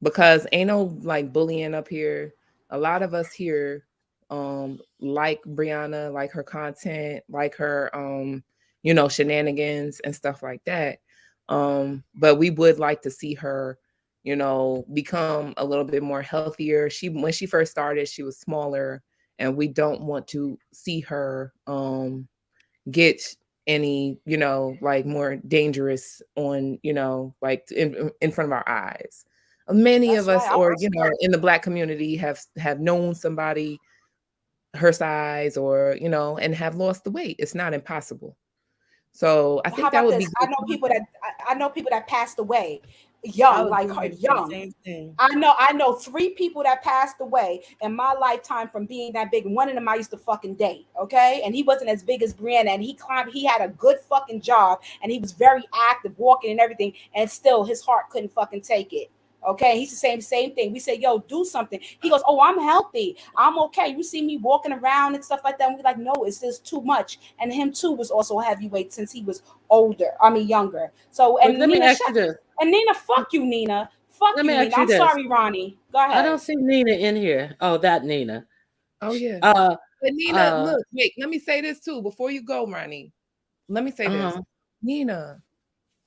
Because ain't no like bullying up here. A lot of us here like Brianna, like her content, like her shenanigans and stuff like that. But we would like to see her become a little bit more healthier. When she first started, she was smaller, and we don't want to see her get any, like more dangerous on, like in front of our eyes. Many of us, or in the Black community, have known somebody her size, or and have lost the weight. It's not impossible. So I think that would be. I know people that passed away. young, like her, young. I know 3 people that passed away in my lifetime from being that big. One of them I used to fucking date, okay? And he wasn't as big as Brianna, and he had a good fucking job, and he was very active, walking and everything, and still his heart couldn't fucking take it. Okay, he's the same thing. We say, yo, do something. He goes, oh, I'm healthy. I'm okay. You see me walking around and stuff like that. And we're like, no, it's just too much. And him too was also heavyweight since he was younger. So, and let me ask you this. And Nina, fuck you, Nina. Fuck you, Nina. I'm sorry, Ronnie. Go ahead. I don't see Nina in here. Oh, that Nina. Oh, yeah. But Nina, look, wait, let me say this too before you go, Ronnie. Let me say this. Nina,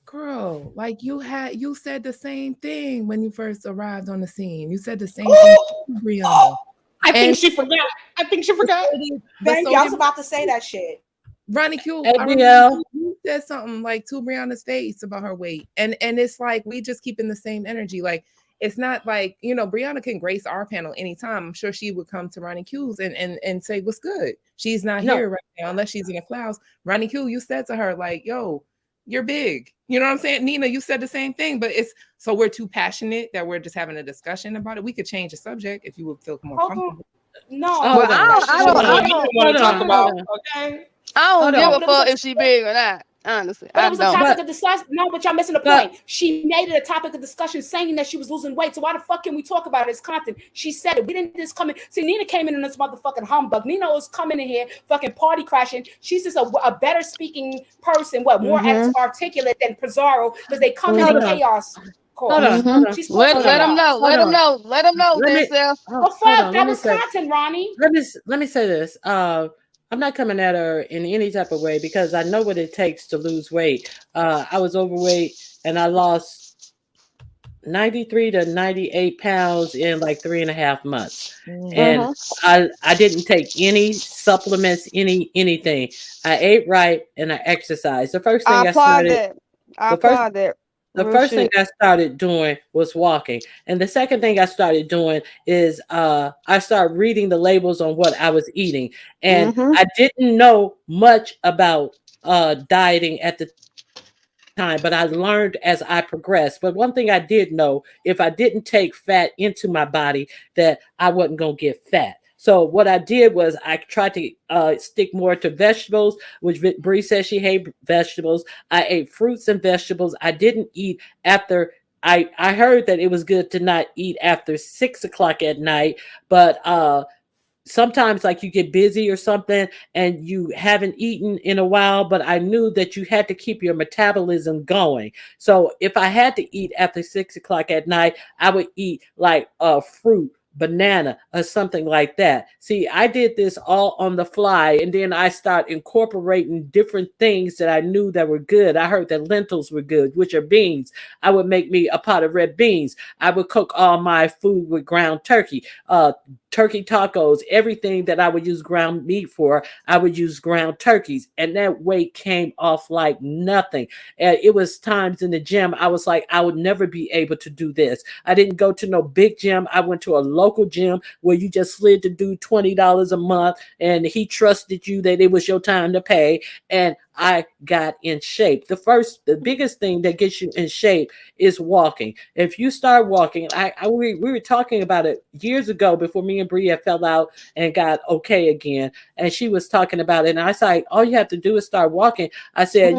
girl, like you said the same thing when you first arrived on the scene. You said the same thing to Brianna. I think she forgot. Thank you. I was about to say that shit. Ronnie Q, you said something like to Brianna's face about her weight. And it's like we just keep in the same energy. Like it's not like, you know, Brianna can grace our panel anytime. I'm sure she would come to Ronnie Q's and say what's good. She's not here right now unless she's in the clouds. Ronnie Q, you said to her, like, yo, you're big. You know what I'm saying? Nina, you said the same thing, but it's so we're too passionate that we're just having a discussion about it. We could change the subject if you would feel more comfortable. No, I don't want to talk about. Okay, I don't give a fuck if she big or not. Honestly, but it was a topic of discussion. No, but y'all missing the point. She made it a topic of discussion, saying that she was losing weight. So why the fuck can we talk about it as content? She said it. We didn't just come in. See, Nina came in this motherfucking humbug. Nina was coming in here, fucking party crashing. She's just a better speaking person, more articulate than Pizarro, because they come in chaos. Hold on. Let them know. Let them know themselves. Oh, fuck, that was content, Ronnie. Let me say this. I'm not coming at her in any type of way because I know what it takes to lose weight. I was overweight and I lost 93 to 98 pounds in like 3.5 months. And I didn't take any supplements, anything. I ate right and I exercised. The first thing The first thing I started doing was walking. And the second thing I started doing is I started reading the labels on what I was eating. And I didn't know much about dieting at the time, but I learned as I progressed. But one thing I did know, if I didn't take fat into my body, that I wasn't going to get fat. So what I did was I tried to stick more to vegetables, which Bree says she hates vegetables. I ate fruits and vegetables. I didn't eat after. I heard that it was good to not eat after 6 o'clock at night, but sometimes like you get busy or something and you haven't eaten in a while, but I knew that you had to keep your metabolism going. So if I had to eat after 6 o'clock at night, I would eat like fruit, banana or something like that. See, I did this all on the fly, and then I started incorporating different things that I knew that were good. I heard that lentils were good, which are beans. I would make me a pot of red beans. I would cook all my food with ground turkey, turkey tacos, everything that I would use ground meat for, I would use ground turkeys, and that weight came off like nothing. And it was times in the gym I was like, I would never be able to do this. I didn't go to no big gym. I went to a local gym where you just slid to do $20 a month, and he trusted you that it was your time to pay, and I got in shape. The biggest thing that gets you in shape is walking. If you start walking, we were talking about it years ago before me and Bria fell out and got okay again. And she was talking about it. And I said, all you have to do is start walking. I said,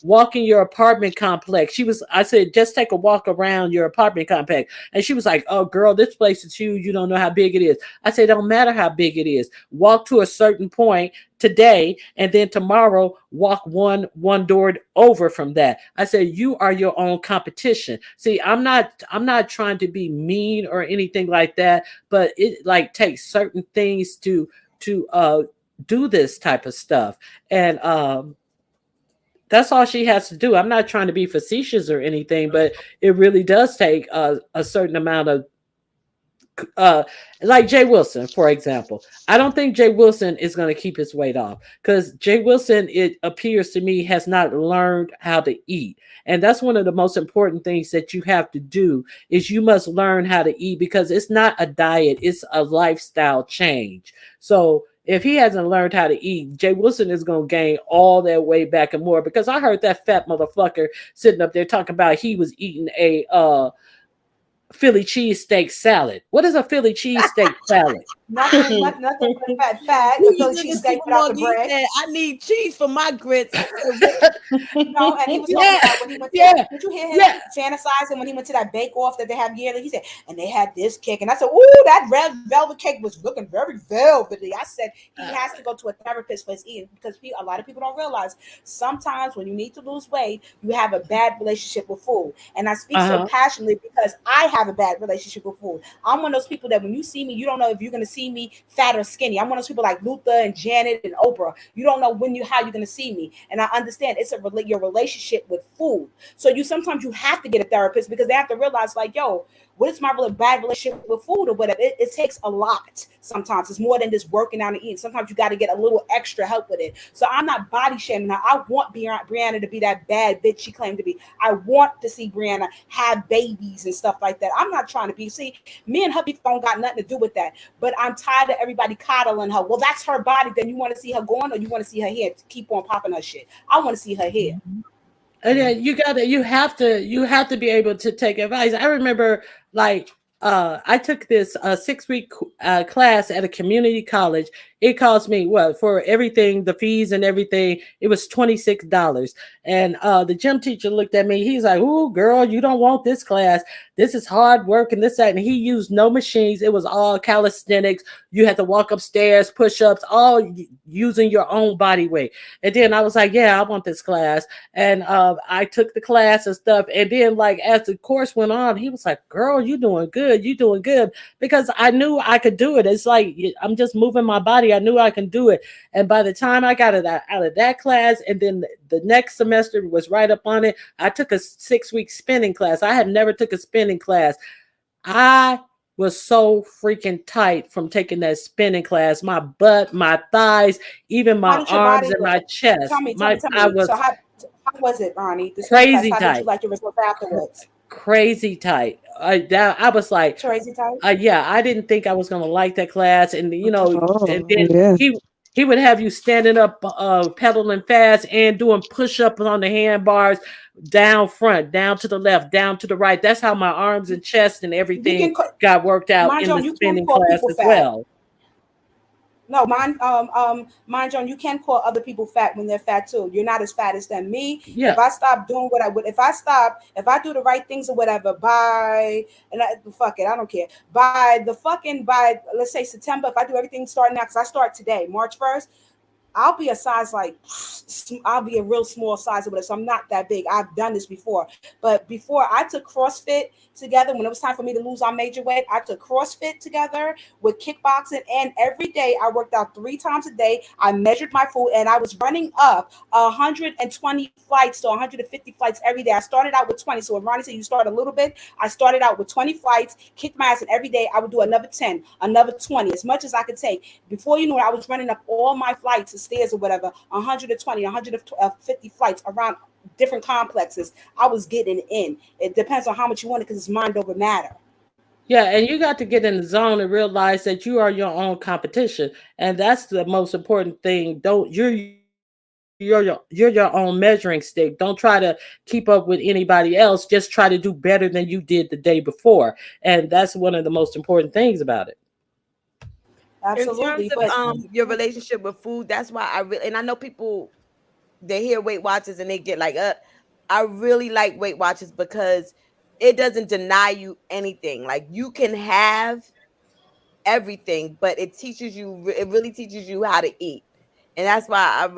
walk in your apartment complex. I said, just take a walk around your apartment complex. And she was like, oh, girl, this place is huge. You don't know how big it is. I said, don't matter how big it is. Walk to a certain point today, and then tomorrow walk one door over from that. I said, you are your own competition. See, I'm not trying to be mean or anything like that, but it like takes certain things to do this type of stuff. And that's all she has to do. I'm not trying to be facetious or anything, but it really does take a certain amount of like Jay Wilson, for example. I don't think Jay Wilson is going to keep his weight off because Jay Wilson, it appears to me, has not learned how to eat. And that's one of the most important things that you have to do is you must learn how to eat, because it's not a diet, it's a lifestyle change. So if he hasn't learned how to eat, Jay Wilson is going to gain all that weight back and more, because I heard that fat motherfucker sitting up there talking about he was eating a Philly cheesesteak salad. What is a Philly cheesesteak salad? Nothing but fat. A Philly cheesesteak without the bread. Said, I need cheese for my grits. No, and he was talking about when he went to, did you hear him fantasizing when he went to that bake off that they have yearly? He said, and they had this cake. And I said, ooh, that red velvet cake was looking very velvety. I said, he has to go to a therapist for his eating, because a lot of people don't realize sometimes when you need to lose weight, you have a bad relationship with food. And I speak so passionately because I have a bad relationship with food. I'm one of those people that when you see me, you don't know if you're going to see me fat or skinny. I'm one of those people like Luther and Janet and Oprah. You don't know how you're going to see me. And I understand it's your relationship with food. So sometimes you have to get a therapist, because they have to realize like, yo, what is my bad relationship with food or whatever? It takes a lot. Sometimes it's more than just working out and eating. Sometimes you got to get a little extra help with it. So I'm not body shaming her. I want Brianna to be that bad bitch she claimed to be. I want to see Brianna have babies and stuff like that. I'm not trying to be. See, me and hubby don't got nothing to do with that. But I'm tired of everybody coddling her. Well, that's her body. Then you want to see her going, or you want to see her hair keep on popping her shit? I want to see her hair. And then you have to be able to take advice. I remember like I took this 6-week class at a community college. It cost me for everything, the fees and everything, it was $26. And the gym teacher looked at me. He's like, "Ooh, girl, you don't want this class. This is hard work and this, that." And he used no machines. It was all calisthenics. You had to walk upstairs, push-ups, all using your own body weight. And then I was like, yeah, I want this class. And I took the class and stuff. And then like as the course went on, he was like, "Girl, you doing good. You doing good." Because I knew I could do it. It's like I'm just moving my body. I knew I can do it. And by the time I got out of that class, and then the next semester was right up on it, I took a 6-week spinning class. I had never took a spinning class. I was so freaking tight from taking that spinning class. My butt, my thighs, even my arms and my chest. Tell me. So how was it, Ronnie? Crazy tight. How did you like your results afterwards? Crazy tight. I was like, crazy tight. Yeah, I didn't think I was gonna like that class, and and then he would have you standing up, pedaling fast and doing push-ups on the handbars, down front, down to the left, down to the right. That's how my arms and chest and everything got worked out in the spinning class as well. No, mind you, you can call other people fat when they're fat too. You're not as fat as them. Me, if I stop doing what I would, if I do the right things or whatever, fuck it, I don't care. By let's say September, if I do everything starting now, because I start today, March 1st, I'll be a size I'll be a real small size of it, so I'm not that big. I've done this before, but before I took CrossFit together, when it was time for me to lose our major weight, I took CrossFit together with kickboxing, and every day I worked out 3 times a day. I measured my food, and I was running up 120 flights to 150 flights every day. I started out with 20. So when Ronnie said you start a little bit, I started out with 20 flights, kicked my ass, and every day I would do another 10, another 20, as much as I could take. Before you know it, I was running up all my flights, the stairs or whatever, 120, 150 flights around different complexes. I was getting in. It depends on how much you want it, because it's mind over matter. Yeah, and you got to get in the zone and realize that you are your own competition, and that's the most important thing. You're your own measuring stick. Don't try to keep up with anybody else. Just try to do better than you did the day before, and that's one of the most important things about it. Absolutely. In terms of your relationship with food, that's why and I know people, they hear Weight Watchers and they get like, I really like Weight Watchers because it doesn't deny you anything. Like, you can have everything, but it really teaches you how to eat. And that's why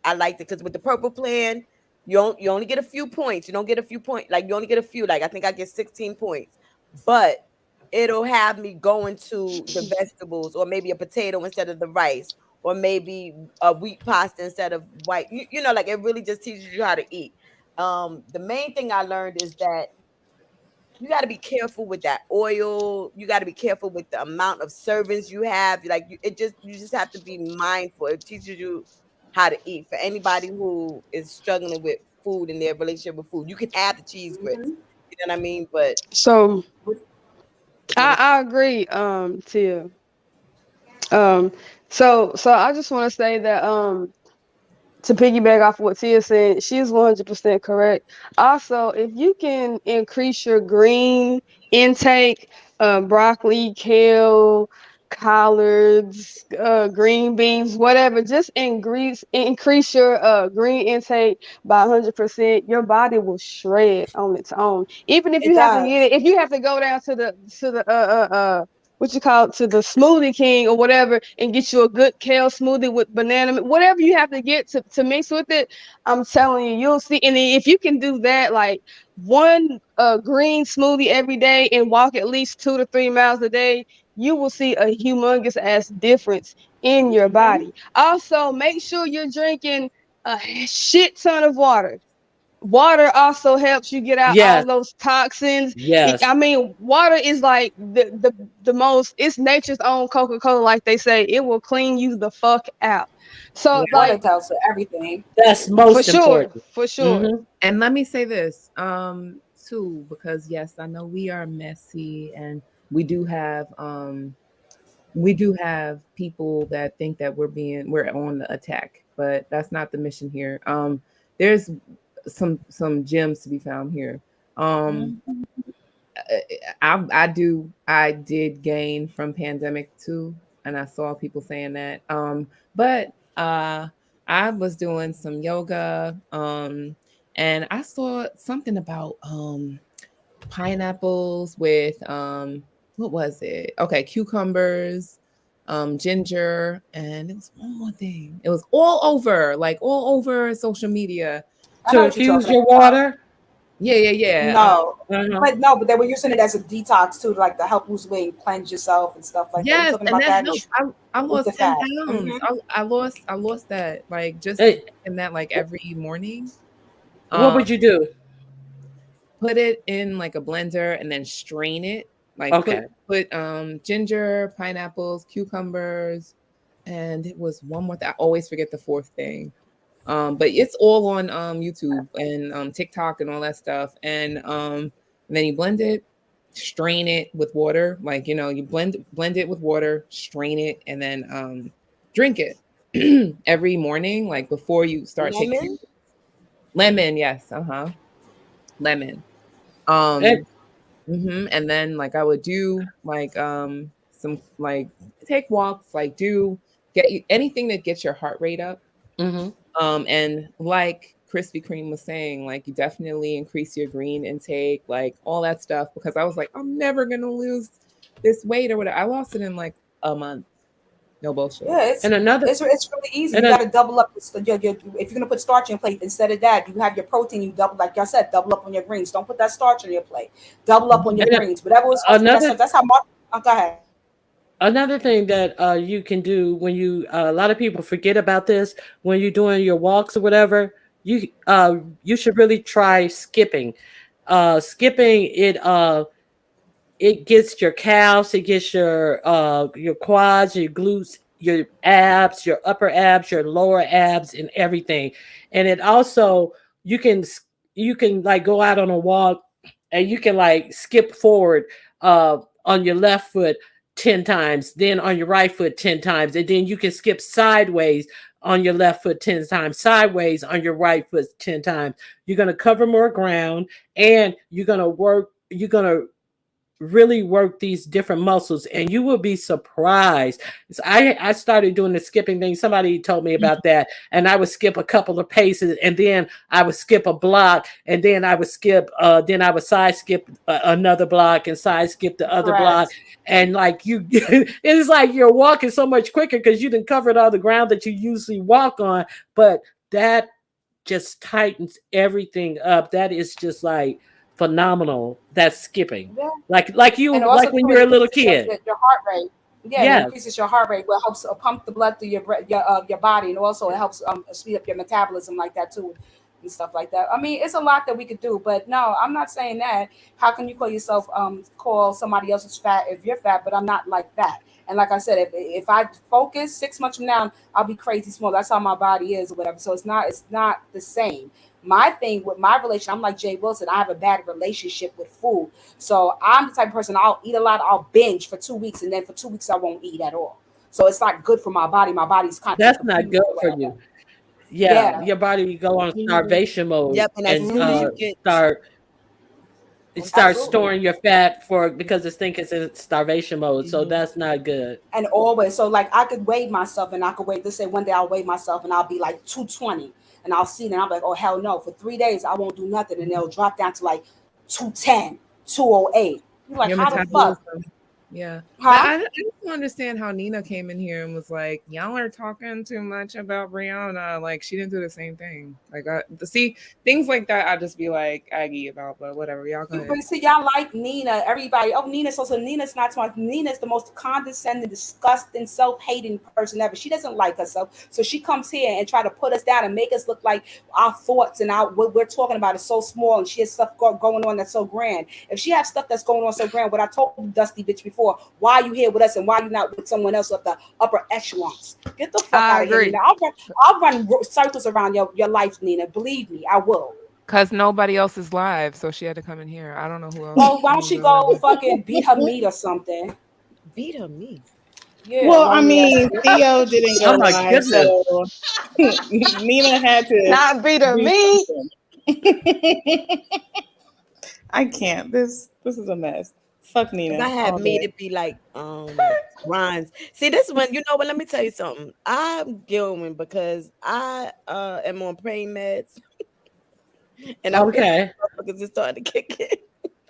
I liked it, because with the Purple Plan, you only get a few points. You don't get a few points. Like, you only get a few. Like, I think I get 16 points. But it'll have me going to the vegetables, or maybe a potato instead of the rice, or maybe a wheat pasta instead of white. You know, like, it really just teaches you how to eat. The main thing I learned is that you got to be careful with that oil. You got to be careful with the amount of servings you have. Like, you just have to be mindful. It teaches you how to eat. For anybody who is struggling with food and their relationship with food, you can add the cheese grits. You know what I mean? But I agree, Tia. So I just want to say that to piggyback off of what Tia said, she's 100% correct. Also, if you can increase your green intake, broccoli, kale, collards, green beans, whatever, just increase your green intake by 100%, your body will shred on its own. Even if It you have to does. get it, if you have to go down to the what you call it, to the Smoothie King or whatever, and get you a good kale smoothie with banana, whatever you have to get to mix with it. I'm telling you, you'll see. And if you can do that, like one green smoothie every day and walk at least 2 to 3 miles a day, you will see a humongous ass difference in your body. Also, make sure you're drinking a shit ton of water. Water also helps you get out all Yes. those toxins. Yes. I mean, water is like the most, it's nature's own Coca-Cola, like they say. It will clean you the fuck out. So Water tells for everything. That's for most sure, important. for sure. Mm-hmm. And let me say this, too, because yes, I know we are messy, and we do have people that think that we're on the attack, but that's not the mission here. There's some gems to be found here. I did gain from pandemic too, and I saw people saying that. But I was doing some yoga, and I saw something about pineapples with what was it? Okay, cucumbers, ginger, and it was one more thing. It was all over social media. To infuse your water. Yeah. No, but they were using it as a detox too, like to help lose weight, cleanse yourself, and stuff like that. Yes, Talking and about that that. helped. I lost 10 fat. pounds. Mhm. I lost that, like, just in that, like, every morning. What would you do? Put it in like a blender and then strain it. Like, Okay. put ginger, pineapples, cucumbers, and it was one more thing. I always forget the fourth thing. But it's all on YouTube and TikTok and all that stuff. And then you blend it, strain it with water. Like, you blend it with water, strain it, and then drink it every morning, like before you start taking lemon. Yes, lemon. And then, like, I would do like some, like, take walks, like get you anything that gets your heart rate up. And like Krispy Kreme was saying, like, you definitely increase your green intake, like all that stuff, because I was like, I'm never gonna lose this weight or whatever. I lost it in like a month. No bullshit. Yeah, it's really easy. You got to double up. If you're gonna put starch in your plate, instead of that, you have your protein. You double, like I said, double up on your greens. Don't put that starch on your plate. Double up on your greens. Whatever was that's how much. Go ahead. Another thing that you can do when you a lot of people forget about this when you're doing your walks or whatever, you should really try skipping. Skipping it gets your calves, it gets your quads, your glutes, your abs, your upper abs, your lower abs, and everything. And it also you can like go out on a walk and you can like skip forward on your left foot 10 times, then on your right foot 10 times, and then you can skip sideways on your left foot 10 times, sideways on your right foot 10 times. You're going to cover more ground, and you're going to really work these different muscles, and you will be surprised. So I started doing the skipping thing. Somebody told me about that, and I would skip a couple of paces, and then I would skip a block, and then I would side skip another block and side skip the other block. And like it's like you're walking so much quicker because you didn't cover all the ground that you usually walk on. But that just tightens everything up. That is just like phenomenal. That's skipping. Yeah. Like when you're a little kid. Your heart rate. Yeah, it increases your heart rate. Well, it helps pump the blood through your body, and also it helps speed up your metabolism like that too, and stuff like that. I mean, it's a lot that we could do, but no, I'm not saying that. How can you call somebody else's fat if you're fat? But I'm not like that. And like I said, if I focus 6 months from now, I'll be crazy small. That's how my body is or whatever. So it's not the same. My thing with my relation, I'm like Jay Wilson. I have a bad relationship with food. So I'm the type of person, I'll eat a lot. I'll binge for 2 weeks, and then for 2 weeks I won't eat at all. So it's not good for my body. My body's kind of that's not good for you. Yeah, your body go on starvation mode. Yep, and as soon as you get start Absolutely. storing your fat because it's thinking it's in starvation mode. So that's not good. And always, so like I could weigh myself and I could weigh, let's say one day I'll weigh myself and I'll be like 220 and I'll see it and I'm like, oh hell no, for 3 days I won't do nothing and they'll drop down to like 210, 208. You're like, how the fuck? Yeah. Huh? I just don't understand how Nina came in here and was like, y'all are talking too much about Brianna. Like, she didn't do the same thing. Like, see, things like that, I'd just be like aggy about, but whatever. Y'all go ahead. But see, y'all like Nina. Everybody, oh, Nina's so Nina's not smart. Nina's the most condescending, disgusting, self-hating person ever. She doesn't like herself. So she comes here and try to put us down and make us look like our thoughts and what we're talking about is so small and she has stuff going on that's so grand. If she has stuff that's going on so grand, what I told you, Dusty bitch, before, why are you here with us and why are you not with someone else of the upper echelons? Get the fuck out of here, Nina. I'll run circles around your life, Nina. Believe me, I will. Because nobody else is live, so she had to come in here. I don't know who else. Well, why don't she go fucking beat her meat or something? Beat her meat? Yeah, well, I mean, Theo didn't go live, so Nina had to not beat her meat. I can't. This is a mess. Fuck Nina. I had me to be like Ron's. See, this one, you know what? Let me tell you something. I'm going because I am on pain meds. And okay, because it's starting to kick in.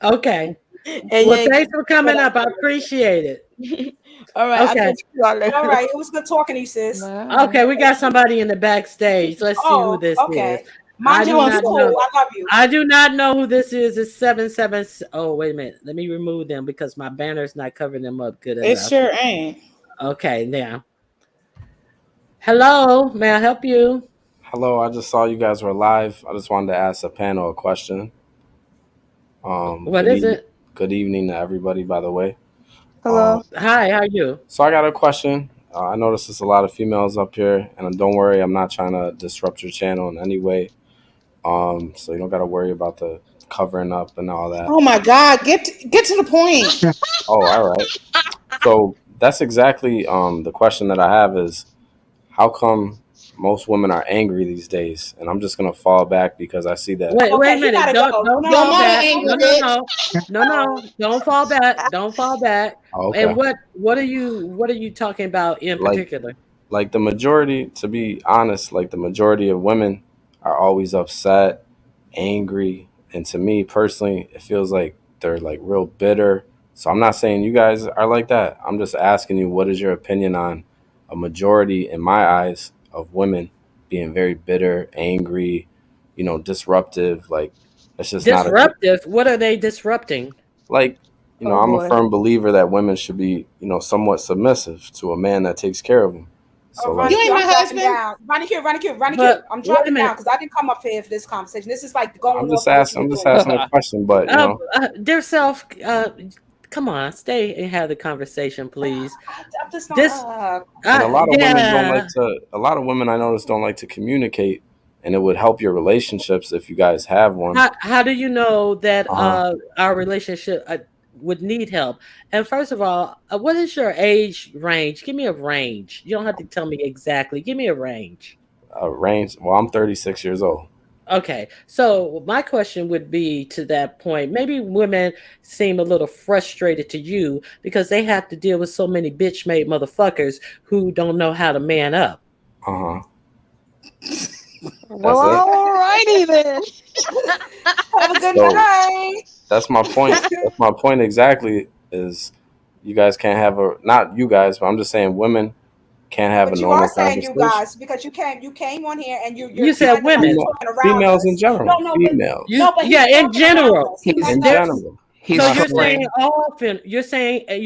Okay. And well, thanks for coming up. I appreciate it. All right. Okay. All right. It was good talking to you, sis. Okay, we got somebody in the backstage. Let's see who this is. Mind you, I love you. I do not know who this is. It's 77. Oh, wait a minute. Let me remove them because my banner's not covering them up good enough. It sure ain't. Okay, now. Hello, may I help you? Hello, I just saw you guys were live. I just wanted to ask the panel a question. What is it? Good evening to everybody, by the way. Hello. Hi, how are you? So I got a question. I noticed there's a lot of females up here, and don't worry, I'm not trying to disrupt your channel in any way. So you don't got to worry about the covering up and all that. Oh my God, get to the point. Oh, all right. So that's exactly the question that I have is, how come most women are angry these days? And I'm just gonna fall back because I see that. Wait a minute. Don't fall back. No. Don't fall back. Don't fall back. Okay. And what are you talking about in particular? Like the majority, to be honest, like the majority of women are always upset, angry, and to me personally, it feels like they're like real bitter. So I'm not saying you guys are like that. I'm just asking you, what is your opinion on a majority, in my eyes, of women being very bitter, angry, disruptive? Like, it's just disruptive. What are they disrupting? Like, I'm a firm believer that women should be, somewhat submissive to a man that takes care of them. So you ain't my husband. Ronnie Q. I'm dropping down because I didn't come up here for this conversation. This is like going. I'm just asking a question, but dear self, come on, stay and have the conversation, please. I'm just not. And a lot of women don't like to. A lot of women I notice don't like to communicate, and it would help your relationships if you guys have one. How do you know that our relationship would need help? And first of all, what is your age range? Give me a range. You don't have to tell me exactly. Give me a range. A range? Well, I'm 36 years old. Okay, so my question would be to that point, maybe women seem a little frustrated to you because they have to deal with so many bitch-made motherfuckers who don't know how to man up. Uh-huh. Well, all righty then. Have a good night. That's my point. That's my point exactly, is you guys can't have not you guys, but I'm just saying women can't have a normal conversation. You guys, because you came on here and you said women, females in general. No, females. In general. In general. So you're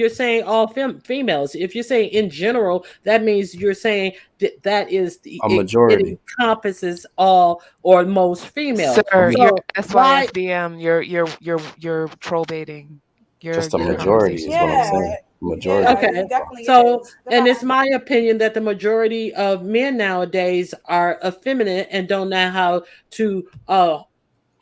saying all females. If you say in general, that means you're saying that is a majority. It encompasses all or most females. Sir, so that's why SDM. You're troll baiting. You're just a majority is what I'm saying. Majority. Okay. So, and it's my opinion that the majority of men nowadays are effeminate and don't know how to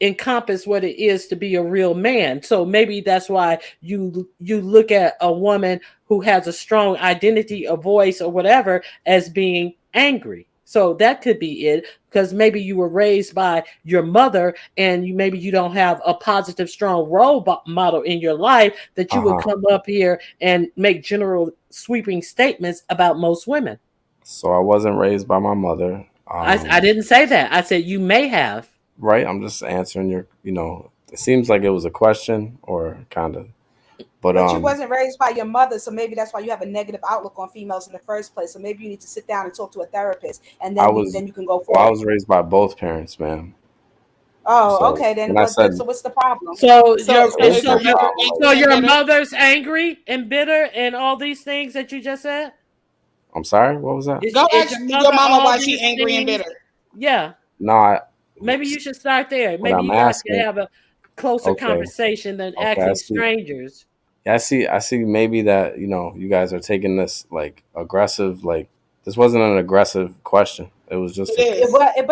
encompass what it is to be a real man. So maybe that's why you look at a woman who has a strong identity, a voice, or whatever as being angry. So that could be it, because maybe you were raised by your mother and maybe you don't have a positive, strong role model in your life that you would come up here and make general sweeping statements about most women. So I wasn't raised by my mother. I didn't say that. I said you may have. Right. I'm just answering your, it seems like it was a question or kind of. But you wasn't raised by your mother, so maybe that's why you have a negative outlook on females in the first place. So maybe you need to sit down and talk to a therapist, and then you can go forward. Well, I was raised by both parents, ma'am. Oh, so, okay. Then so what's the problem? So your mother's angry and bitter and all these things that you just said? I'm sorry. What was that? Go ask your mama why she's angry and bitter. Yeah. No, maybe you should start there. Maybe you guys can have a closer conversation than asking strangers. Yeah, I see maybe that, you guys are taking this like aggressive, like this wasn't an aggressive question. It was just it was. It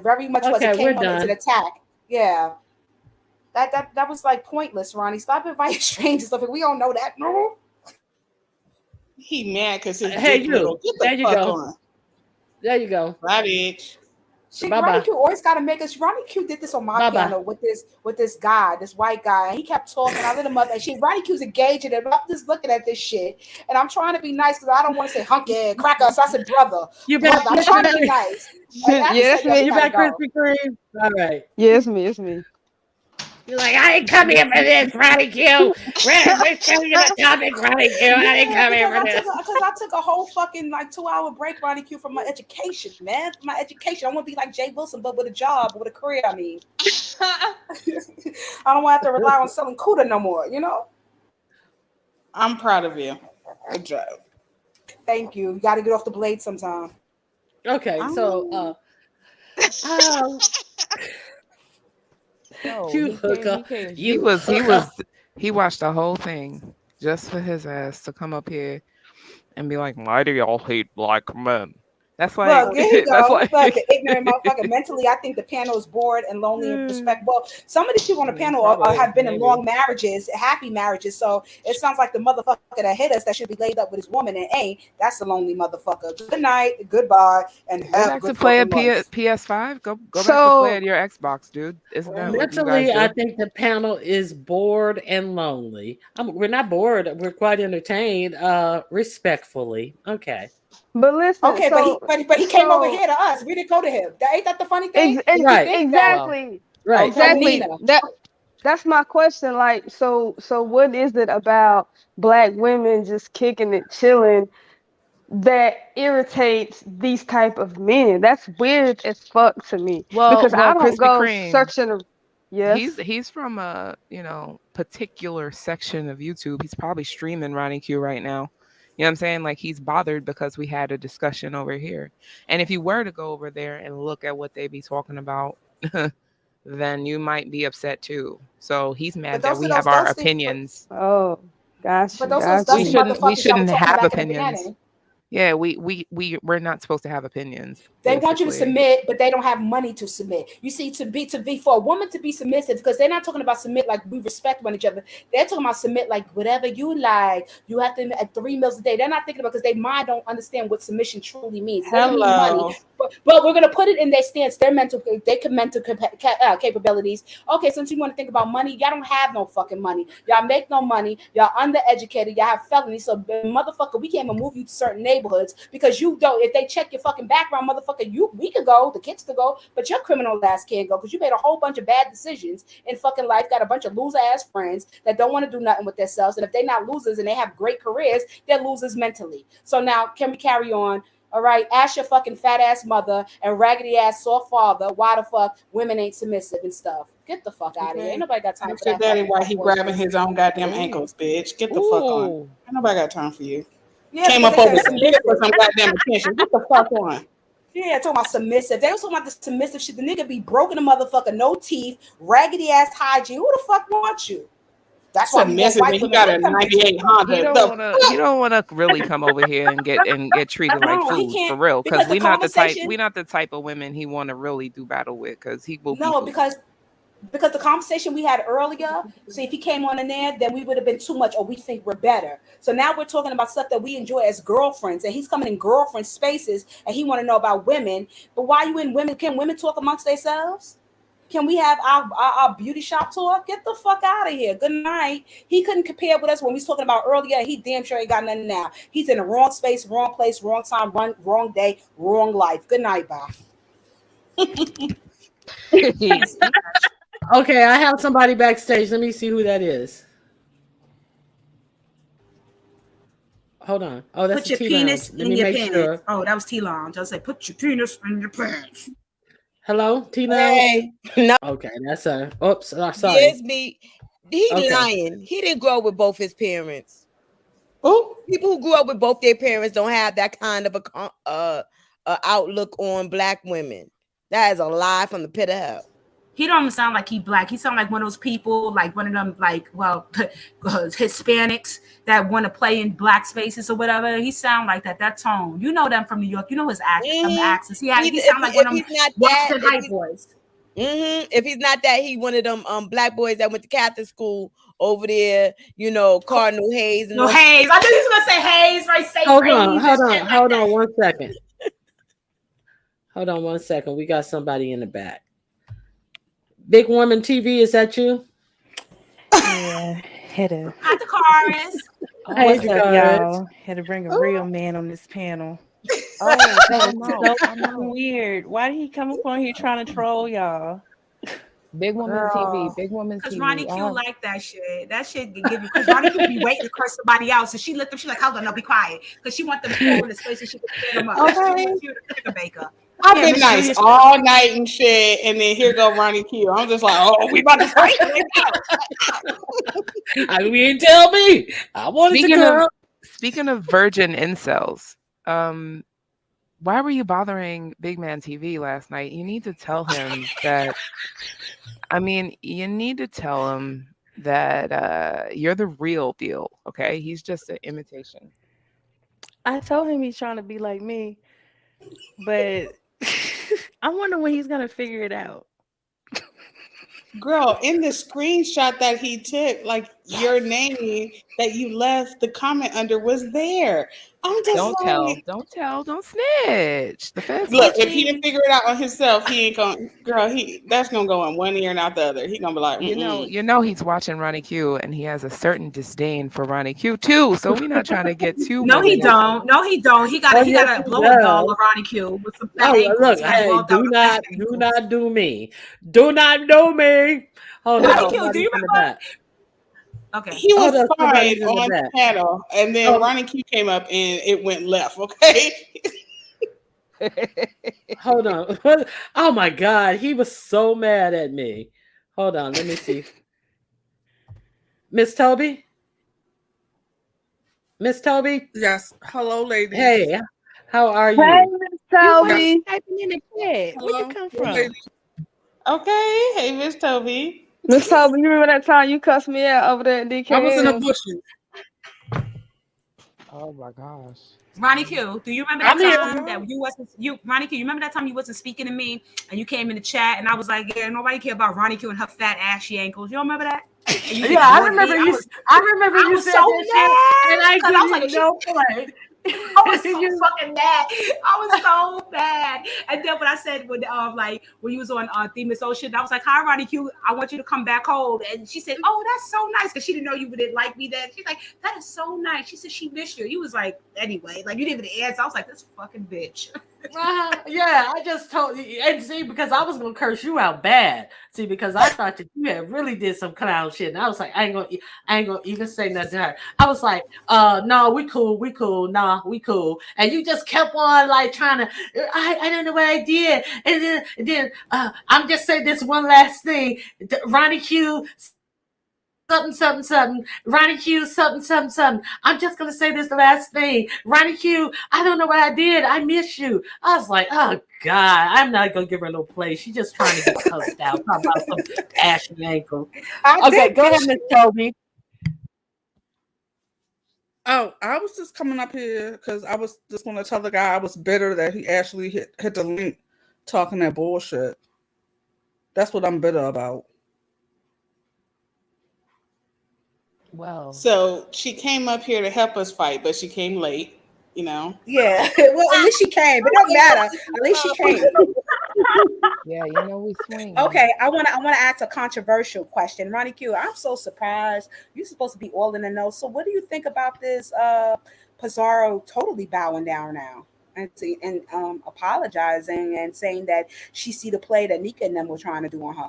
very much was. It came on as an attack. Yeah. That was like pointless, Ronnie. Stop inviting strangers. We don't know that. No. He mad because his hey, you. Little. Get the there you fuck go. on. There you go. That bitch. Ronnie Q always got to make us. Ronnie Q did this on my piano with this guy, this white guy. And he kept talking. I lit him up, and Ronnie Q's engaging him. I'm just looking at this shit, and I'm trying to be nice because I don't want to say hunky cracker. So I said, brother. I'm trying to be nice. Yes, me. You got Krispy Kreme. All right. Yes, me. It's me. You're like, I didn't come here for this, Ronnie Q. We're changing the topic, Ronnie Q. I didn't come here for this. Because I took a whole fucking 2-hour break, Ronnie Q, from my education, man. My education. I want to be like Jay Wilson, but with a job, with a career. I mean, I don't want to have to rely on selling Cuda no more. I'm proud of you. Good job. Thank you. You got to get off the blade sometime. Okay, so He watched the whole thing just for his ass to come up here and be like, why do y'all hate black men? That's why. Look, here you go. Look, the ignorant motherfucker. Mentally, I think the panel is bored and lonely and respect. Well, some of these people on the panel have been in long marriages, happy marriages. So it sounds like the motherfucker that hit us that should be laid up with his woman and ain't. That's the lonely motherfucker. Good night, goodbye, and have back to play a PS5. Go back to play at your Xbox, dude. Isn't that mentally? I think the panel is bored and lonely. We're not bored. We're quite entertained. Respectfully, okay. But listen, okay, but he came over here to us. We didn't go to him. Ain't that the funny thing? Right. Exactly. Right. Exactly. That's my question. Like, so what is it about black women just kicking it, chilling, that irritates these type of men? That's weird as fuck to me. Because I don't go searching. Yes. He's from a particular section of YouTube. He's probably streaming Ronnie Q right now. You know what I'm saying? Like, he's bothered because we had a discussion over here. And if you were to go over there and look at what they be talking about, then you might be upset too. So he's mad that we have our opinions. Oh, gosh. We shouldn't have opinions. Yeah, we're not supposed to have opinions. They want you to submit, but they don't have money to submit. You see, to be for a woman to be submissive, because they're not talking about submit like we respect one each other. They're talking about submit like whatever you like. You have to at 3 meals a day. They're not thinking about, because their mind don't understand what submission truly means. They need money, but we're gonna put it in their stance. Their mental capabilities. Okay, since you want to think about money, y'all don't have no fucking money. Y'all make no money. Y'all undereducated. Y'all have felonies. So motherfucker, we can't even move you to certain neighborhoods because you don't. If they check your fucking background, motherfucker, we could go, the kids could go, but your criminal ass can't go because you made a whole bunch of bad decisions in fucking life. Got a bunch of loser ass friends that don't want to do nothing with themselves, and if they're not losers and they have great careers, they're losers mentally. So now, can we carry on? All right, ask your fucking fat ass mother and raggedy ass soft father why the fuck women ain't submissive and stuff. Get the fuck out of here. Ain't nobody got time for that. Daddy, why he grabbing his own goddamn ankles, bitch? Get the fuck on. Ain't nobody got time for you. Yeah, came up over here for some goddamn attention. Get the fuck on. Yeah, talking about submissive. They was talking about the submissive shit. The nigga be broken a motherfucker, no teeth, raggedy ass hygiene. Who the fuck wants you? That's why he got a 98 Honda. He don't want to really come over here and get treated like food for real, because we not the type of women he want to really do battle with, because he will. No, because because the conversation we had earlier, see, if he came on in there, then we would have been too much, or we think we're better. So now we're talking about stuff that we enjoy as girlfriends, and he's coming in girlfriend spaces, and he want to know about women. But why you in women? Can women talk amongst themselves? Can we have our beauty shop talk? Get the fuck out of here. Good night. He couldn't compare with us when we was talking about earlier. He damn sure ain't got nothing now. He's in the wrong space, wrong place, wrong time, wrong day, wrong life. Good night, bye. Okay, I have somebody backstage. Let me see who that is. Hold on. Oh, that's put your penis in your pants. Sure. Oh, that was T-Lounge. I said, put your penis in your pants. Hello, Tina. Hey, no. Okay, that's a. Oops, sorry. Yes, me. He lying. He didn't grow up with both his parents. Oh, people who grew up with both their parents don't have that kind of a outlook on Black women. That is a lie from the pit of hell. He don't even sound like he Black. He sound like one of those people, like one of them, like, well, Hispanics that want to play in Black spaces or whatever. He sound like that. That tone. You know them from New York. You know his accents. He sound like one of them Western hype boys. If he's not that, he one of them Black boys that went to Catholic school over there. You know, Cardinal Hayes. No Hayes. I knew he was gonna say Hayes, right? Say Hold on 1 second. Hold on 1 second. We got somebody in the back. Big Woman TV, is that you? Yeah, had to. Hi, Dakaris. What's up, y'all? Had to bring a real man on this panel. Oh, that was so weird. Why did he come up on here trying to troll y'all? Big Woman TV, Big Woman TV. Because Ronnie Q like that shit. That shit can give you. Because Ronnie Q be waiting to curse somebody else, and she let them. She like, hold on, no, be quiet. Because she want them to go in the space and she can stand them up. Okay. She a baker. I've been nice all night and shit, and then here go Ronnie Q. I'm just like, oh, we about to fight. I mean, you tell me. I wanted to go. Speaking of virgin incels, why were you bothering Big Man TV last night? You need to tell him that. I mean, you need to tell him that you're the real deal. Okay, he's just an imitation. I told him he's trying to be like me, but I wonder when he's gonna figure it out. Girl, in the screenshot that he took, like your name that you left the comment under was there. I'm just don't snitch. The feds look, if he didn't figure it out on himself, he ain't gonna. Girl, that's gonna go in one ear and out the other. He gonna be like, you know, he's watching Ronnie Q, and he has a certain disdain for Ronnie Q too. So we're not trying to get too. No, he don't. No, he don't. He got a blow up doll of Ronnie Q with some fat ankles. Look, hey, do not do me. Do not do me. Hold on. Ronnie Q, do you remember? Okay. He was fine on the panel, and then Ronnie Q came up and it went left. Okay. Hold on. Oh my God, he was so mad at me. Hold on, let me see. Miss Toby? Miss Toby? Yes. Hello, ladies. Hey, how are you? Hey, Miss Toby. Typing in the chat. Where you come from? Okay. Hey, Miss Toby. Miss Toby, you remember that time you cussed me out over there at DK? I was in the bushes. Oh my gosh. Ronnie Q, do you remember that time that Ronnie Q, you remember that time you wasn't speaking to me and you came in the chat and I was like, yeah, nobody care about Ronnie Q and her fat ashy ankles. You don't remember that? Yeah, I remember you. I remember you was said so that mad, and I was like, no play. I was so fucking mad. I was so mad. And then when I said when you was on Theme Soul shit, I was like, hi Ronnie Q, I want you to come back home. And she said, oh, that's so nice, because she didn't know you didn't like me then. She's like, that is so nice. She said she missed you. You was like, anyway, like you didn't even answer. I was like, this fucking bitch. Yeah, I just told you, and see, because I was gonna curse you out bad. See, because I thought that you had really did some clown shit, and I was like, I ain't gonna even say nothing to her. I was like, no, we cool, nah, we cool, and you just kept on like trying to. I don't know what I did, and then I'm just saying this one last thing, Ronnie Q. Something. Ronnie Q, something. I'm just gonna say this last thing. Ronnie Q, I don't know what I did. I miss you. I was like, oh God, I'm not gonna give her no play. She's just trying to get cussed out. Talking about some ashy ankle. Okay, go ahead, Miss Toby. Oh, I was just coming up here because I was just gonna tell the guy I was bitter that he actually hit the link talking that bullshit. That's what I'm bitter about. Wow. So she came up here to help us fight, but she came late. You know. Yeah. Well, at least she came. It don't matter. At least she came. Yeah, you know we swing. Okay, I want to ask a controversial question, Ronnie Q. I'm so surprised. You're supposed to be all in the know. So, what do you think about this? Pizarro totally bowing down now and apologizing and saying that she see the play that Nika and them were trying to do on her.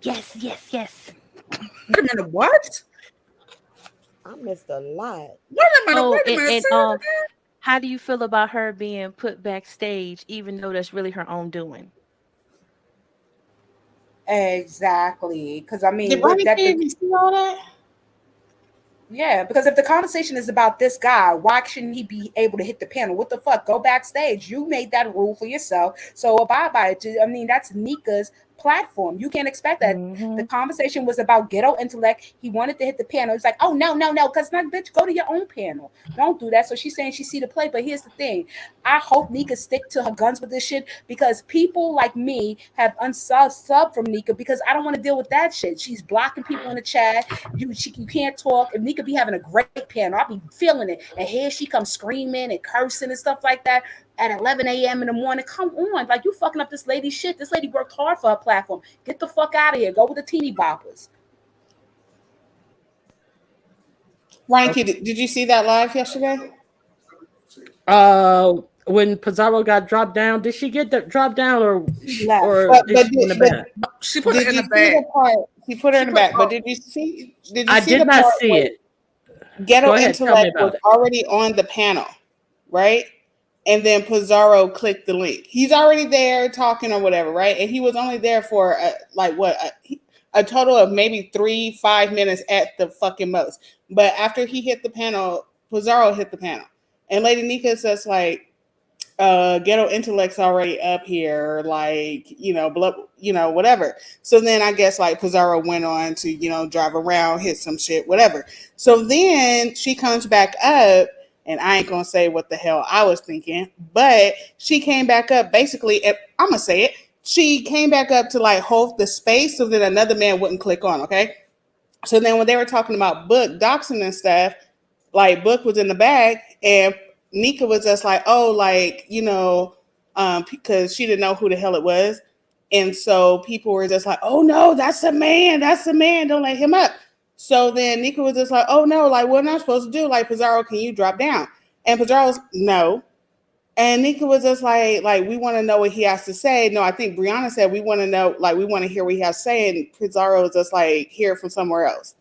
Yes, yes, yes. Wait a minute, what? I missed a lot. Wait a minute. And how do you feel about her being put backstage, even though that's really her own doing? Exactly, because I mean, Did Ronnie Q see all that? Yeah, because if the conversation is about this guy, why shouldn't he be able to hit the panel? What the fuck? Go backstage. You made that rule for yourself, so abide by it. I mean, that's Nika's platform. You can't expect that. The conversation was about ghetto intellect. He wanted to hit the panel. It's like, oh no, because not bitch, go to your own panel. Don't do that. So she's saying she see the play, but here's the thing. I hope Nika stick to her guns with this shit because people like me have unsub from Nika because I don't want to deal with that shit. She's blocking people in the chat. You can't talk. If Nika be having a great panel, I'll be feeling it. And here she comes screaming and cursing and stuff like that at 11 a.m. in the morning. Come on, like you fucking up this lady's shit. This lady worked hard for her platform. Get the fuck out of here. Go with the teeny boppers. Ronnie Q, did you see that live yesterday? When Pizarro got dropped down, did she get dropped down or did she in the back? She put it in the bag. She put her in the back. But did you see? I did not see it. Ghetto Intellect was already on the panel, right? And then Pizarro clicked the link. He's already there talking or whatever, right? And he was only there for a total of maybe 3-5 minutes at the fucking most. But after he hit the panel, Pizarro hit the panel. And Lady Nika says like, Ghetto Intellect's already up here, like, whatever. So then I guess like Pizarro went on to, drive around, hit some shit, whatever. So then she comes back up. And I ain't going to say what the hell I was thinking, but she came back up basically, and I'm going to say it. She came back up to like hold the space so that another man wouldn't click on, okay? So then when they were talking about Book doxing and stuff, like Book was in the back and Nika was just like, oh, like, because she didn't know who the hell it was. And so people were just like, oh, no, that's a man. Don't let him up. So then Nika was just like, oh no, like what am I supposed to do? Like Pizarro, can you drop down? And Pizarro's no. And Nika was just like we want to know what he has to say. No, I think Brianna said we want to know, like we want to hear what he has to say. And Pizarro was just like, hear from somewhere else.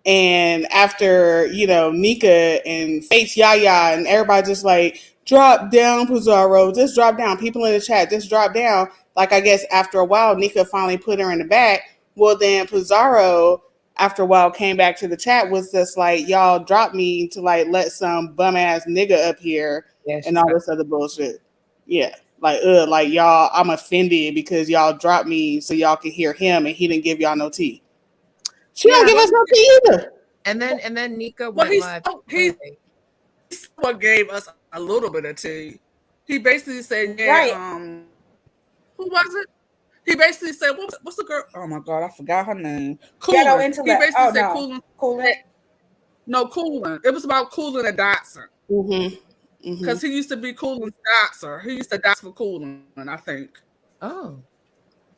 And after, Nika and Face Yaya and everybody just like, drop down, Pizarro, just drop down. People in the chat, just drop down. Like I guess after a while, Nika finally put her in the back. Well, then Pizarro, after a while, came back to the chat, was just like, y'all dropped me to like let some bum ass nigga up here and all this other bullshit. Yeah. Like y'all, I'm offended because y'all dropped me so y'all can hear him and he didn't give y'all no tea. She don't give us no tea either. And then Nika went live. He's what gave us a little bit of tea. He basically said, right. Who was it? He basically said, what's the girl? Oh my God, I forgot her name. Ghetto He Intellect. basically said Coolin. No, Coolin. It was about Coolin and Dotson. Because he used to be Coolin's Dotser. He used to dox for Coolin, I think. Oh.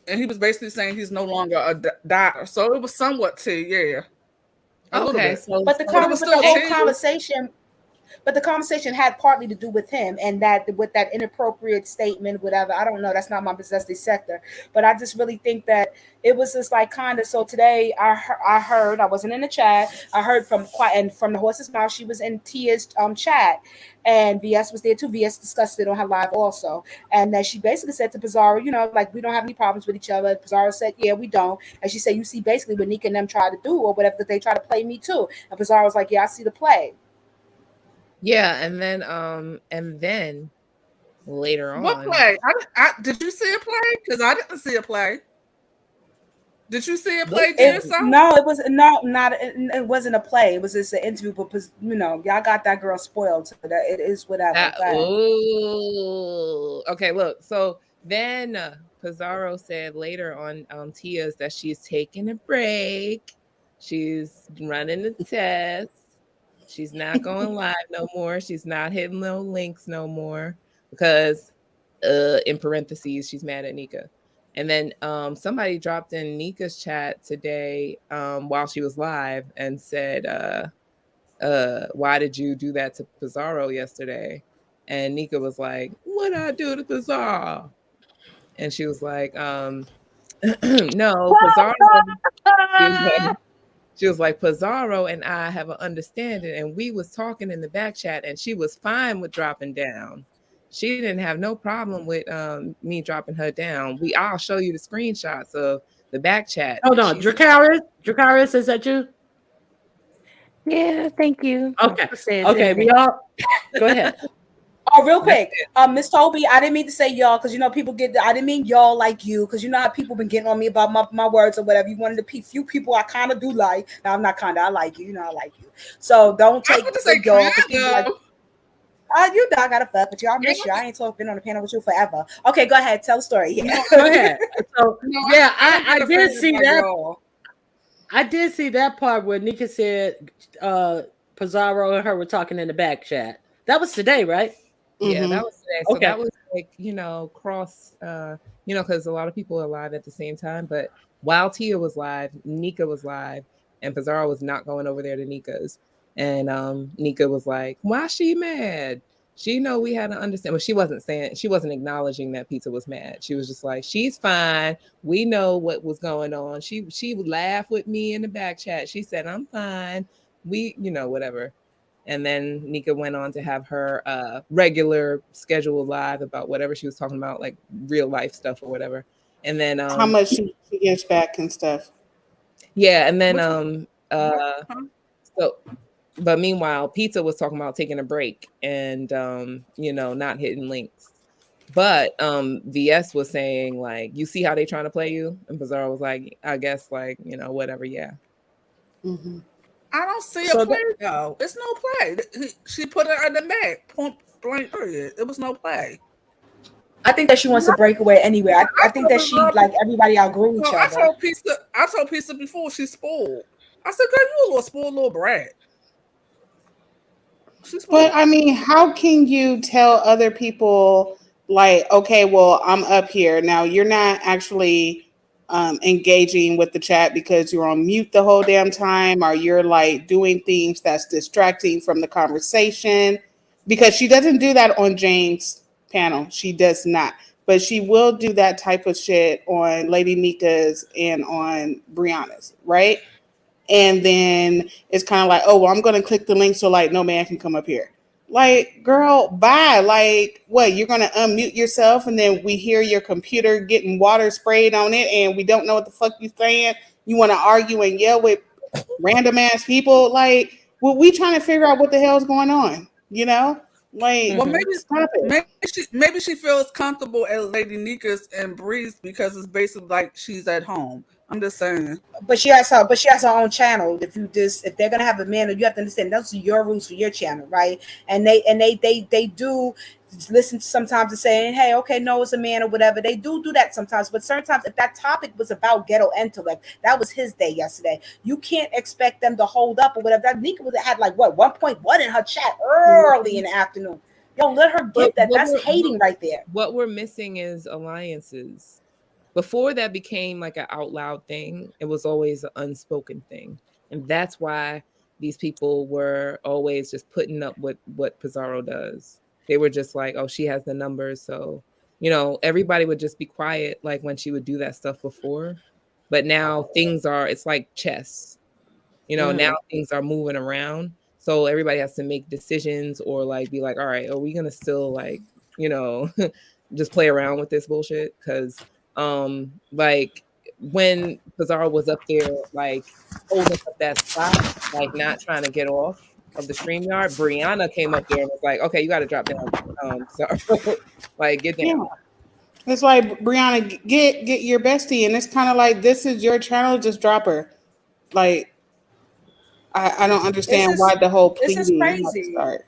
And he was basically saying he's no longer a doctor. So it was somewhat tea, yeah. A little bit. But the whole conversation... But the conversation had partly to do with him and with that inappropriate statement, whatever. I don't know. That's not my business sector. But I just really think that it was just like kind of. So today I heard, I wasn't in the chat. I heard from the horse's mouth. She was in Tia's chat. And VS was there too. VS discussed it on her live also. And that she basically said to Pizarro, like, we don't have any problems with each other. Pizarro said, yeah, we don't. And she said, you see basically what Nika and them tried to do or whatever, that they try to play me too. And Pizarro was like, yeah, I see the play. Yeah, and then later on. What play? Did you see a play? Because I didn't see a play. Did you see a play, No, it was not. It wasn't a play. It was just an interview. But y'all got that girl spoiled. So that it is whatever. Okay. Look. So then Pizarro said later on Tia's that she's taking a break She's running the test. She's not going live no more. She's not hitting no links no more because, in parentheses, she's mad at Nika. And then somebody dropped in Nika's chat today while she was live and said, why did you do that to Pizarro yesterday? And Nika was like, what did I do to Pizarro? And she was like, no, Pizarro. She was like, Pizarro and I have an understanding, and we was talking in the back chat, and she was fine with dropping down. She didn't have no problem with me dropping her down. I'll show you the screenshots of the back chat. Hold on, Dracaris, is that you? Yeah, thank you. Okay, we all go ahead. Oh, real quick, Miss Toby, I didn't mean to say y'all because people I didn't mean y'all like you because you know how people been getting on me about my words or whatever. You wanted to few people I kind of do like. No, I'm not kind of. I like you. I like you. So don't take y'all. You know I gotta fuck with you. I miss you. I ain't been on the panel with you forever. Okay, go ahead. Tell the story. Yeah. Go ahead. So I did see that. I did see that part where Nika said Pizarro and her were talking in the back chat. That was today, right? Yeah, that was today. So that was like, cross, because a lot of people are live at the same time. But while Tia was live, Nika was live, and Pizarro was not going over there to Nika's. And Nika was like, why she mad? She know we had to understand. Well, she wasn't acknowledging that Pizza was mad. She was just like, she's fine. We know what was going on. She would laugh with me in the back chat. She said, I'm fine. We, whatever. And then Nika went on to have her regular schedule live about whatever she was talking about, like real life stuff or whatever. And then how much she gets back and stuff. Yeah, and then but meanwhile, Pizza was talking about taking a break and not hitting links. But VS was saying, like, you see how they trying to play you? And Pizarro was like, I guess, like, whatever, yeah. Mm-hmm. I don't see a play though. It's no play. She put her in the back. Point blank period. It was no play. I think that she wants to break away anyway. I think that she like everybody outgrew each other. I told Pizza before she's spoiled. I said, girl, you a little spoiled little brat. But I mean, how can you tell other people like, okay, well, I'm up here now? You're not actually engaging with the chat because you're on mute the whole damn time, or you're like doing things that's distracting from the conversation, because she doesn't do that on Jane's panel. She does not, but she will do that type of shit on Lady Nika's and on Brianna's, right? And then it's kind of like, oh, well, I'm going to click the link so like no man can come up here. Like, girl, bye. Like, what? You're going to unmute yourself and then we hear your computer getting water sprayed on it and we don't know what the fuck you're saying. You want to argue and yell with random ass people? Like, well, we trying to figure out what the hell's going on, Like, well, maybe she feels comfortable at Lady Nika's and Breeze because it's basically like she's at home. I'm just saying. But she has her own channel. If they're gonna have a man, you have to understand those are your rules for your channel, right? And they do listen sometimes to saying, hey, okay, no, it's a man or whatever. They do that sometimes, but certain times if that topic was about ghetto intellect, that was his day yesterday. You can't expect them to hold up or whatever. That Nika had like what 1.1 in her chat early in the afternoon. Yo, let her get that. That's hating right there. What we're missing is alliances. Before that became like an out loud thing, it was always an unspoken thing. And that's why these people were always just putting up with what Pizarro does. They were just like, oh, she has the numbers. So, everybody would just be quiet like when she would do that stuff before. But now it's like chess. Now things are moving around. So everybody has to make decisions or like be like, all right, are we going to still like, just play around with this bullshit? Because like when Pizarro was up there, like holding up that spot, like not trying to get off of the StreamYard, Brianna came up there and was like, okay, you got to drop down. Like get down. Yeah. It's like, Brianna, get your bestie. And it's kind of like, this is your channel, just drop her. Like, I don't understand why the whole pleading has to start.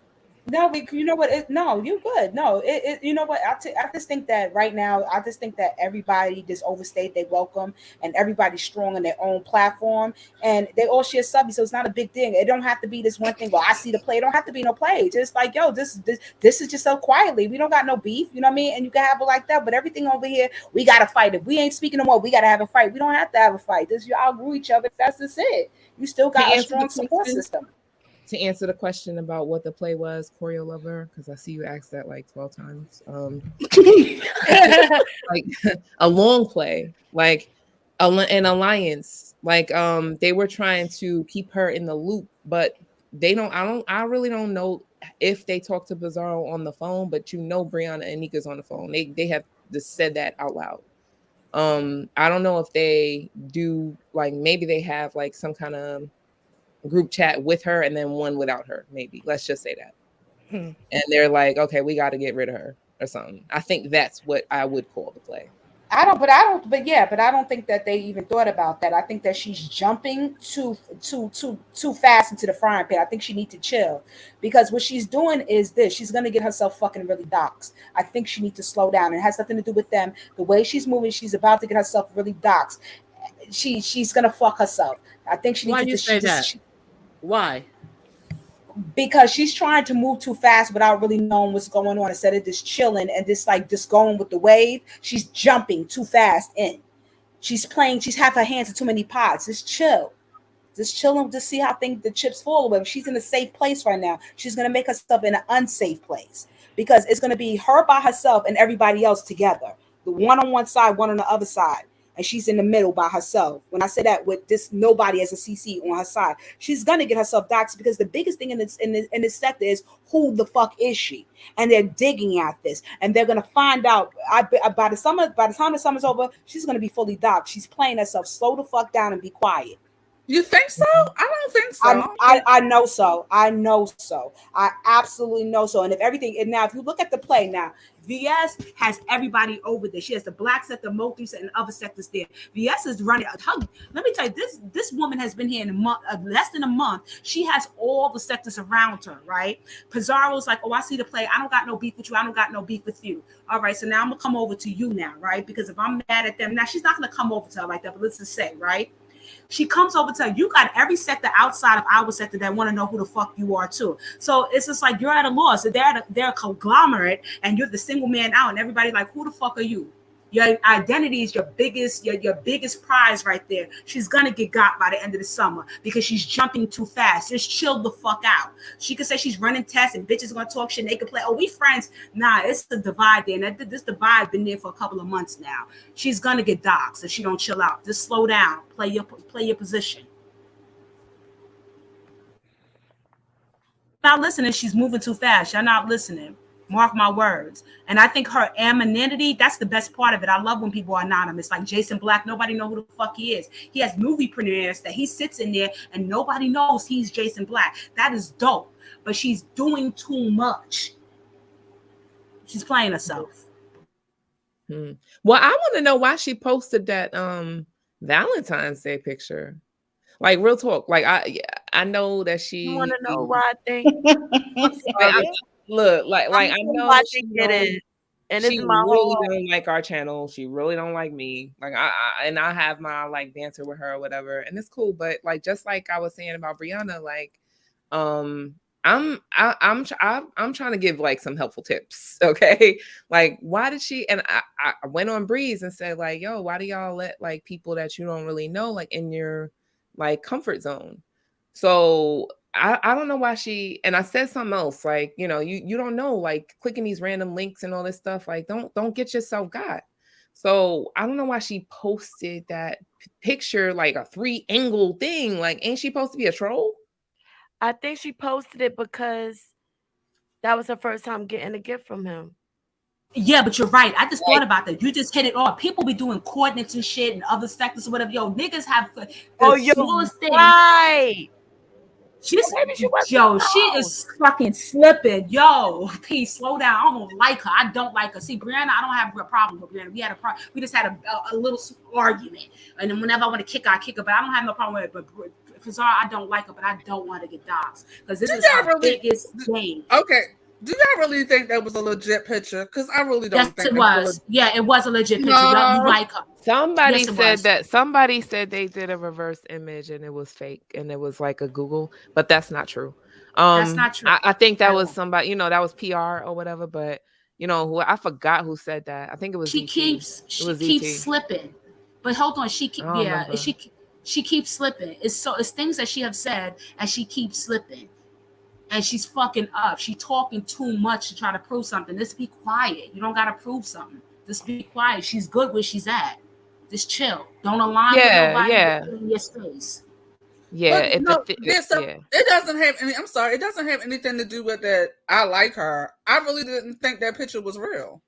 No, you know what? No, you good. No, you know what? I just think that right now, I just think that everybody just overstayed their welcome, and everybody's strong in their own platform, and they all share subbies, so it's not a big thing. It don't have to be this one thing. Well, I see the play. It don't have to be no play. Just like, yo, this is just so quietly. We don't got no beef. You know what I mean? And you can have it like that. But everything over here, we gotta fight. If we ain't speaking no more, we gotta have a fight. We don't have to have a fight. This you outgrew each other. That's just it. You still got a strong support system. To answer the question about what the play was, Choreo Lover, because I see you asked that like 12 times. Like a long play, like an alliance. Like they were trying to keep her in the loop, but I really don't know if they talked to Bizarro on the phone, but Brianna and Nika's on the phone. They have just said that out loud. I don't know if they do, like maybe they have like some kind of group chat with her and then one without her, maybe. Let's just say that. And they're like, okay, we got to get rid of her or something. I think that's what I would call the play. I don't think that they even thought about that. I think that she's jumping too fast into the frying pan. I think she needs to chill, because what she's doing is this: she's gonna get herself fucking really doxxed. I think she needs to slow down. It has nothing to do with them. The way she's moving, she's about to get herself really doxxed. She's gonna fuck herself. I think she needs Why to you say that? Why? Because she's trying to move too fast without really knowing what's going on. Instead of just chilling and just going with the wave, she's jumping too fast in. She's have her hands in too many pots. Just chill. Just chill and just see how the chips fall away. If she's in a safe place right now, she's gonna make herself in an unsafe place, because it's gonna be her by herself and everybody else together. The one on one side, one on the other side. And she's in the middle by herself. When I say that, with this nobody as a CC on her side, she's gonna get herself doxxed, because the biggest thing in this sector is, who the fuck is she? And they're digging at this, and they're gonna find out. By the time the summer's over, she's gonna be fully doxxed. She's playing herself. Slow the fuck down and be quiet. You think so? I don't think so. I know so. I know so. I absolutely know so. And if you look at the play now, VS has everybody over there. She has the black sector, multi sector, and other sectors there. VS is running. Let me tell you, this woman has been here in less than a month. She has all the sectors around her, right? Pizarro's like, oh, I see the play. I don't got no beef with you. I don't got no beef with you. All right, so now I'm gonna come over to you now, right? Because if I'm mad at them, now she's not gonna come over to her like that. But let's just say, right? She comes over to her. You got every sector outside of our sector that want to know who the fuck you are too. So it's just like you're at a loss. They're a conglomerate, and you're the single man out, and everybody like, who the fuck are you? Your identity is your biggest prize right there. She's gonna get got by the end of the summer because she's jumping too fast. Just chill the fuck out. She could say she's running tests and bitches gonna talk shit. And they could play, oh, we friends. Nah, it's the divide there. And this divide been there for a couple of months now. She's gonna get doxxed if she don't chill out. Just slow down. Play your position. Not listening. She's moving too fast. You're not listening. Mark my words. And I think her anonymity, that's the best part of it. I love when people are anonymous. Like Jason Black, nobody know who the fuck he is. He has movie premieres that he sits in there and nobody knows he's Jason Black. That is dope. But she's doing too much. She's playing herself. Well, I want to know why she posted that Valentine's Day picture. Like, real talk. Like, I know that she. You want to know why I think? Look, like I know why she did it, and she it's my really whole. don't like our channel. She really don't like me. Like I have my like banter with her or whatever, and it's cool. But like, just like I was saying about Brianna, like, I'm trying to give like some helpful tips. Okay, like why did she? And I went on Breeze and said like, yo, why do y'all let like people that you don't really know like in your like comfort zone? So I don't know why she, and I said something else, like, you know, you don't know, like clicking these random links and all this stuff, like don't get yourself got. So I don't know why she posted that picture, like a 3-angle thing. Like, ain't she supposed to be a troll? I think she posted it because that was her first time getting a gift from him. Yeah, but you're right. I just thought about that. You just hit it off. People be doing coordinates and shit and other sectors or whatever. Yo, niggas have the smallest thing. Right. She is fucking slipping. Yo, P, slow down. I don't like her. I don't like her. See, Brianna, I don't have a problem with Brianna. We just had a little argument. And then whenever I want to kick her, I kick her. But I don't have no problem with it. But Fazara, I don't like her, but I don't want to get doxxed. Because this is her biggest game. Okay. Do y'all really think that was a legit picture? Because I really don't Yes, think it was. Yeah, it was a legit picture. Yup, you like her. Somebody Yes, it said was. that. Somebody said they did a reverse image and it was fake and it was like a Google, but that's not true. That's not true. I think that at was all. somebody, you know, that was PR or whatever. But you know, who I forgot who said that. I think it was She ZT. keeps It was keeps ZT. slipping. But hold on, I don't remember. she keeps slipping. It's things that she have said and she keeps slipping. And she's fucking up. She talking too much to try to prove something. Just be quiet. You don't gotta prove something. Just be quiet. She's good where she's at. Just chill. Don't align with nobody in your space. Yeah, But no, it doesn't have any. I'm sorry, it doesn't have anything to do with that. I like her. I really didn't think that picture was real.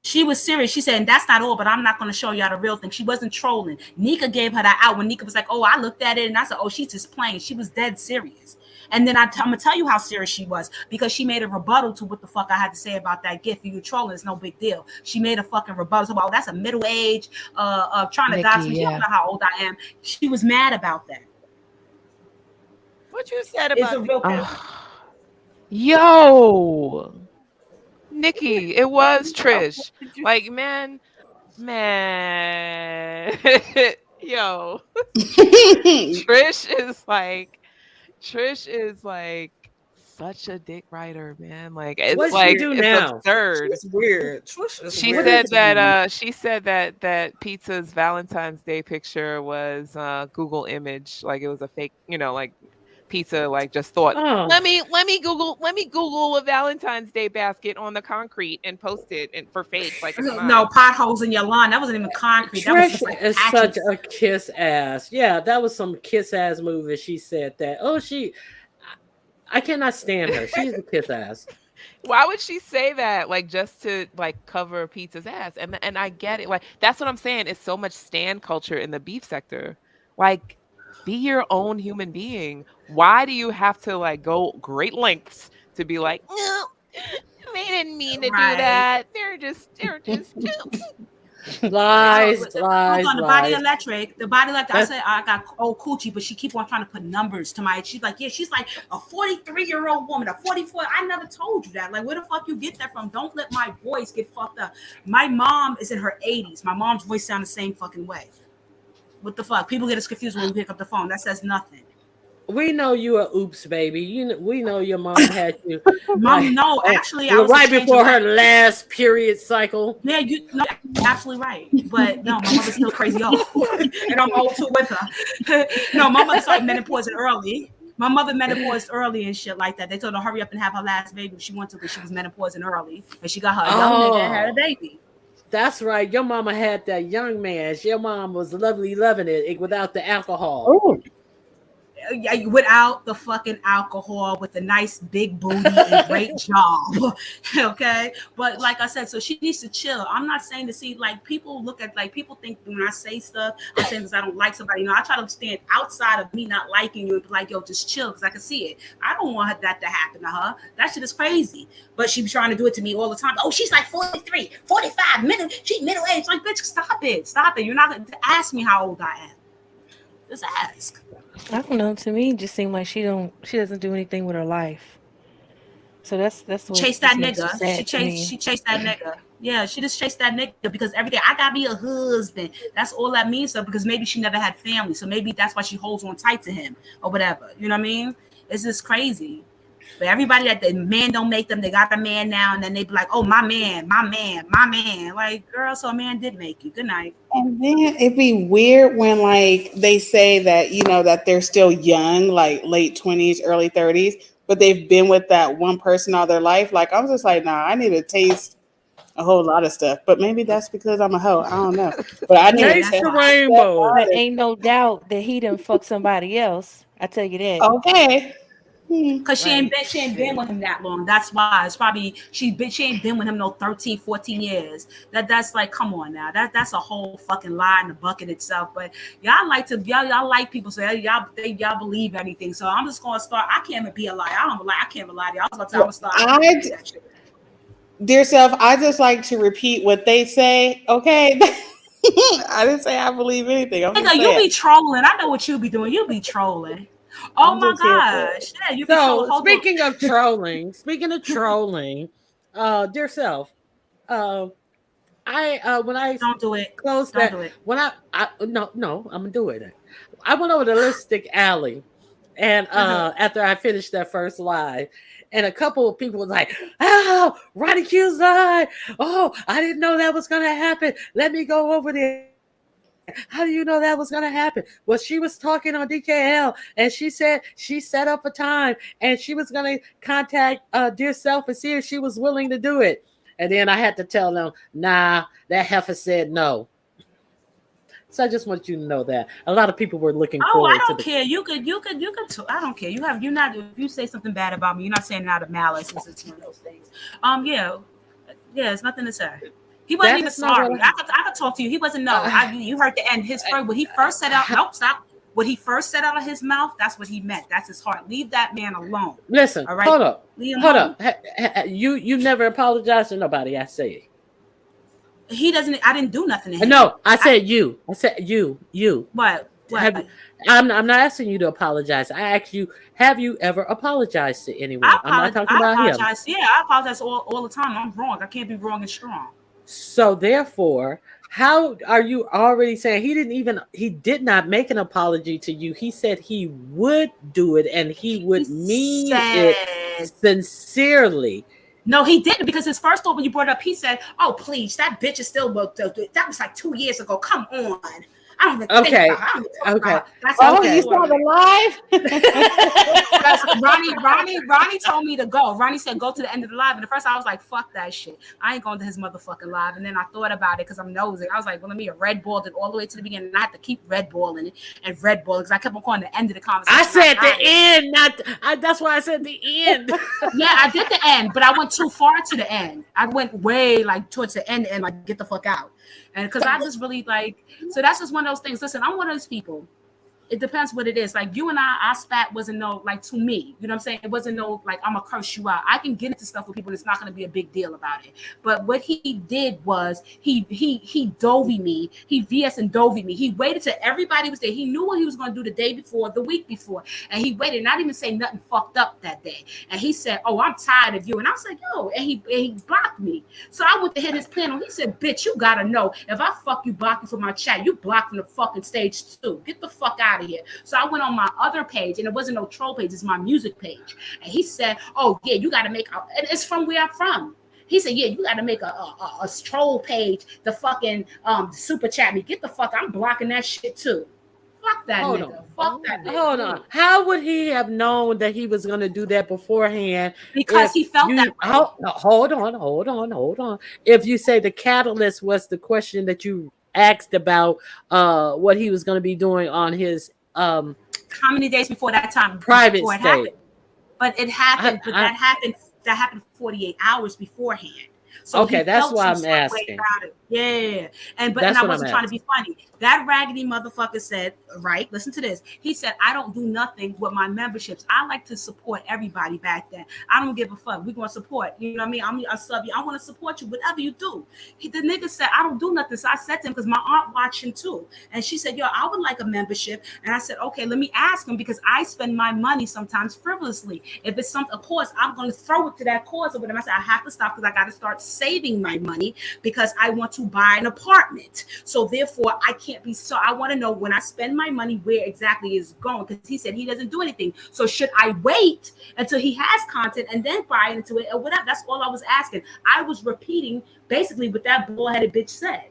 She was serious. She said, and that's not all, but I'm not going to show y'all the real thing. She wasn't trolling. Nika gave her that out when Nika was like, oh, I looked at it and I said, oh, she's just playing. She was dead serious. And then I'm going to tell you how serious she was because she made a rebuttal to what the fuck I had to say about that gift. You were trolling, it's no big deal. She made a fucking rebuttal about, that's a middle age of trying to dox me. She don't know how old I am. She was mad about that. What you said about it's a real Yo, Nikki, it was Trish. Like, man, yo, Trish is like such a dick writer, man. Like, it's What's like she do it's now? absurd. It's weird. Trish is She weird. said that Pizza's Valentine's Day picture was Google image, like it was a fake, you know, like Pizza like just thought, let me Google a Valentine's Day basket on the concrete and post it and for fake, like it's mine. No, potholes in your lawn. That wasn't even concrete. That was Trish just like is such a kiss ass. Yeah, that was some kiss ass movie. She said that. Oh, I cannot stand her. She's a kiss ass. Why would she say that? Like just to like cover Pizza's ass? And I get it. Like that's what I'm saying. It's so much stan culture in the beef sector. Like, be your own human being. Why do you have to like go great lengths to be like, no, they didn't mean to do that. They're just lies. Hold on, the body electric. I said I got old coochie, but she keep on trying to put numbers to my. She's like, yeah, she's like a 43-year-old woman, a 44. I never told you that. Like, where the fuck you get that from? Don't let my voice get fucked up. My mom is in her 80s. My mom's voice sounds the same fucking way. What the fuck? People get us confused when we pick up the phone. That says nothing. We know you are oops, baby. We know your mom had you. Mom, no, actually, I was right before her last period cycle. Yeah, you no, absolutely right. But no, my mother's still crazy old, and I'm old too with her. No, my mother started menopausing early. My mother menopaused early and shit like that. They told her hurry up and have her last baby. She wanted to, but she was menopausing early, and she got her young nigga and had a baby. That's right. Your mama had that young man. Your mom was lovely, loving it without the alcohol. Oh. Without the fucking alcohol, with a nice big booty and great job. Okay, but like I said, so she needs to chill. I'm not saying to see like people look at like people think when I say stuff, I'm saying because I don't like somebody. You know, I try to stand outside of me not liking you and be like, yo, just chill because I can see it. I don't want that to happen to her. That shit is crazy. But she's trying to do it to me all the time. Oh, she's like 43, 45, she's middle age. Like, bitch, stop it. You're not gonna ask me how old I am. Just ask. I don't know. To me, it just seemed like she doesn't do anything with her life. So that's what chase that nigga. She chased that nigga. Yeah, she just chased that nigga because every day I gotta be a husband. That's all that means. So because maybe she never had family, so maybe that's why she holds on tight to him or whatever. You know what I mean? It's just crazy. But everybody that the man don't make them, they got the man now, and then they be like, oh, my man. Like, girl, so a man did make you. Good night. And then it'd be weird when like they say that, you know, that they're still young, like late 20s, early 30s, but they've been with that one person all their life. Like, I'm just like, nah, I need to taste a whole lot of stuff. But maybe that's because I'm a hoe. I don't know. But I need to taste the rainbow. But ain't no doubt that he done fuck somebody else. I tell you that. Okay. Because she ain't been with him that long. That's why it's probably she ain't been with him no 13, 14 years. That's like, come on now. That's a whole fucking lie in the bucket itself. But y'all like people, so y'all believe anything. So I'm just gonna start. I can't even be a liar. I can't lie to y'all. I was gonna start. Dear self, I just like to repeat what they say. Okay. I didn't say I believe anything. You be trolling. I know what you be doing. You be trolling. Oh I'm my just here for it. gosh. Yeah, you can So hold speaking of trolling, dear self, I when I don't do it. closed Don't that do it. when I no, I'm doing it. I went over to Lipstick Alley, and after I finished that first live, and a couple of people was like, "Oh, Ronnie Q's live! Oh, I didn't know that was gonna happen. Let me go over there." How do you know that was going to happen? Well, she was talking on DKL, and she said she set up a time, and she was going to contact Dear Self and see if she was willing to do it. And then I had to tell them, nah, that heifer said no. So I just want you to know that a lot of people were looking forward to. I don't care. You could. I don't care. You're not. If you say something bad about me, you're not saying it out of malice. It's one of those things. Yeah. It's nothing to say. He wasn't even sorry. I could talk to you. He wasn't. No, you heard the end. His first, what he first said out. Nope, stop. What he first said out of his mouth, that's what he meant. That's his heart. Leave that man alone. Listen, all right? Hold up. You never apologized to nobody. I say he doesn't. I didn't do nothing to him. No, I said you. I said you. What? I'm not asking you to apologize. I asked you, have you ever apologized to anyone? I'm not talking about him. Yeah, I apologize all the time. I'm wrong. I can't be wrong and strong. So therefore, how are you already saying he did not make an apology to you? He said he would do it and he would mean it sincerely. No, he didn't, because his first thought when you brought it up, he said, "Oh, please, that bitch is still that was like 2 years ago. Come on." I don't even think about it. You saw the live? Ronnie told me to go. Ronnie said, go to the end of the live. And at first I was like, fuck that shit. I ain't going to his motherfucking live. And then I thought about it because I'm nosy. I was like, well, let me red ball it all the way to the beginning. And I had to keep red balling it and red balling because I kept on calling the end of the conversation. I said the end, that's why I said the end. Yeah, I did the end, but I went too far to the end. I went way like towards the end and like get the fuck out. And because I just really so that's just one of those things. Listen, I'm one of those people. It depends what it is. Like you and I, our spat wasn't to me. You know what I'm saying? It wasn't like I'm gonna curse you out. I can get into stuff with people and it's not gonna be a big deal about it. But what he did was he dovey me. He VS and dovey me. He waited till everybody was there. He knew what he was gonna do the day before, the week before. And he waited, not even say nothing fucked up that day. And he said, "Oh, I'm tired of you." And I was like, "Yo," and he blocked me. So I went to hit his panel. He said, "Bitch, you gotta know, if I fuck you block you from my chat, you block from the fucking stage too. Get the fuck out of here." So I went on my other page, and it wasn't no troll page, it's my music page. And he said, "Oh yeah, you got to make and it's from where I'm from." He said, "Yeah, you got to make a troll page, the fucking super chat me. Get the fuck, I'm blocking that shit too." Fuck that nigga. Fuck that nigga. Hold on. How would he have known that he was going to do that beforehand? Because he felt that way. Hold on. If you say the catalyst was the question that you asked about what he was going to be doing on his how many days before that time? Private state. But it happened. That happened 48 hours beforehand. So okay, that's why I'm asking. Yeah, and I wasn't trying to be funny. That raggedy motherfucker said, right? Listen to this. He said, "I don't do nothing with my memberships. I like to support everybody back then. I don't give a fuck. We're gonna support. You know what I mean? I sub you. I want to support you, whatever you do." The nigga said, "I don't do nothing." So I said to him, because my aunt watching too, and she said, "Yo, I would like a membership." And I said, "Okay, let me ask him, because I spend my money sometimes frivolously. If it's a cause, I'm gonna throw it to that cause or whatever." I said, "I have to stop because I got to start saving my money because I want to buy an apartment. So therefore, I can't be. So I want to know when I spend my money where exactly is going." Because he said he doesn't do anything. So should I wait until he has content and then buy into it or whatever? That's all I was asking. I was repeating basically what that bullheaded bitch said.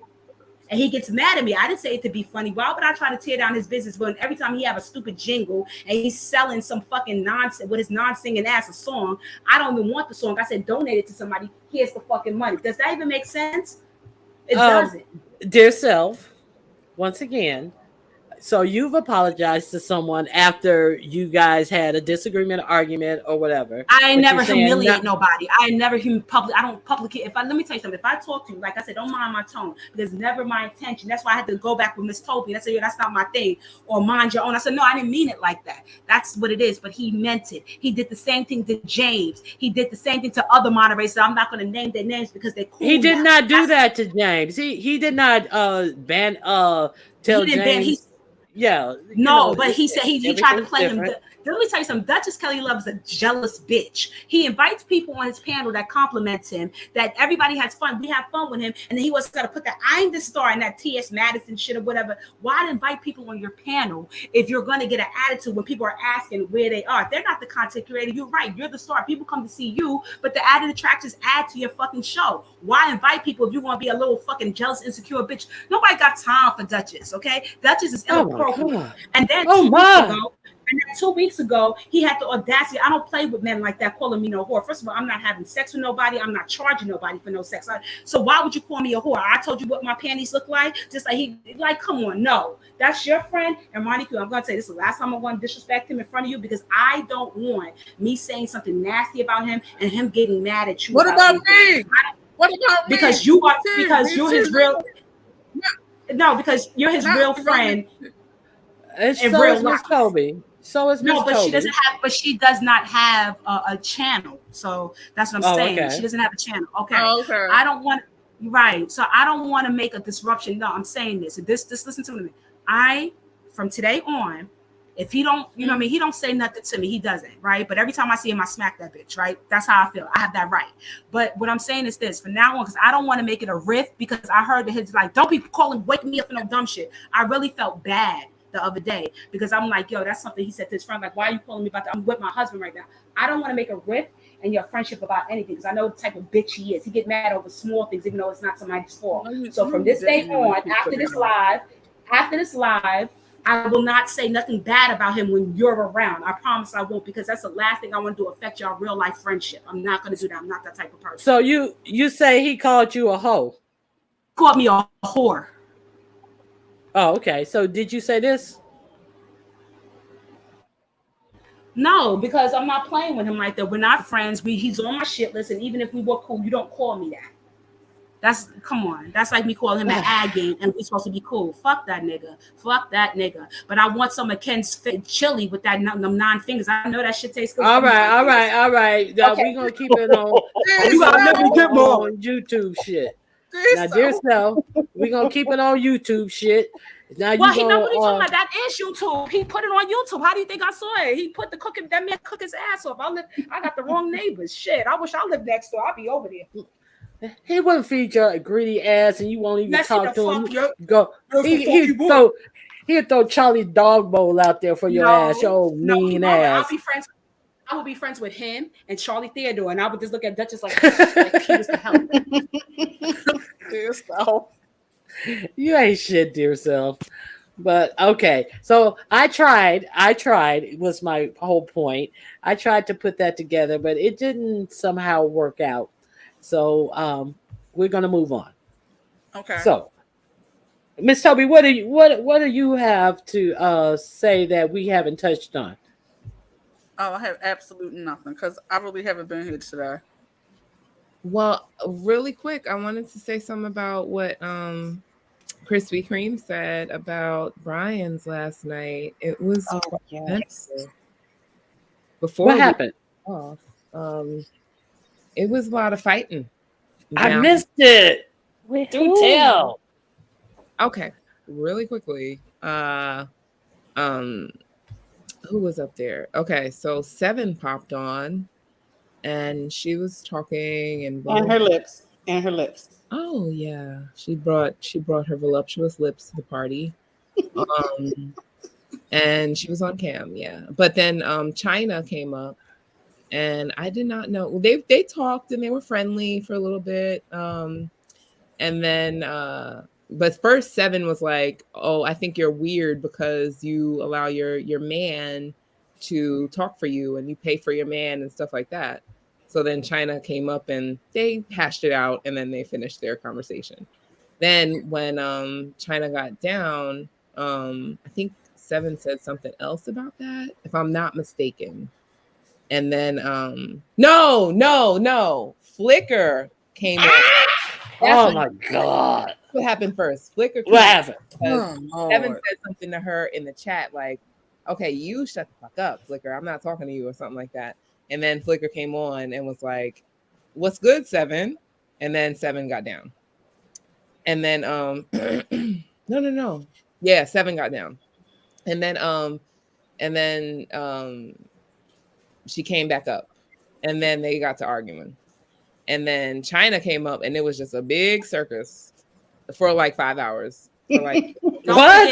And he gets mad at me. I didn't say it to be funny. Why would I try to tear down his business when every time he have a stupid jingle and he's selling some fucking nonsense with his non-singing ass a song? I don't even want the song. I said donate it to somebody. Here's the fucking money. Does that even make sense? It doesn't. Dear self, once again, so you've apologized to someone after you guys had a disagreement, argument, or whatever. I never humiliate nobody. I never I don't publicly. Let me tell you something. If I talk to you, like I said, don't mind my tone, because never my intention. That's why I had to go back with Miss Toby. I said, "Yeah, that's not my thing," or "Mind your own." I said, "No, I didn't mean it like that. That's what it is." But he meant it. He did the same thing to James. He did the same thing to other moderators. So I'm not going to name their names because they're cool. He did not do that to James. He did not tell James. yeah. No, but he said he tried to play him. Let me tell you something. Duchess Kelly Love is a jealous bitch. He invites people on his panel that compliments him, that everybody has fun. We have fun with him. And then he was going to put that I'm the star in that T.S. Madison shit or whatever. Why invite people on your panel if you're going to get an attitude when people are asking where they are? If they're not the content creator, you're right. You're the star. People come to see you, but the added attractions add to your fucking show. Why invite people if you want to be a little fucking jealous, insecure bitch? Nobody got time for Duchess, okay? Duchess is inappropriate. And then 2 weeks ago, he had the audacity. I don't play with men like that, calling me no whore. First of all, I'm not having sex with nobody. I'm not charging nobody for no sex. So why would you call me a whore? I told you what my panties look like. Just like come on, no. That's your friend. And Ronnie Q, I'm going to say this is the last time I'm going to disrespect him in front of you because I don't want me saying something nasty about him and him getting mad at you. What about me? What about me? Because you're his real. No, because you're his real friend. And so is Miss Toby. So is Miss Toby. But she does not have a channel. So that's what I'm saying. Okay. She doesn't have a channel. Okay. Okay. I don't want so I don't want to make a disruption. No, I'm saying this. This listen to me. From today on, if he don't, you know what I mean, he don't say nothing to me, he doesn't, right? But every time I see him, I smack that bitch, right? That's how I feel. I have that right. But what I'm saying is this, from now on, because I don't want to make it a rift, because I heard that his like, don't be calling, wake me up for no dumb shit. I really felt bad the other day because I'm like, yo, that's something he said to his friend. Like, why are you calling me about that? I'm with my husband right now. I don't want to make a rift in your friendship about anything because I know the type of bitch he is. He get mad over small things, even though it's not somebody's fault. So from this day on, after this live, I will not say nothing bad about him when you're around. I promise I won't, because that's the last thing I want to do, affect your real life friendship. I'm not going to do that. I'm not that type of person. So you say he called you a hoe? Called me a whore. Oh, okay. So did you say this? No, because I'm not playing with him like that. We're not friends. He's on my shit list, and even if we were cool, you don't call me that. Come on. That's like me calling him an ag game and we're supposed to be cool. Fuck that nigga. But I want some of Ken's chili with them 9 fingers. I know that shit tastes good. All right. Now we're going to keep it on. You got to let me get more on YouTube shit. Now, dear self, we're going to keep it on YouTube shit. Now what are you talking about? That is YouTube. He put it on YouTube. How do you think I saw it? He put that man cook his ass off. I got the wrong neighbors. Shit. I wish I lived next door. I'd be over there. He wouldn't feed your greedy ass, and you won't even talk to him. He'll throw Charlie Dog Bowl out there for your ass, your old mean ass. I would be friends with him and Charlie Theodore, and I would just look at Duchess like he was the hell. Dear self. You ain't shit, dear self. But okay, so I tried. It was my whole point. I tried to put that together, but it didn't somehow work out. So we're gonna move on. Okay. So, Miss Toby, what do you have to say that we haven't touched on? Oh, I have absolutely nothing because I really haven't been here today. Well, really quick, I wanted to say something about what Krispy Kreme said about Brian's last night. It was before what happened? It was a lot of fighting. I missed it. Do tell. Okay, really quickly. Who was up there? Okay, so Seven popped on, and she was talking and her lips. Oh yeah, she brought her voluptuous lips to the party, and she was on cam. Yeah, but then China came up. And I did not know they talked and they were friendly for a little bit. And then but first Seven was like, oh, I think you're weird because you allow your man to talk for you and you pay for your man and stuff like that. So then China came up and they hashed it out and then they finished their conversation. Then when China got down, I think Seven said something else about that, if I'm not mistaken. And then no, Flicker came in. Oh my God. What happened first? Flicker came. What happened? Seven said something to her in the chat like, okay, you shut the fuck up, Flicker. I'm not talking to you or something like that. And then Flicker came on and was like, what's good, Seven? And then Seven got down. And then no. Yeah, Seven got down. And then she came back up, and then they got to arguing, and then China came up, and it was just a big circus for like 5 hours. For like, don't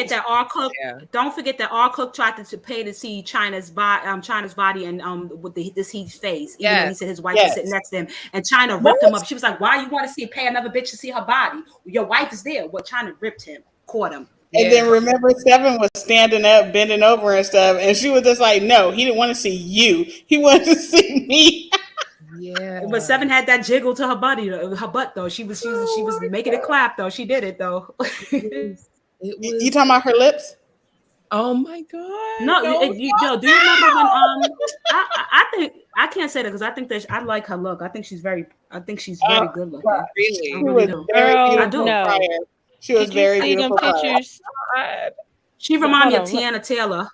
forget that R. Cook tried to pay to see China's body and with his face. Even though he said his wife was sitting next to him, and China ripped him up. She was like, "Why you want to pay another bitch to see her body? Your wife is there." Well, China ripped him, caught him. And then remember, Seven was standing up, bending over and stuff, and she was just like, "No, he didn't want to see you. He wanted to see me." Yeah, but Seven had that jiggle to her butt though. She was making it clap though. She did it though. You talking about her lips? Oh my god! No, do you remember when I think I can't say that because I think that I like her look. I think she's very good looking. Really? I really do. Girl, I do. No. She was very beautiful. Pictures? She reminded me of Tiana Taylor.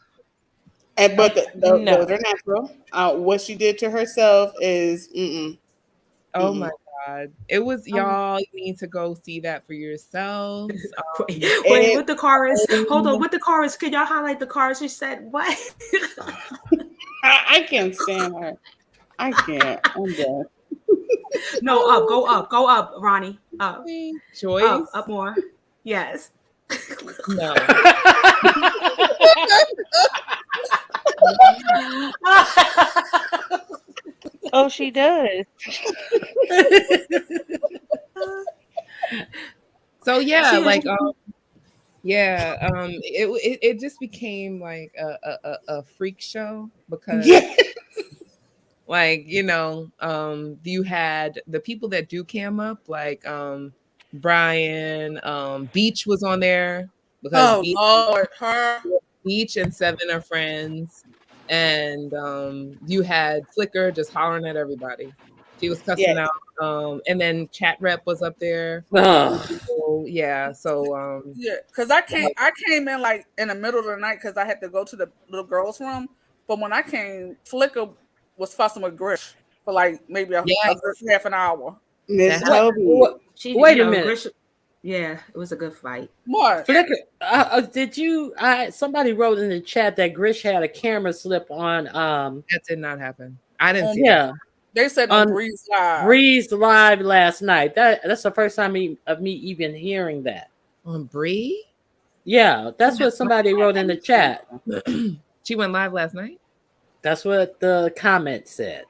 And but those are natural. What she did to herself is Oh my god! It was y'all. You need to go see that for yourselves. Wait, what the chorus? Hold on, what the chorus? Could y'all highlight the chorus? She said what? I can't stand her. I can't. I'm done. No, go up, Ronnie. Up. Joyce, up more. Yes. No. Oh, she does. So yeah, it just became like a freak show because like, you know, you had the people that do cam up, like Brian, Beach was on there because Beach and Seven are friends. And you had Flicker just hollering at everybody. She was cussing out. And then Chat Rep was up there. So, because I came in like in the middle of the night because I had to go to the little girls' room. But when I came, Flicker was fussing with Grish for like maybe a half an hour. Miss Toby. Wait a minute. Grish, yeah, it was a good fight. What? Flicker, did you? somebody wrote in the chat that Grish had a camera slip on. That did not happen. I didn't see that. that. They said on Breeze Live. Breeze Live last night. That's the first time of me even hearing that. On Bree? Yeah, that's what somebody wrote in the chat. She went live last night? That's what the comment said.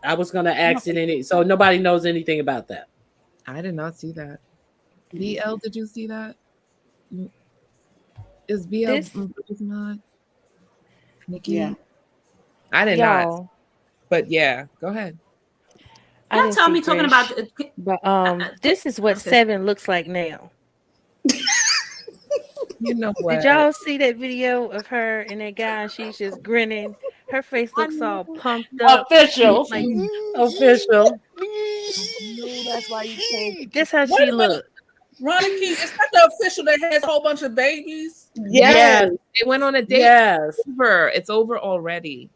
I was going to ask it so nobody knows anything about that. I did not see that. BL, did you see that? Is BL is not Nikki? Yeah. I did not. But yeah, go ahead. Y'all tell me talking about but this is what Seven looks like now. You know what? Did y'all see that video of her and that guy and she's just grinning? Her face looks all pumped up. Official. Like, official. That's why you changed. That's how she looked. Ronnie Key, is that the official that has a whole bunch of babies? Yes. It went on a date. Yes. It's over already.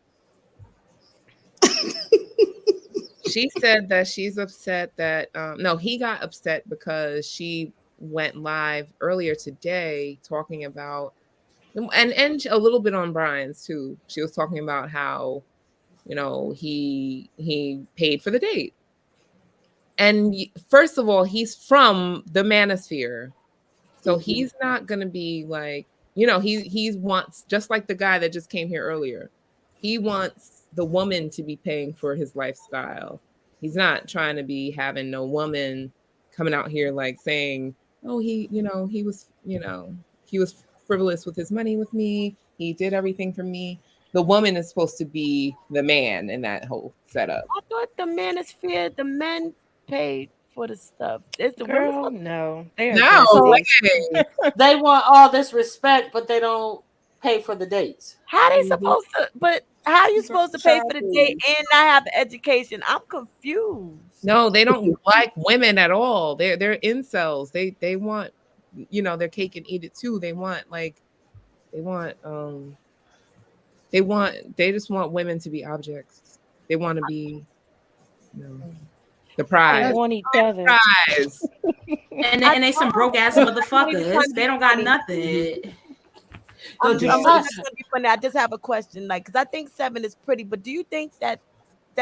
She said that she's upset that he got upset because she went live earlier today talking about and a little bit on Brian's too. She was talking about how, you know, he paid for the date. And first of all, he's from the manosphere. So he's not going to be like, you know, he wants, just like the guy that just came here earlier, he wants the woman to be paying for his lifestyle. He's not trying to be having no woman coming out here like saying, oh, he was frivolous with his money with me. He did everything for me. The woman is supposed to be the man in that whole setup. I thought the manosphere, the men paid for the stuff. It's the Girl, women. no. They want all this respect, but they don't pay for the dates. How they supposed to? But how are you supposed to pay for the date and not have the education? I'm confused. No, they don't like women at all. They're incels. They want, you know, their cake and eat it too. They just want women to be objects. They want to be, you know, the prize. They want each other. And they some broke ass motherfuckers. They don't got nothing. I'm not gonna be funny. I just have a question, like, because I think 7 is pretty, but do you think that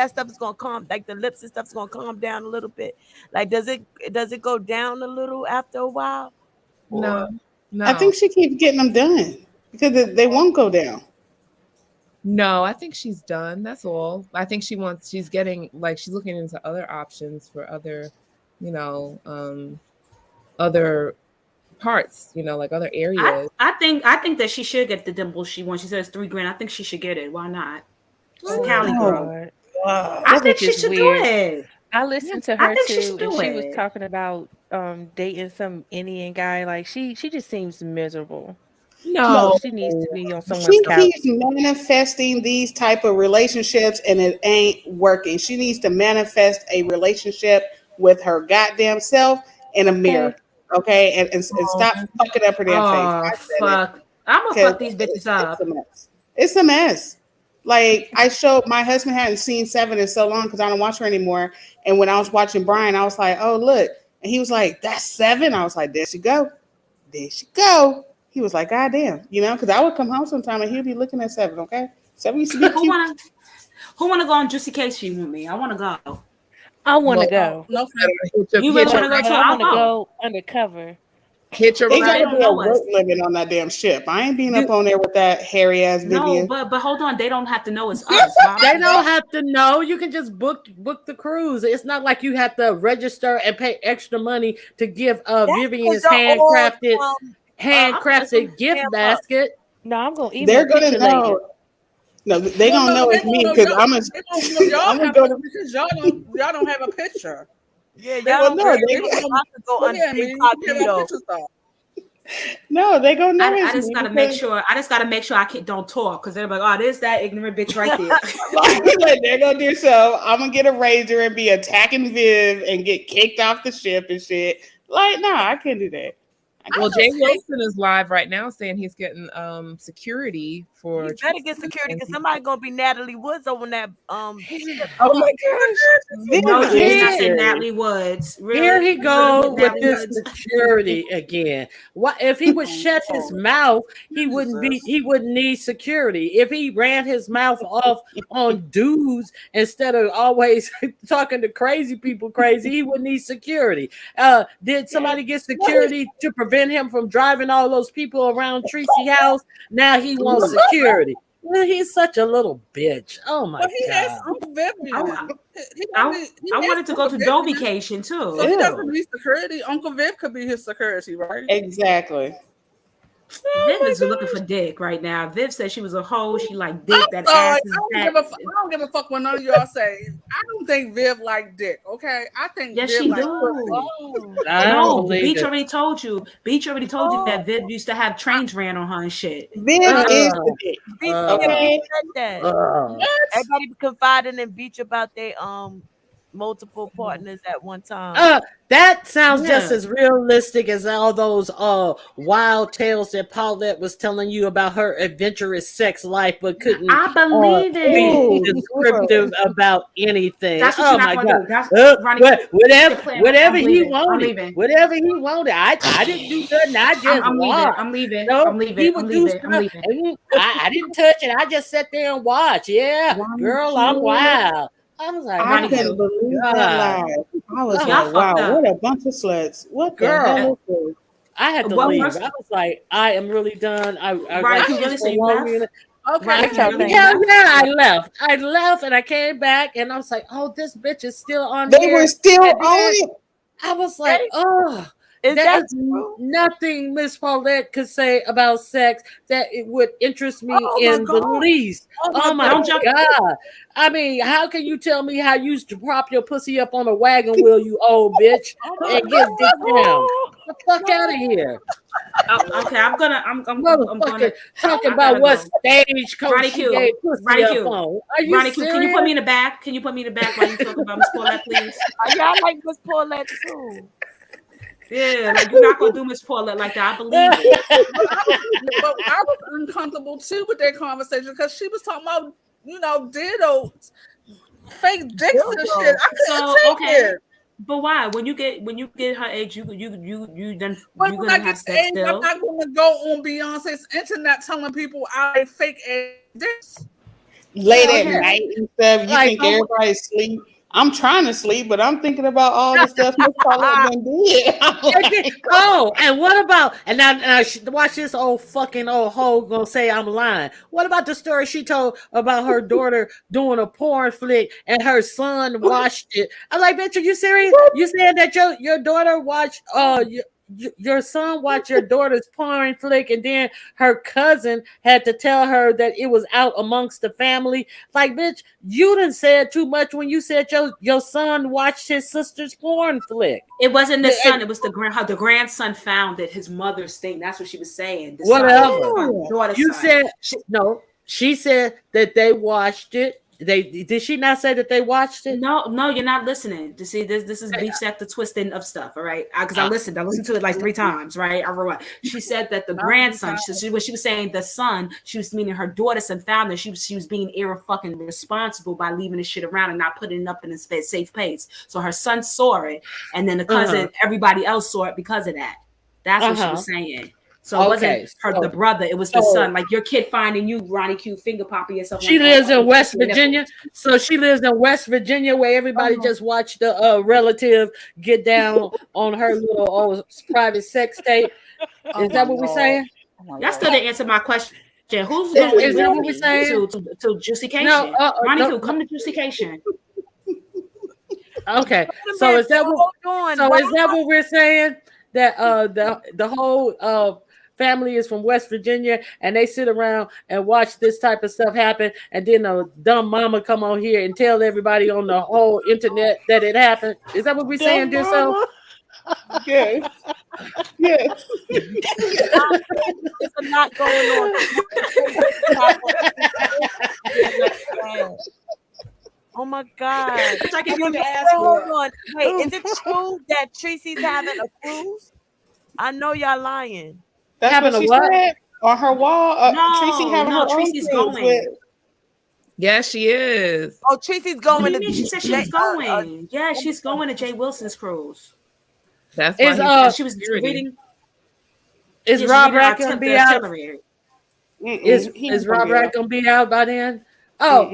stuff is gonna calm, like the lips and stuff's gonna calm down a little bit? Like, does it go down a little after a while? No. I think she keeps getting them done because they won't go down. No, I think she's done. That's all. I think she's looking into other options for other, other parts, like other areas. I think that she should get the dimples she wants. She says $3,000. I think she should get it. Why not? She's a Cali girl. I think she should do it. I listened to her too, and she was talking about dating some Indian guy. Like she just seems miserable. No, she needs to be on someone's she couch. keeps manifesting these type of relationships, and it ain't working. She needs to manifest a relationship with her goddamn self in a mirror, okay? And stop fucking up her damn face. Fuck! I'm gonna fuck these bitches up. It's a mess. Like I showed my husband hadn't seen 7 in so long because I don't watch her anymore. And when I was watching Brian, I was like, "Oh look," and he was like, "That's 7." I was like, "There she go, there she go." He was like, "God damn," because I would come home sometime and he'd be looking at 7. Okay, 7 used to be cute. Who wanna go on Juicy Casey with me? I want to go. I want to go. No, you really want to go too? I want to go undercover. Hit your They gotta be a work limit on that damn ship. I ain't being up on there with that hairy ass Vivian. No, but hold on. They don't have to know it's us. They don't have to know. You can just book the cruise. It's not like you have to register and pay extra money to give Vivian's handcrafted gift basket. No, I'm gonna email. They're gonna know. No, they gonna know it's me because I'm gonna go to because y'all don't have a picture. Yeah, y'all don't have to go incognito. No, they gonna know. I just gotta make sure. I just gotta make sure I don't talk because they're like, "Oh, there's that ignorant bitch right there." They're gonna do so. I'm gonna get a razor and be attacking Viv and get kicked off the ship and shit. Like, no, I can't do that. Well, Jay Wilson is live right now saying he's getting security for. You better get security because somebody gonna be Natalie Woods over that. Oh my gosh! No, he's not saying Natalie Woods. Really? Here he go with this security again. What if he would shut his mouth? He wouldn't need security. If he ran his mouth off on dudes instead of always talking to crazy people crazy, he would need security. Did somebody get security to prevent him from driving all those people around Tracy House? Now he wants security. Well, he's such a little bitch. Oh my god! I wanted to go to Dobication too. So he doesn't need security. Uncle Viv could be his security, right? Exactly. Viv is looking for dick right now. Viv said she was a hoe. She like dick. That ass is I don't give a fuck what none of y'all say. I don't think Viv like dick. Okay, I think yes, Viv she like do. No, Beach already told you. Beach already told you that Viv used to have trains ran on her and shit. Viv is the dick. Okay. Everybody be confiding in Beach about their multiple partners at one time. That sounds just as realistic as all those wild tales that Paulette was telling you about her adventurous sex life, but couldn't I believe be descriptive about anything. That's what my god! Whatever he wanted, whatever he wanted. I didn't do nothing. I just I'm leaving. No, I'm leaving. He would do stuff. I didn't touch it. I just sat there and watched. Yeah, girl, I'm wild. I was like, I couldn't believe that live. I was like, wow, what a bunch of sluts. What the hell? I had to leave. I was like, I am really done. I I left. I left and I came back and I was like, oh, this bitch is still on. They were still on it. I was like, oh. That is nothing Miss Paulette could say about sex that it would interest me in the least. Oh my god! I mean, how can you tell me how you used to prop your pussy up on a wagon wheel, you old bitch, and get dick down? Get the fuck out of here! Okay, I'm gonna talking about what stage coach Ronnie Q. Ronnie Q. Can you put me in the back? Can you put me in the back while you talk about Miss Paulette, please? Y'all like Miss Paulette too. Yeah, like you're not gonna do Miss Paulette like that. I believe it. But I was uncomfortable too with that conversation because she was talking about, dildos, fake dicks and shit. I couldn't take it. But why? When you get her age, you then But you when gonna I have get to sex age, I'm still. not going to go on Beyonce's internet telling people I fake this. Late Okay. at night and stuff. You Like, think everybody's asleep? I'm trying to sleep, but I'm thinking about all the stuff Miss Paulette done did. I'm like, Oh, and what about now watch this old hoe gonna say I'm lying. What about the story she told about her daughter doing a porn flick and her son watched it? I'm like, bitch, are you serious? You said that your daughter watched your son watched your daughter's porn flick, and then her cousin had to tell her that it was out amongst the family. Like, bitch, you done said too much when you said your son watched his sister's porn flick. It wasn't the son; it was the grandson found it. His mother's thing. That's what she was saying. The son, Whatever. You son. said no. She said that they watched it. Did she not say that they watched it? No, you're not listening. To see this is beef sector twisting of stuff. All right, because I listened to it like 3 times. Right, I wrote. She said that the grandson. She was saying the son. She was meaning her daughter son found it. She was being fucking responsible by leaving the shit around and not putting it up in a safe place. So her son saw it, and then the cousin, everybody else saw it because of that. That's what she was saying. So it wasn't the brother, it was the son. Like your kid finding you, Ronnie Q, finger popping and stuff. She lives in West Virginia. So she lives in West Virginia where everybody just watched the relative get down on her little private sex tape. Is that what we're saying? Y'all still didn't answer my question. Who's Is going that what we're saying? to Juicycation? No, Ronnie no. Q, come to Juicycation. Okay. So is that what we're saying? That the whole family is from West Virginia and they sit around and watch this type of stuff happen, and then a dumb mama come on here and tell everybody on the whole internet that it happened. Is that what we're saying, dear so? Yes. Yes. There's a lot going on. Oh my God. I can even ask Hold for. on. Wait, is it true that Tracy's having a cruise? I know y'all lying. That's Having what a she what? said on her wall. Tracy having her Tracy's own going. with. Yeah, she is. Oh, Tracy's going. What do you mean? She said she was going. Yeah, she's going to Jay Wilson's cruise. That's why she was reading. Is Rob Rack gonna be out? Is Rob Rack gonna be out by then? Oh,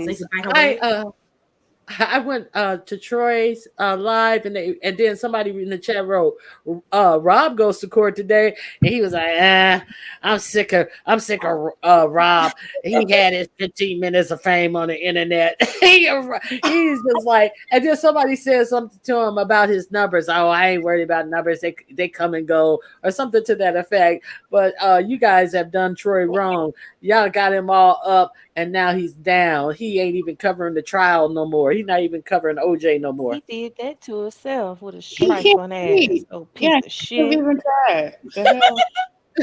I went to Troy's live, and then somebody in the chat wrote, Rob goes to court today, and he was like, I'm sick of Rob. He had his 15 minutes of fame on the internet. He's just like, and then somebody said something to him about his numbers. Oh, I ain't worried about numbers. They come and go, or something to that effect. But you guys have done Troy wrong. Y'all got him all up, and now he's down. He ain't even covering the trial no more. He's not even covering OJ no more. He did that to himself with a trifling ass. Oh, piece of shit. Even tried.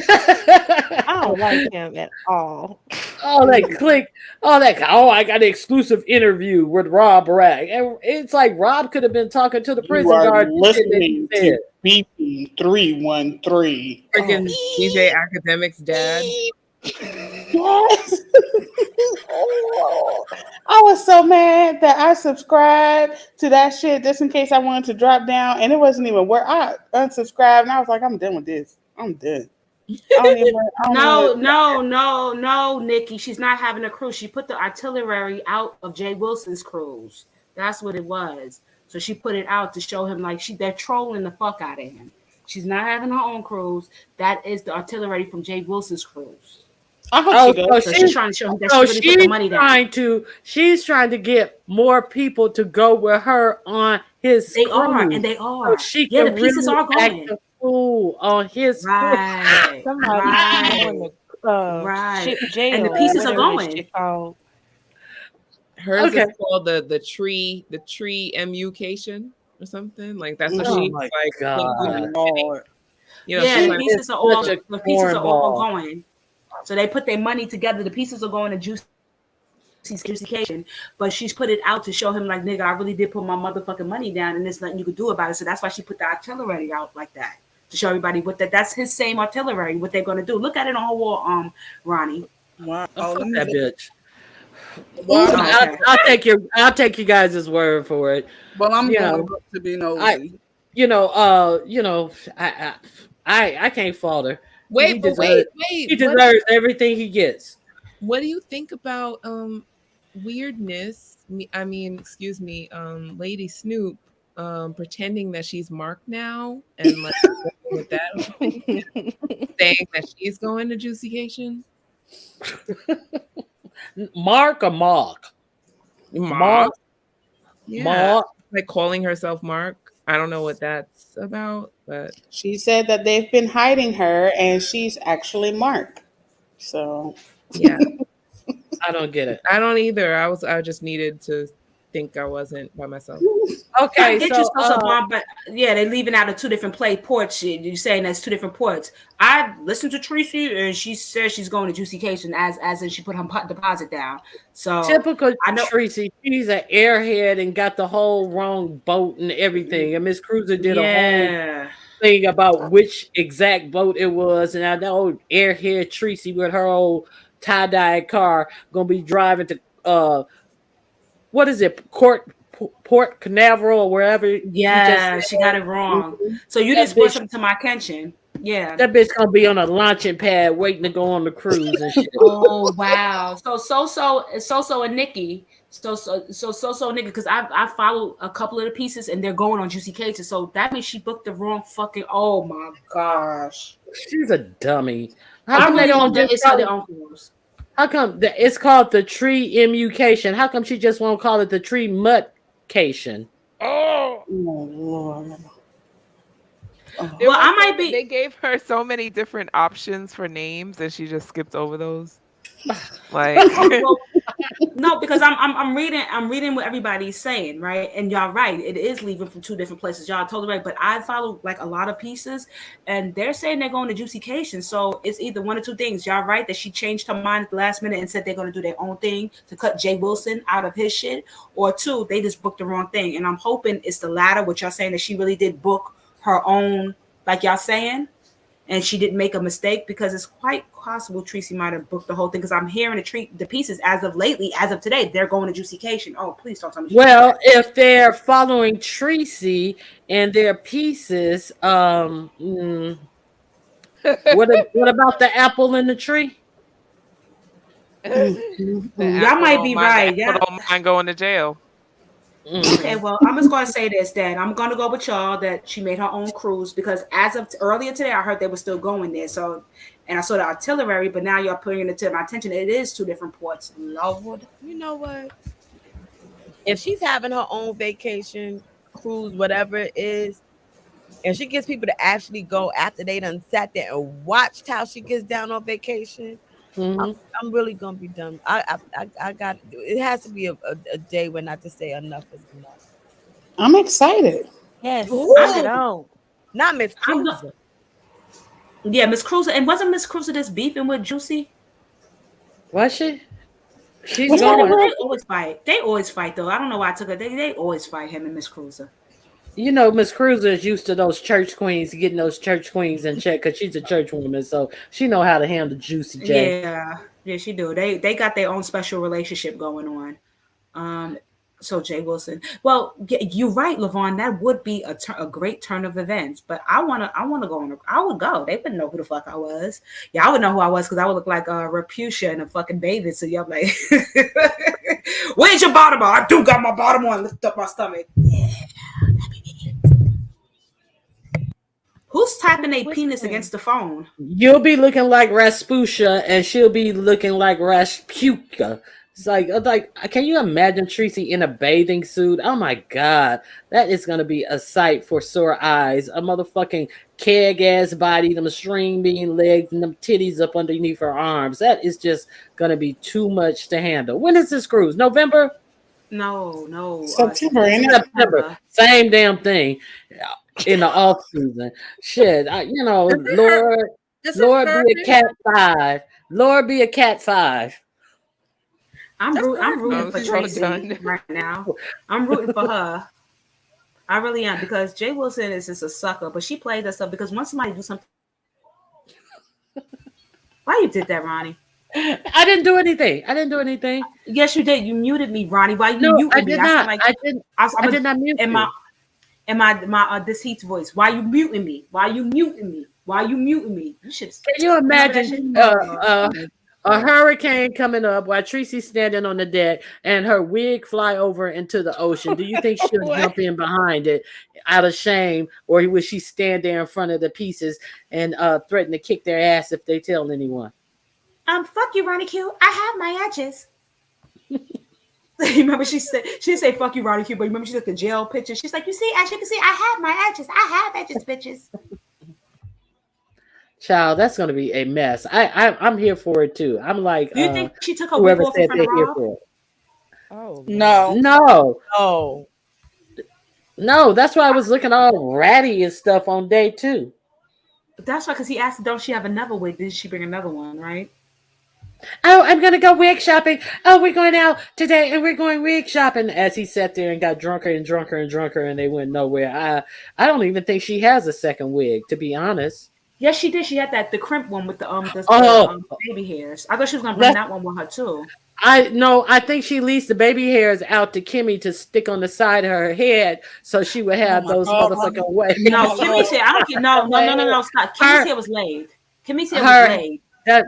I don't like him at all. All that click, I got an exclusive interview with Rob Rack. And it's like Rob could have been talking to the prison guard. Listening to BP 313. Freaking DJ Academic's dad. Yes. I was so mad that I subscribed to that shit just in case I wanted to drop down, and it wasn't even where I unsubscribed, and I was like, I'm done with this. I'm done. No, Nikki. She's not having a cruise. She put the artillery out of Jay Wilson's cruise. That's what it was. So she put it out to show him like they're trolling the fuck out of him. She's not having her own cruise. That is the artillery from Jay Wilson's cruise. I hope she goes. So she's trying to show him that she really put the money down. She's trying to get more people to go with her on his They cruise. are, and they are. So she Yeah, can the pieces really are going. act a fool on his Right. Right. Ship jail. And the pieces are going. Hers is called the tree MU-cation or something. Like that's what she's like. God. You know, Yeah, the pieces are all cornball. going. So they put their money together. The pieces are going to Juicycation, but she's put it out to show him like, nigga, I really did put my motherfucking money down, and there's nothing you could do about it. So that's why she put the artillery out like that to show everybody that's his same artillery. What they're gonna do. Look at it on her wall, Ronnie. Wow, Fuck that bitch. Well, I'll take you guys' word for it. Well, I'm you going know, to be nosy. I can't fault her. Wait, He deserves everything he gets. What do you think about weirdness? Excuse me, Lady Snoop pretending that she's Mark now and like with that saying that she's going to Juicycation? Mark or Mark? Mark. Yeah. Mark. Like calling herself Mark. I don't know what that's about, but she said that they've been hiding her and she's actually Mark. So yeah. I don't get it. I don't either. I just needed to think I wasn't by myself. Okay, but yeah, they're leaving out of two different ports. You're saying that's two different ports. I listened to Tracy, and she says she's going to Juicycation as in she put her deposit down. So typical Tracy, she's an airhead and got the whole wrong boat and everything. And Miss Cruiser did a whole thing about which exact boat it was, and I know airhead Tracy with her old tie-dye car gonna be driving to what is it, Port Canaveral or wherever. Yeah, she got it wrong. So you just brought something to my attention. Yeah, that bitch gonna be on a launching pad waiting to go on the cruise and shit. Oh wow! So and Nikki, so Nikki, because I follow a couple of the pieces and they're going on Juicycation. So that means she booked the wrong fucking. Oh my gosh, she's a dummy. How come they don't just their own cruise? How come it's called the Tree Immucation? How come she just won't call it the Tree Mutcation? Oh Lord. Well, I might be. They gave her so many different options for names, and she just skipped over those. Like, no, because I'm reading what everybody's saying, right? And y'all right, it is leaving from two different places. Y'all totally right. But I follow like a lot of pieces, and they're saying they're going to Juicycation. So it's either one or two things. Y'all right that she changed her mind at the last minute and said they're going to do their own thing to cut Jay Wilson out of his shit, or two, they just booked the wrong thing. And I'm hoping it's the latter, what y'all saying, that she really did book her own, like y'all saying, and she didn't make a mistake, because it's quite possible Tracy might have booked the whole thing, because I'm hearing the pieces as of today, they're going to Juicycation. Oh, please don't tell me. Well, if they're following Tracy and their pieces, what about the apple in the tree? Y'all might be right. Yeah, don't mind going to jail. Okay, well, I'm just going to say this, that I'm going to go with y'all that she made her own cruise, because as of earlier today, I heard they were still going there. So, and I saw the itinerary, but now y'all putting it to my attention. It is two different ports. Lord. You know what? If she's having her own vacation, cruise, whatever it is, and she gets people to actually go after they done sat there and watched how she gets down on vacation, I'm really gonna be done. I got to do it. It has to be a day when not to say enough is enough. I'm excited. Yes, I don't. Not Miss Cruiser. Yeah, Miss Cruiser, and wasn't Miss Cruiser just beefing with Juicy? Was she? She's going. They always fight. They always fight though. I don't know why I took her. They always fight, him and Miss Cruiser. You know, Miss Cruiser is used to those church queens, getting those church queens in check, because she's a church woman, so she know how to handle Juicy J. Yeah, she do. They got their own special relationship going on. So Jay Wilson. Well, you're right, LaVon. That would be a great turn of events. But I wanna go on. I would go. They wouldn't know who the fuck I was. Yeah, I would know who I was, because I would look like Raputia in a fucking bathing suit. Y'all like, where's your bottom on? I do got my bottom on. Lift up my stomach. Yeah. Who's tapping a penis against the phone? You'll be looking like Rasputia, and she'll be looking like Rasputia. It's like, can you imagine Tracy in a bathing suit? Oh my God, that is gonna be a sight for sore eyes. A motherfucking keg ass body, them string bean legs, and them titties up underneath her arms. That is just gonna be too much to handle. When is this cruise? November? No. September. September. Same damn thing. In the off season, shit. Lord be a cat 5. Lord be a cat 5. I'm rooting for Tracy right now. I'm rooting for her. I really am, because Jay Wilson is just a sucker, but she played that stuff because once somebody do something. Why you did that, Ronnie? I didn't do anything. I didn't do anything. Yes, you did. You muted me, Ronnie. Why you No, muted I me? did I sound not. like I did not mute you. In my this Heat's voice. Why you muting me? Why you muting me? Why you muting me? You should. Can you imagine a hurricane coming up while Tracy's standing on the deck and her wig fly over into the ocean? Do you think she'll jump in behind it out of shame, or would she stand there in front of the pieces and threaten to kick their ass if they tell anyone? Fuck you, Ronnie Q. I have my edges. Remember she didn't say fuck you, Ronnie Q, but remember she took the jail picture. She's like, you see, as you can see, I have my edges. I have edges, bitches. Child, that's gonna be a mess. I'm here for it too. I'm like, do you think she took her wig off in front of Rob? Oh no. That's why I was looking all ratty and stuff on day 2. That's why, because he asked, don't she have another wig? Did she bring another one, right? Oh, I'm gonna go wig shopping. Oh, we're going out today and we're going wig shopping. As he sat there and got drunker and drunker and drunker, and they went nowhere. I don't even think she has a second wig, to be honest. Yes, she did. She had the crimp one with the baby hairs. I thought she was gonna bring that one with her too. I think she leased the baby hairs out to Kimmy to stick on the side of her head so she would have those motherfucking waves. No, Kimmy said, I don't care. No, stop. Kimmy's hair was laid. Kimmy's hair was laid. The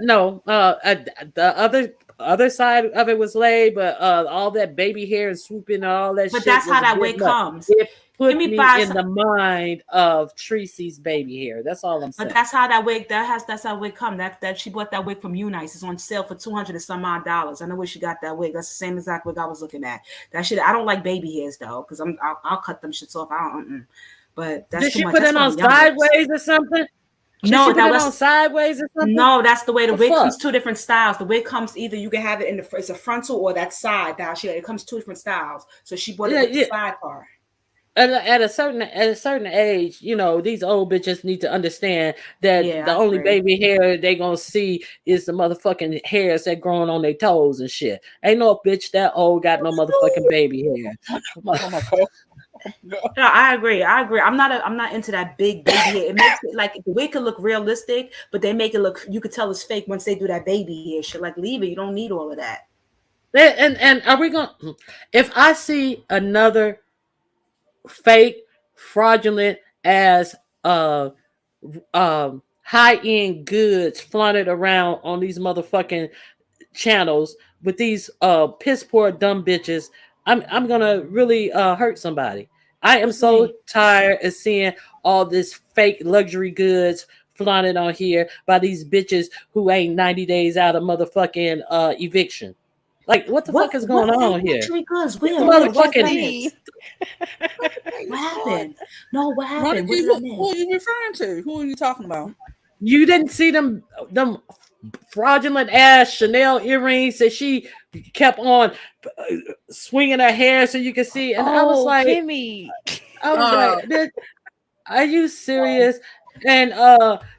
other side of it was laid, but all that baby hair and swooping and all that. But shit that's how that wig comes. It put me in the mind of Tracy's baby hair. That's all I'm saying. But that's how that wig. That's how wig come. That she bought that wig from Unice. It's on sale for $200 and some odd. I know where she got that wig. That's the same exact wig I was looking at. That shit. I don't like baby hairs though, because I'll cut them shits off. I don't. But that's Did too she much. put it on sideways or something? No, that was on sideways or something. No, that's the way the wig comes. 2 different styles. The wig comes either you can have it in it's a frontal or that side. It comes 2 different styles. So she bought it with the side part. At a certain age, you know, these old bitches need to understand that the only baby hair they gonna see is the motherfucking hairs that growing on their toes and shit. Ain't no bitch that old got no motherfucking baby hair. No, I agree. I'm not into that big baby hair. It makes it like the wig could look realistic, but they make it look, you could tell it's fake once they do that baby hair shit. Like, leave it. You don't need all of that. And are we gonna, if I see another fake, fraudulent as high-end goods flaunted around on these motherfucking channels with these piss poor dumb bitches, I'm gonna really hurt somebody. I am so tired of seeing all this fake luxury goods flaunted on here by these bitches who ain't 90 days out of motherfucking eviction. Like, what the fuck is going on here? Goods? What happened? No, what happened? Who are you referring to? Who are you talking about? You didn't see them fraudulent ass Chanel earrings that she kept on swinging her hair so you could see, and I was like, Kimmy. I was like, are you serious? And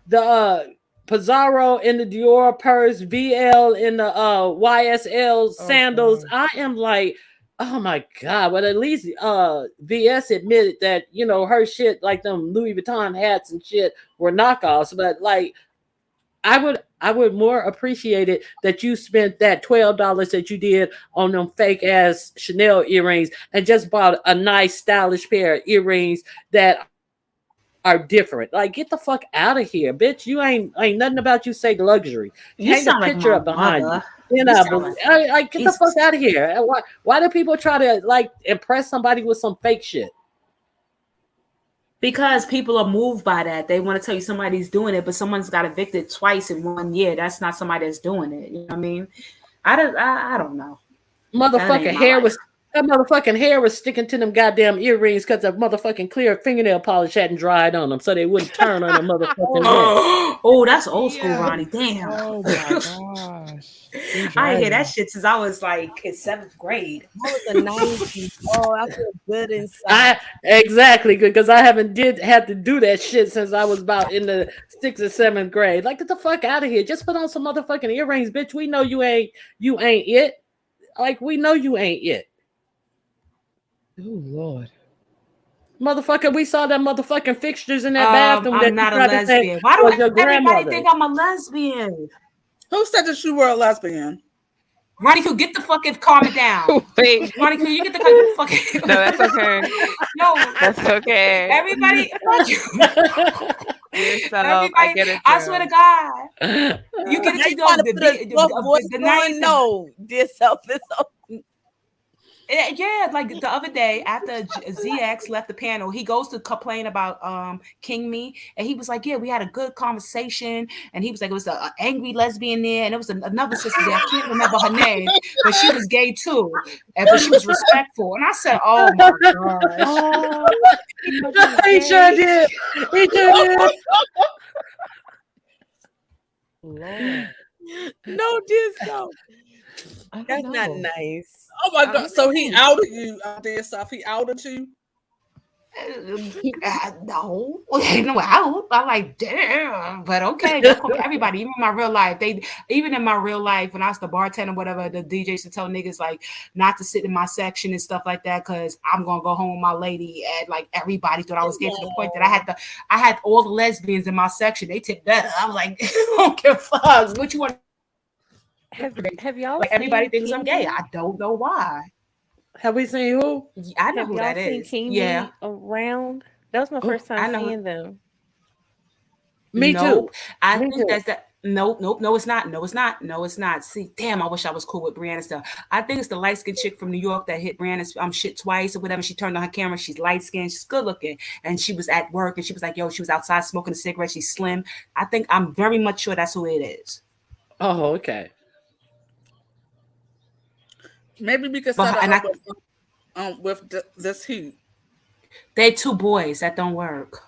the Pizarro in the Dior purse, VL in the YSL sandals. I am like, oh my God. Well, at least VS admitted that, you know, her shit, like them Louis Vuitton hats and shit, were knockoffs. But like, I would more appreciate it that you spent that $12 that you did on them fake ass Chanel earrings and just bought a nice stylish pair of earrings that are different. Like, get the fuck out of here, bitch. You ain't nothing about you say luxury. Hang a picture up behind you. You know, like, get the fuck out of here. Why do people try to like impress somebody with some fake shit? Because people are moved by that. They want to tell you somebody's doing it, but someone's got evicted twice in 1 year. That's not somebody that's doing it. You know what I mean? I don't know. That motherfucking hair was sticking to them goddamn earrings because the motherfucking clear fingernail polish hadn't dried on them, so they wouldn't turn on the motherfucking head. Oh, that's old school, Ronnie. Damn. Oh my gosh. I ain't hear that shit since I was like in 7th grade. That was the 90s. Oh, I feel good inside. Exactly, because I haven't had to do that shit since I was about in the 6th or 7th grade. Like, get the fuck out of here. Just put on some motherfucking earrings, bitch. We know you ain't it. Like, we know you ain't it. Oh Lord, motherfucker! We saw that motherfucking fixtures in that bathroom. I'm not a lesbian. Why do everybody think I'm a lesbian? Who said that you were a lesbian? Ronnie, could get the fucking calm it down. Wait. Ronnie, could you get the fucking? No, that's okay. No, that's okay. Everybody, fuck you. Yourself, I get it. I swear to God, you get it. The night. No, dear self is so. Yeah, like the other day after ZX left the panel, he goes to complain about King Me, and he was like, "Yeah, we had a good conversation," and he was like, "It was an angry lesbian there, and it was another sister there. I can't remember her name, but she was gay too, but she was respectful." And I said, "Oh my gosh, he sure did. He sure did." Lord. No, dear self. That's not nice. Oh my God! So he outed you out there, Soph. He outed you. No, out. I'm like, damn, but okay. Everybody, even in my real life, when I was the bartender, whatever, the DJs used to tell niggas like not to sit in my section and stuff like that because I'm gonna go home with my lady. And like everybody thought I was getting to the point that I had all the lesbians in my section. They tipped better. I was like, I don't give a fuck. What you want? Have y'all like everybody thinks I'm gay? I don't know why. Have we seen who? I know who that is. Yeah, around. That was my first time seeing them. Me too. I think that's that. Nope. No, it's not. No, it's not. See, damn, I wish I was cool with Brianna stuff. I think it's the light-skinned chick from New York that hit Brianna's shit twice or whatever. She turned on her camera. She's light-skinned. She's good-looking. And she was at work and she was like, yo, she was outside smoking a cigarette. She's slim. I'm very much sure that's who it is. Oh, okay. Maybe we could set up with this heat. They're two boys. That don't work.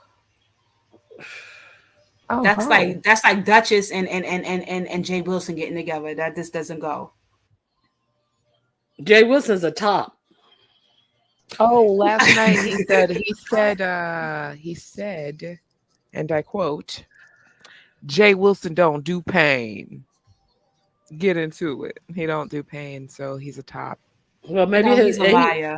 Oh, that's like Duchess and Jay Wilson getting together. That this doesn't go. Jay Wilson's a top. Oh, last night he said, and I quote, Jay Wilson don't do pain. Get into it. He don't do pain, so he's a top. Well, maybe he's a liar.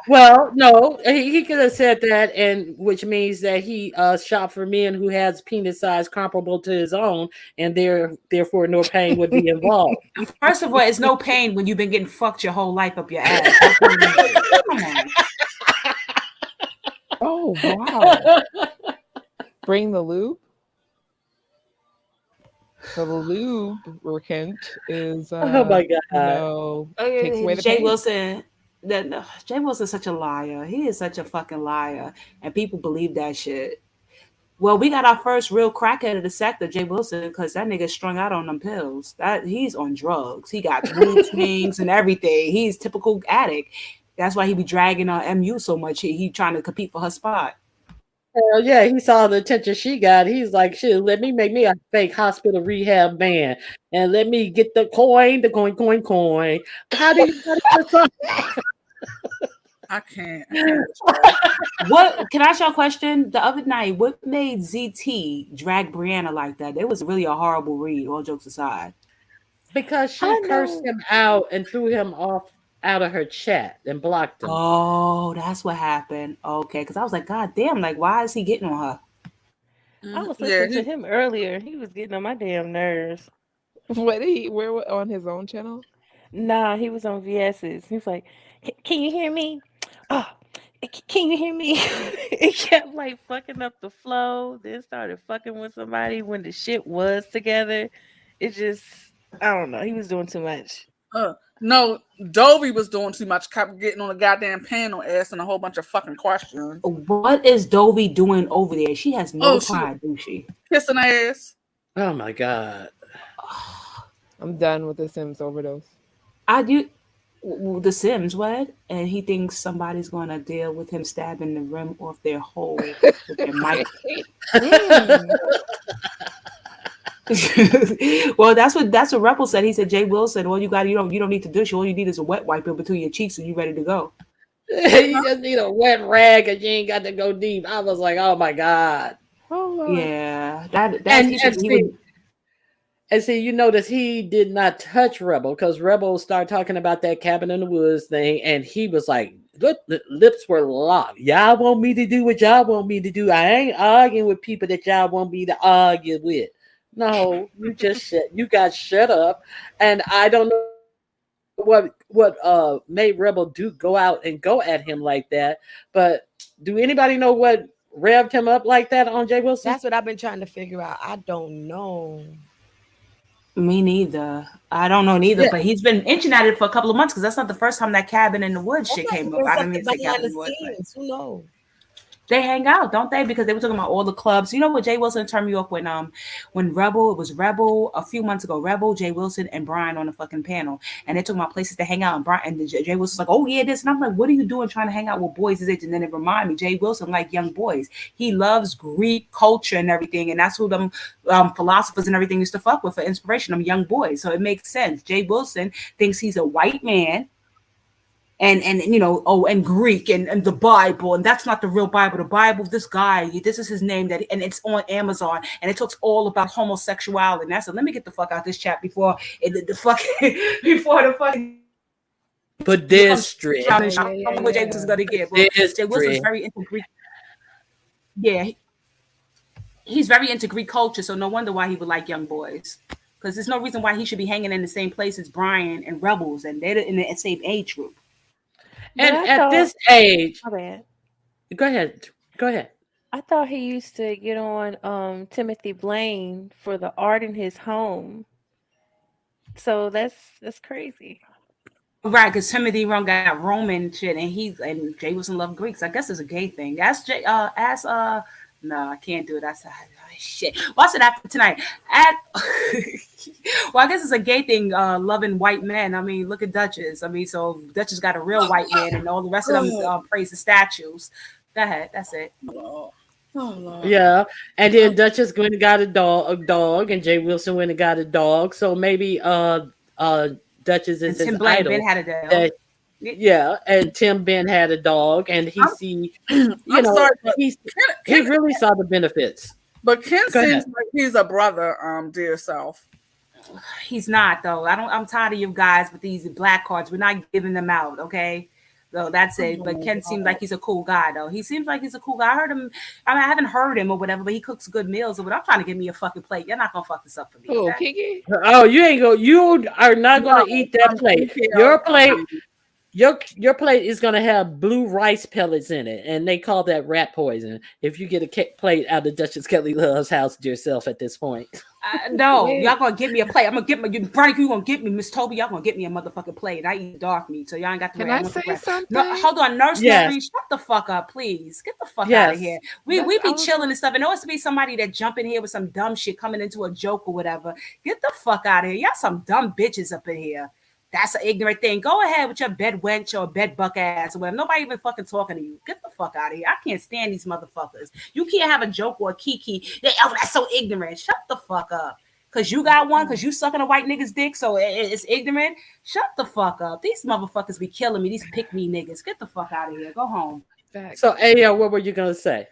He could have said that, and which means that he shot for men who has penis size comparable to his own, and therefore no pain would be involved. First of all, it's no pain when you've been getting fucked your whole life up your ass. Come on. Oh wow! Bring the lube. So the lubricant is oh my god! Takes away the Jay pain. Wilson. Jay Wilson's such a liar. He is such a fucking liar, and people believe that shit. Well, we got our first real crackhead of the sector, Jay Wilson, because that nigga strung out on them pills. That he's on drugs. He got mood swings and everything. He's typical addict. That's why he be dragging MU so much. He trying to compete for her spot. Hell yeah, he saw the attention she got. He's like, shit, let me make me a fake hospital rehab man and let me get the coin. How do you I can't. What can I ask y'all a question? The other night, what made ZT drag Brianna like that? It was really a horrible read, all jokes aside. Because she cursed him out and threw him off out of her chat and blocked him. Oh, that's what happened. Okay, because I was like, God damn, like, why is he getting on her? I was listening to him earlier. He was getting on my damn nerves. Where on his own channel? Nah, he was on VS's. He was like, can you hear me? Oh, can you hear me? It kept like fucking up the flow, then started fucking with somebody when the shit was together. It just, I don't know. He was doing too much. No, Dovey was doing too much, kept getting on a goddamn panel asking a whole bunch of fucking questions. What is Dovey doing over there? She has no pride, do she? Kissing ass. Oh my god. I'm done with the Sims overdose. I do. The Sims, what? And he thinks somebody's going to deal with him stabbing the rim off their hole with their mic. Well, that's what Rebel said. He said, Jay Wilson, all you don't need to do. All you need is a wet wipe in between your cheeks and you ready to go. You just need a wet rag and you ain't got to go deep. I was like, oh my god. Oh yeah. And see, you notice he did not touch Rebel because Rebel started talking about that cabin in the woods thing, and he was like, the lips were locked. Y'all want me to do what y'all want me to do. I ain't arguing with people that y'all want me to argue with. No, you got shut up, and I don't know what made Rebel Duke go out and go at him like that. But do anybody know what revved him up like that on Jay Wilson? That's what I've been trying to figure out. I don't know. Me neither. I don't know neither, but he's been itching at it for a couple of months because that's not the first time that Cabin in the Woods shit came up. I didn't mean to say Cabin in the Woods. Who knows? They hang out, don't they? Because they were talking about all the clubs. You know what Jay Wilson turned me off when Rebel, it was Rebel a few months ago, Rebel, Jay Wilson, and Brian on the fucking panel. And they talking about places to hang out. And Brian and Jay Wilson's like, oh yeah, this. And I'm like, what are you doing trying to hang out with boys his age? And then it reminded me, Jay Wilson like young boys. He loves Greek culture and everything. And that's who them philosophers and everything used to fuck with for inspiration, them young boys. So it makes sense. Jay Wilson thinks he's a white man. And you know, and Greek and the Bible, and that's not the real Bible. The Bible, this is his name, and it's on Amazon, and it talks all about homosexuality. And I said, let me get the fuck out this chat before the fucking pedestrian. I don't know what Jay Wilson's gonna get. Jay Wilson's very into Greek. Yeah, he's very into Greek culture, so no wonder why he would like young boys. Because there's no reason why he should be hanging in the same place as Brian and Rebels, and they're in the same age group. And at this age, my bad. Go ahead. I thought he used to get on Timothy Blaine for the art in his home. So that's crazy. Right, because Timothy Rome got Roman shit, and Jay Wilson loved Greeks. I guess it's a gay thing. No, I can't do it. That's shit. Watch it after tonight. Well, I guess it's a gay thing, loving white men. I mean, look at Duchess. I mean, so Duchess got a real white man, and all the rest of them praise the statues. Go ahead. That's it. Yeah, and then Duchess went and got a dog, and Jay Wilson went and got a dog. So maybe Duchess is his idol. Ben had a dog. Yeah, and Tim Ben had a dog, and he really saw the benefits. But Ken seems like he's a brother, dear self. He's not though. I'm tired of you guys with these black cards. We're not giving them out, okay? So that's it. But Ken seems like he's a cool guy though. He seems like he's a cool guy. I heard him. I mean, I haven't heard him or whatever, but he cooks good meals or whatever. I'm trying to give me a fucking plate. You're not gonna fuck this up for me. Oh, Kiki? Oh, you are not gonna eat that plate. Your plate. Your plate is gonna have blue rice pellets in it, and they call that rat poison. If you get a plate out of Duchess Kelly Love's house to yourself at this point, no, y'all gonna give me a plate. I'm gonna get Brady. You gonna get me, Miss Toby? Y'all gonna get me a motherfucking plate. I eat dark meat, so y'all ain't got to. Can I say something? No, hold on, Nurse Marie, shut the fuck up, please. Get the fuck out of here. We be chilling and stuff, and there wants to be somebody that jump in here with some dumb shit coming into a joke or whatever. Get the fuck out of here. Y'all some dumb bitches up in here. That's an ignorant thing. Go ahead with your bed wench or bed buck ass or whatever. Nobody even fucking talking to you. Get the fuck out of here. I can't stand these motherfuckers. You can't have a joke or a kiki. Oh, that's so ignorant. Shut the fuck up. Because you got one, because you sucking a white nigga's dick, so it's ignorant. Shut the fuck up. These motherfuckers be killing me. These pick-me niggas. Get the fuck out of here. Go home. So, Ayo, what were you going to say?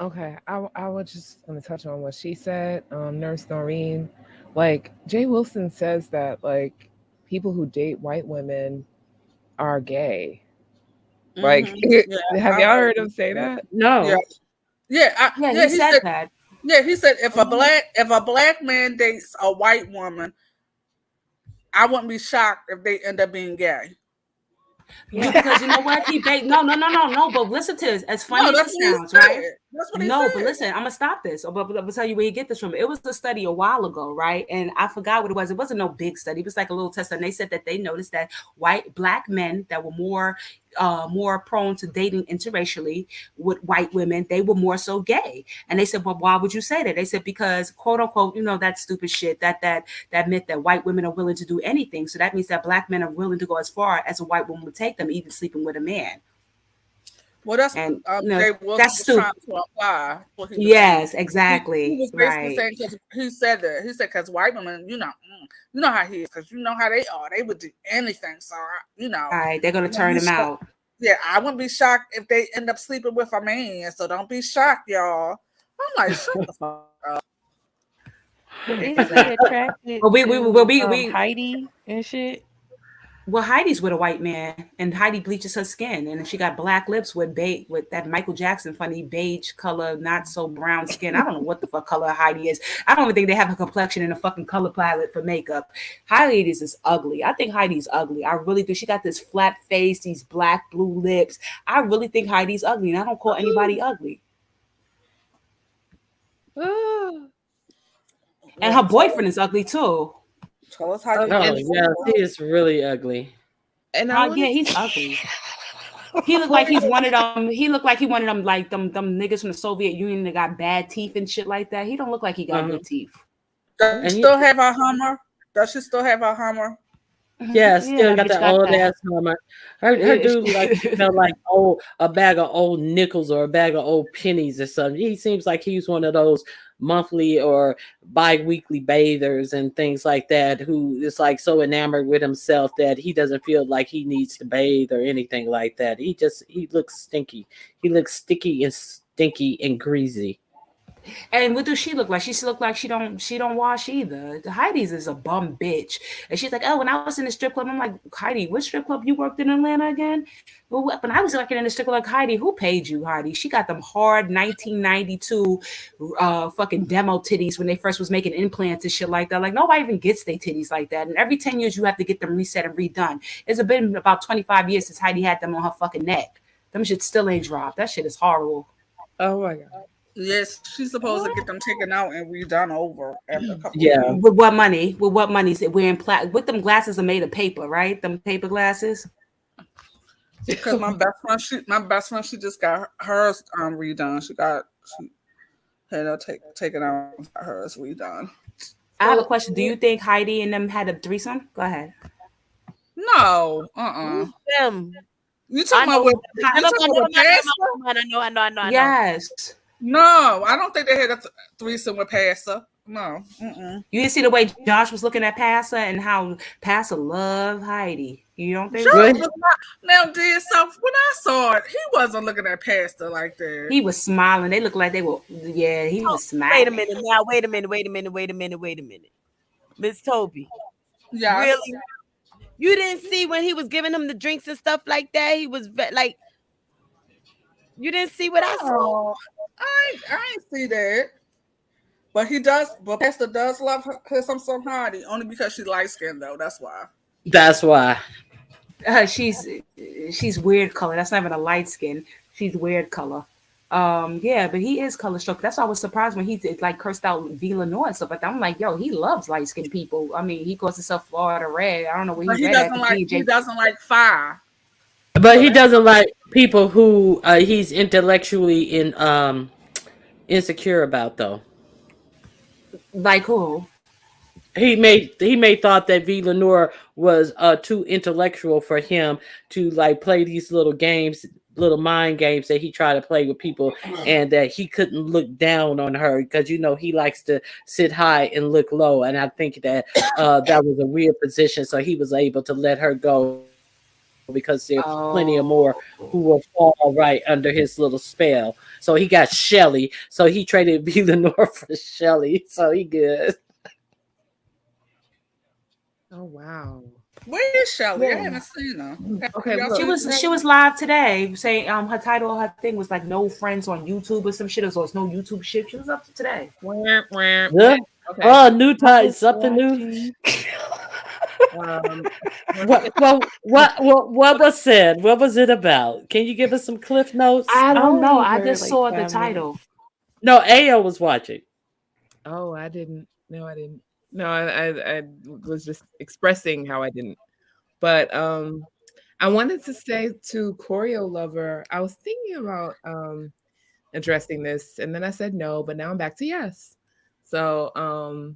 Okay, I was just going to touch on what she said, Nurse Noreen. Like, Jay Wilson says that, like, people who date white women are gay. Like, have y'all heard him say that? No. He said that. Yeah, he said if a black man dates a white woman, I wouldn't be shocked if they end up being gay. Yeah, because you know what? No. But listen to this. As funny as it sounds, right? That's what he said. But listen, I'm gonna stop this. But I'll tell you where you get this from. It was a study a while ago, right? And I forgot what it was. It wasn't no big study. It was like a little test, and they said that they noticed that black men that were more prone to dating interracially with white women, they were more so gay. And they said, well, why would you say that? They said, because quote unquote, you know, that stupid shit, that myth that white women are willing to do anything. So that means that black men are willing to go as far as a white woman would take them, even sleeping with a man. Well, that's that's stupid. Yes, exactly. He was basically saying, because he said because white women, you know how he is, because you know how they are. They would do anything. So all right, they're gonna turn him out. Yeah, I wouldn't be shocked if they end up sleeping with a man. So don't be shocked, y'all. I'm like, shut the fuck up. Isn't he attracted to Heidi and shit? Well, Heidi's with a white man, and Heidi bleaches her skin, and she got black lips with that Michael Jackson funny beige color, not so brown skin. I don't know what the fuck color Heidi is. I don't even think they have a complexion in a fucking color palette for makeup. Heidi is ugly. I think Heidi's ugly. I really do. She got this flat face, these black blue lips. I really think Heidi's ugly, and I don't call anybody ugly. And her boyfriend is ugly too. Tell us how. Oh yeah, he is really ugly. And yeah, he's ugly. He looked like he's one of them. He looked like he one of them, like them niggas from the Soviet Union that got bad teeth and shit like that. He don't look like he got good teeth. Does she still have a Hummer? Does she still have a Hummer? Yeah, still got that old ass Hummer. Her dude like a bag of old nickels or a bag of old pennies or something. He seems like he's one of those monthly or bi-weekly bathers and things like that, who is like so enamored with himself that he doesn't feel like he needs to bathe or anything like that. He looks stinky. He looks sticky and stinky and greasy. And what does she look like? She look like she don't wash either. Heidi's is a bum bitch. And she's like, oh, when I was in the strip club, I'm like, Heidi, what strip club you worked in Atlanta again? Well, when I was working in the strip club, like, Heidi, who paid you, Heidi? She got them hard 1992 fucking demo titties when they first was making implants and shit like that. Like, nobody even gets their titties like that. And every 10 years, you have to get them reset and redone. It's been about 25 years since Heidi had them on her fucking neck. Them shit still ain't dropped. That shit is horrible. Oh my God. Yes, she's supposed to get them taken out and redone over after a couple. Yeah. With what money? With what money is it wearing with them glasses are made of paper, right? Them paper glasses. Because my best friend, she just got hers redone. She had her taken out, hers redone. I have a question. Do you think Heidi and them had a threesome? Go ahead. No. Them. You talking about with Pastor? I know. Yes. No, I don't think they had a threesome with Pastor. No. You didn't see the way Josh was looking at Pastor and how Pastor loved Heidi. You don't think? Now, did so when I saw it, he wasn't looking at Pastor like that. He was smiling. They looked like they were. Yeah, he was smiling. Wait a minute. Miss Toby. Yeah. Really? You didn't see when he was giving him the drinks and stuff like that? He was like, you didn't see what I saw. I ain't see that. But he does. But Pastor does love some Heidi only because she's light skinned though. That's why. That's why. She's weird color. That's not even a light skin. She's weird color. Yeah, but he is color struck. That's why I was surprised when he did like cursed out V. Lenore and stuff like that. I'm like, yo, he loves light skinned people. I mean, he calls himself Florida Red. I don't know where he doesn't like fire. But he doesn't like people who he's intellectually insecure about, though. Like who? He may thought that V. Lenore was too intellectual for him to like play these little games, little mind games that he tried to play with people, and that he couldn't look down on her because he likes to sit high and look low. And I think that that was a weird position, so he was able to let her go because there's plenty of more who will fall right under his little spell. So he got Shelly. So he traded V. Lenore for Shelly. So he good. Oh wow. Where is Shelly? I haven't seen her. Okay, she was live today saying her title, her thing was like no friends on YouTube or some shit, or it's no YouTube shit. She was up to today. Yeah. Okay. Oh, new time, something new. What was said? What was it about? Can you give us some cliff notes? I don't know. I just saw the title. No, Ayo was watching. Oh, I didn't. No, I didn't. No, I was just expressing how I didn't. But I wanted to say to Choreo Lover, I was thinking about addressing this, and then I said no, but now I'm back to yes. So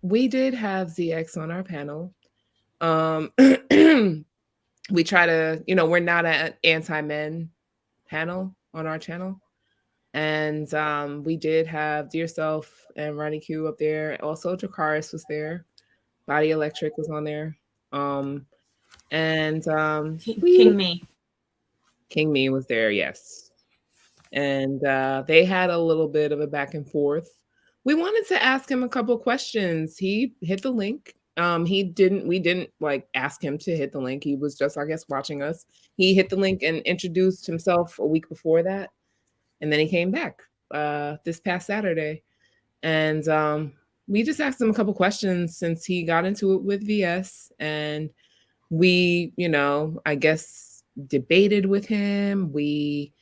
we did have ZX on our panel. We try to, we're not an anti-men panel on our channel. And we did have Dear Self and Ronnie Q up there. Also, Jakaris was there. Body Electric was on there. King Me. King Me was there, yes. And they had a little bit of a back and forth. We wanted to ask him a couple questions. He hit the link We didn't like ask him to hit the link. He was just, I guess, watching us. He hit the link and introduced himself a week before that. And then he came back this past Saturday. And we just asked him a couple questions since he got into it with VS. And we, I guess, debated with him. We,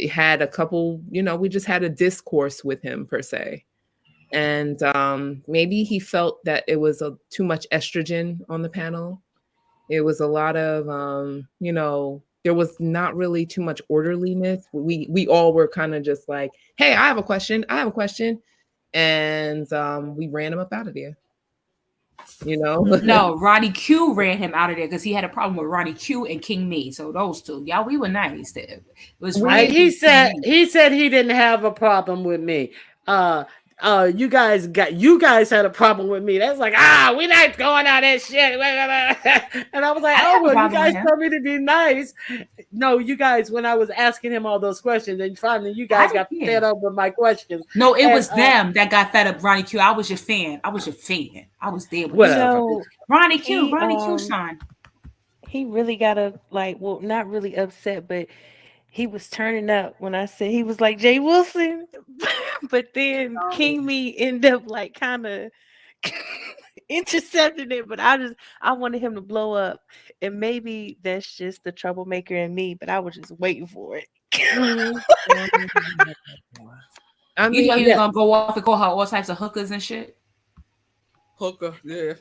had a couple, we just had a discourse with him per se. And maybe he felt that it was too much estrogen on the panel. It was a lot of, there was not really too much orderliness. We all were kind of just like, hey, I have a question. And we ran him up out of there. No, Ronnie Q ran him out of there because he had a problem with Ronnie Q and King Me. So those two, y'all, we were nice. It was he said he didn't have a problem with me. You guys had a problem with me. That's like, we not going on that shit. And I was like, well, you guys told me to be nice. No, you guys, when I was asking him all those questions, and finally you guys got fed up with my questions. No, it was them that got fed up, Ronnie Q. I was your fan. I was there with you. Ronnie Q, son. He really got not really upset, but he was turning up when I said, he was like Jay Wilson, but then King Me ended up like kind of intercepting it. But I wanted him to blow up, and maybe that's just the troublemaker in me. But I was just waiting for it. I mean, you think gonna go off and call her all types of hookers and shit? Hooker, yeah.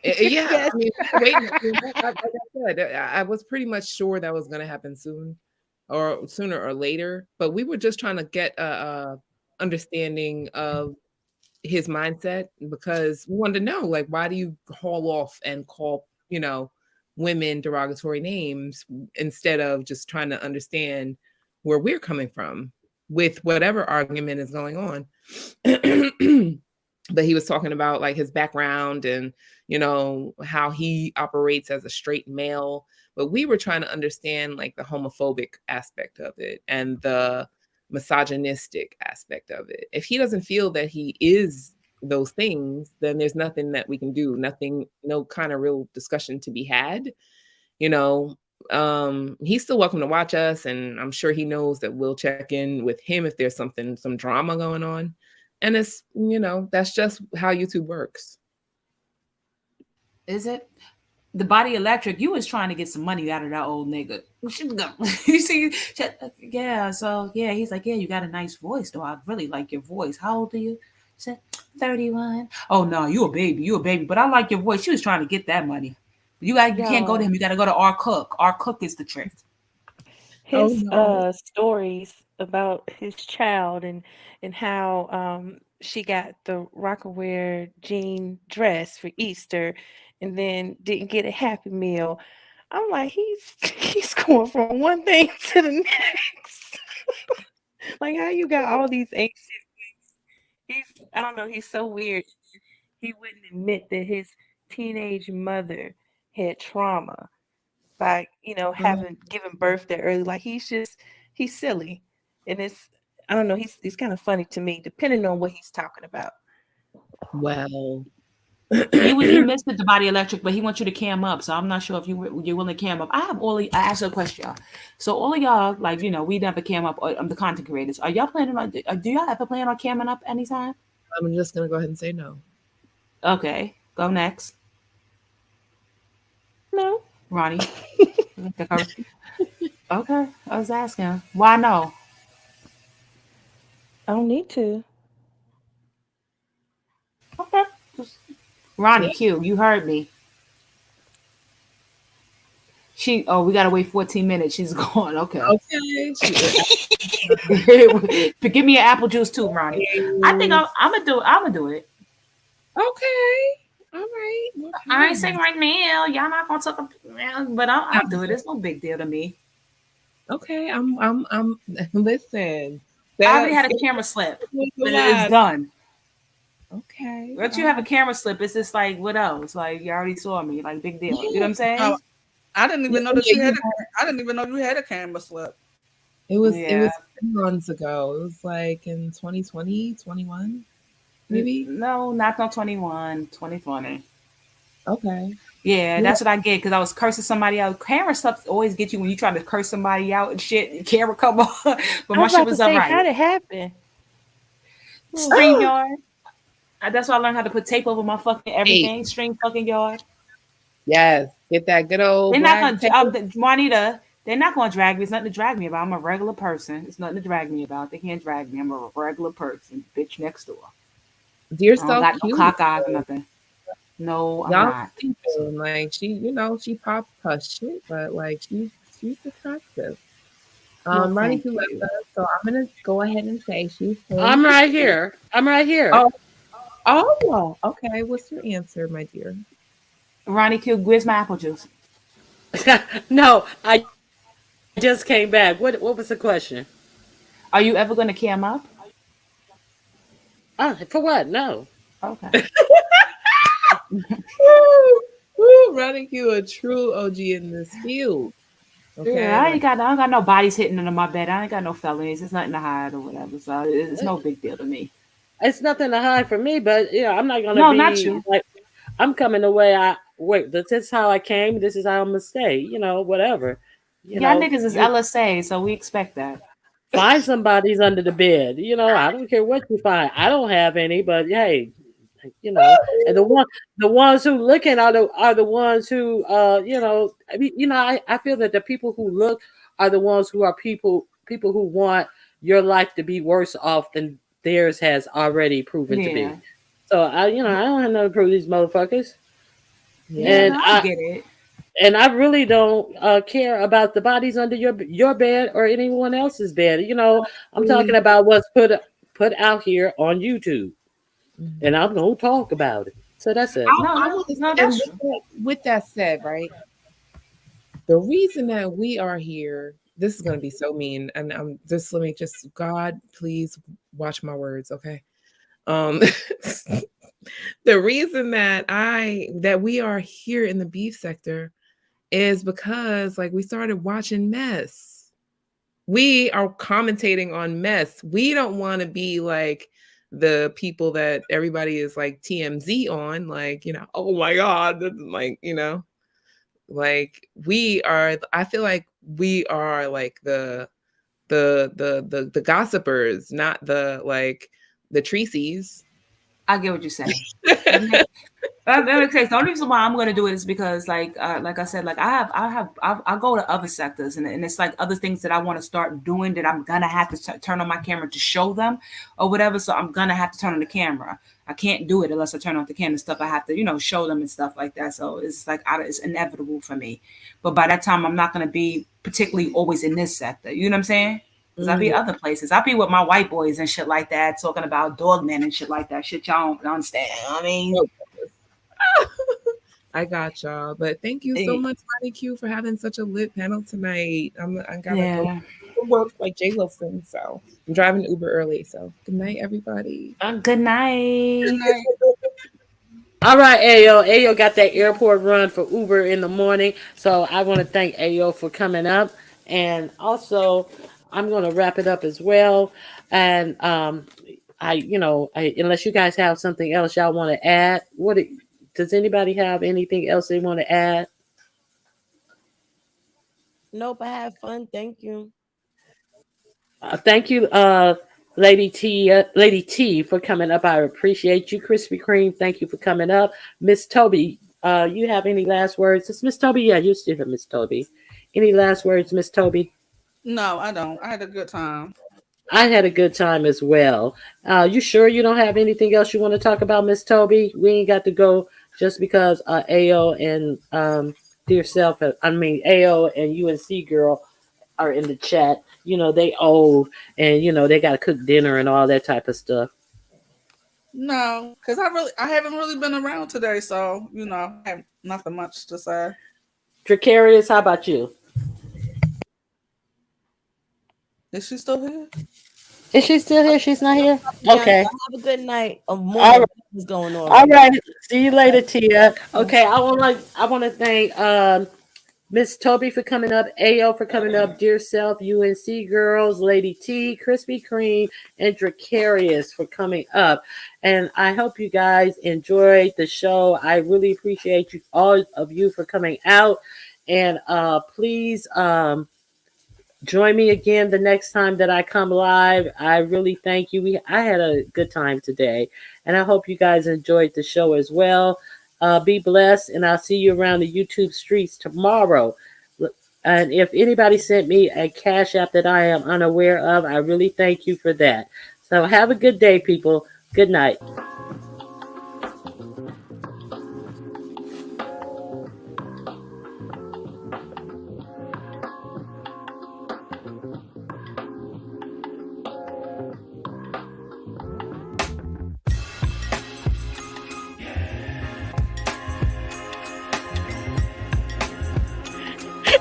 Yeah, I mean, waiting. Like I said, I was pretty much sure that was going to happen soon, or sooner or later. But we were just trying to get a understanding of his mindset, because we wanted to know, like, why do you haul off and call, women derogatory names instead of just trying to understand where we're coming from with whatever argument is going on. But he was talking about like his background and, how he operates as a straight male. But we were trying to understand like the homophobic aspect of it and the misogynistic aspect of it. If he doesn't feel that he is those things, then there's nothing that we can do, no kind of real discussion to be had. He's still welcome to watch us, and I'm sure he knows that we'll check in with him if there's some drama going on. And it's, that's just how YouTube works. Is it? The Body Electric, you was trying to get some money out of that old nigga. You see, yeah, so yeah, he's like, yeah, you got a nice voice, though. I really like your voice. How old are you? She said, 31. Oh no, you a baby, but I like your voice. She was trying to get that money. You can't go to him, you gotta go to R Cook. R Cook is the trick. His stories about his child and how she got the Rocawear jean dress for Easter and then didn't get a Happy Meal. I'm like, he's going from one thing to the next. Like, how you got all these ancient things? I don't know, he's so weird. He wouldn't admit that his teenage mother had trauma by, having given birth that early. Like, he's silly. And I don't know, he's kind of funny to me, depending on what he's talking about. Well, he missed the Body Electric, but he wants you to cam up. So I'm not sure if you're willing to cam up. I asked you a question, y'all. So all of y'all, like, we never cam up. I'm the content creators. Are y'all planning on? Do y'all ever plan on camming up anytime? I'm just gonna go ahead and say no. Okay, go next. No, Ronnie. Okay, I was asking. Why no? I don't need to. Okay. Ronnie Q, you heard me. We gotta wait 14 minutes. She's gone. Okay. Give me an apple juice too, Ronnie. I think I'm gonna do it. Okay. All right. I ain't saying right now. Y'all not gonna talk, but I'll do it. It's no big deal to me. Okay. I'm listen. I already had a camera slip. It's done. Okay. Once you have a camera slip, it's just like, what else? Like, you already saw me. Like, big deal. You know what I'm saying? I didn't even know that you had. I didn't even know you had a camera slip. It was months ago. It was like in 2020, 21. maybe? No, not no 21, 2020. Okay. Yeah, that's what I get because I was cursing somebody out. Camera stuff always get you when you try to curse somebody out and shit. And camera come on, but my shit was How alright. did it happen? StreamYard. That's why I learned how to put tape over my fucking everything. Stream fucking yard. Yes, get that good old. They're not gonna, Juanita. They're not gonna drag me. It's nothing to drag me about. I'm a regular person. It's nothing to drag me about. They can't drag me. I'm a regular person. Bitch next door. You're I don't so got cute. no cock eyes or nothing. No, I'm Y'all not. like she pops her shit, but like she's attractive. Ronnie, you left us, so I'm gonna go ahead and say she's. I'm right here. I'm right here. Oh, okay. What's your answer, my dear? Ronnie Q, where's my apple juice? No, I just came back. What was the question? Are you ever gonna cam up? For what? No. Okay. Woo, Ronnie Q, a true OG in this field. Okay. Yeah, I don't got no bodies hitting under my bed. I ain't got no felonies. It's nothing to hide or whatever. So it's no big deal to me. It's nothing to hide from me, but I'm not gonna. No, be, not you. Like, I'm coming the way this is how I came. This is how I'm gonna stay. Whatever. Y'all niggas is LSA, so we expect that. Find somebody's under the bed. I don't care what you find. I don't have any, but hey, and the ones who looking are the ones who I feel that the people who look are the ones who are people who want your life to be worse off than theirs has already proven to be. So I don't have nothing to prove these motherfuckers. Yeah, and I get it. And I really don't care about the bodies under your bed or anyone else's bed. I'm talking about what's put out here on YouTube, and I'm gonna talk about it. So that's it. With that said, right? The reason that we are here, this is gonna be so mean, and God, please watch my words, okay? The reason that we are here in the beef sector is because we started watching mess. We are commentating on mess. We don't want to be like the people that everybody is like TMZ on, oh my God, we are. I feel like we are like the gossipers, not the Treacies. I get what you're saying. That makes sense. The only reason why I'm going to do it is because, like I said, I go to other sectors, and it's like other things that I want to start doing that I'm gonna have to turn on my camera to show them or whatever. So I'm gonna have to turn on the camera. I can't do it unless I turn on the camera. Stuff I have to, show them and stuff like that. So it's it's inevitable for me. But by that time, I'm not gonna be particularly always in this sector. You know what I'm saying? Because I'll be other places. I'll be with my white boys and shit like that, talking about dogmen and shit like that. Shit y'all don't understand. I mean, I got y'all. But thank you so much, Ronnie Q, for having such a lit panel tonight. I gotta go work like J Lo sings, so I'm driving Uber early. So good night, everybody. Good night. All right, Ayo. Ayo got that airport run for Uber in the morning. So I want to thank Ayo for coming up. And also, I'm going to wrap it up as well. And unless you guys have something else y'all want to add, does anybody have anything else they want to add? Nope, I had fun. Thank you. Thank you, Lady T, for coming up. I appreciate you. Krispy Kreme, thank you for coming up. Miss Toby, you have any last words? It's Miss Toby. Yeah, you're still Miss Toby. Any last words, Miss Toby? No, I don't. I had a good time. I had a good time as well. You sure you don't have anything else you want to talk about, Miss Toby? We ain't got to go just because Ayo and Dear Self, Ayo and UNC Girl are in the chat. They old and they got to cook dinner and all that type of stuff. No, because I haven't really been around today, so I have nothing much to say. Dracarius, how about you? Is she still here? Is she still here? She's not here? Okay. Have a good night. All right. What's going on? All right. See you later, Tia. Okay. I want to thank Miss Toby for coming up, AO for coming up, Dear Self, UNC Girls, Lady T, Krispy Kreme, and Dracarius for coming up. And I hope you guys enjoyed the show. I really appreciate you, all of you, for coming out. And please join me again the next time that I come live. I really thank you. I had a good time today, and I hope you guys enjoyed the show as well. Be blessed, and I'll see you around the YouTube streets tomorrow. And if anybody sent me a Cash App that I am unaware of, I really thank you for that. So have a good day, people. Good night.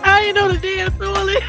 I ain't know the damn toilet.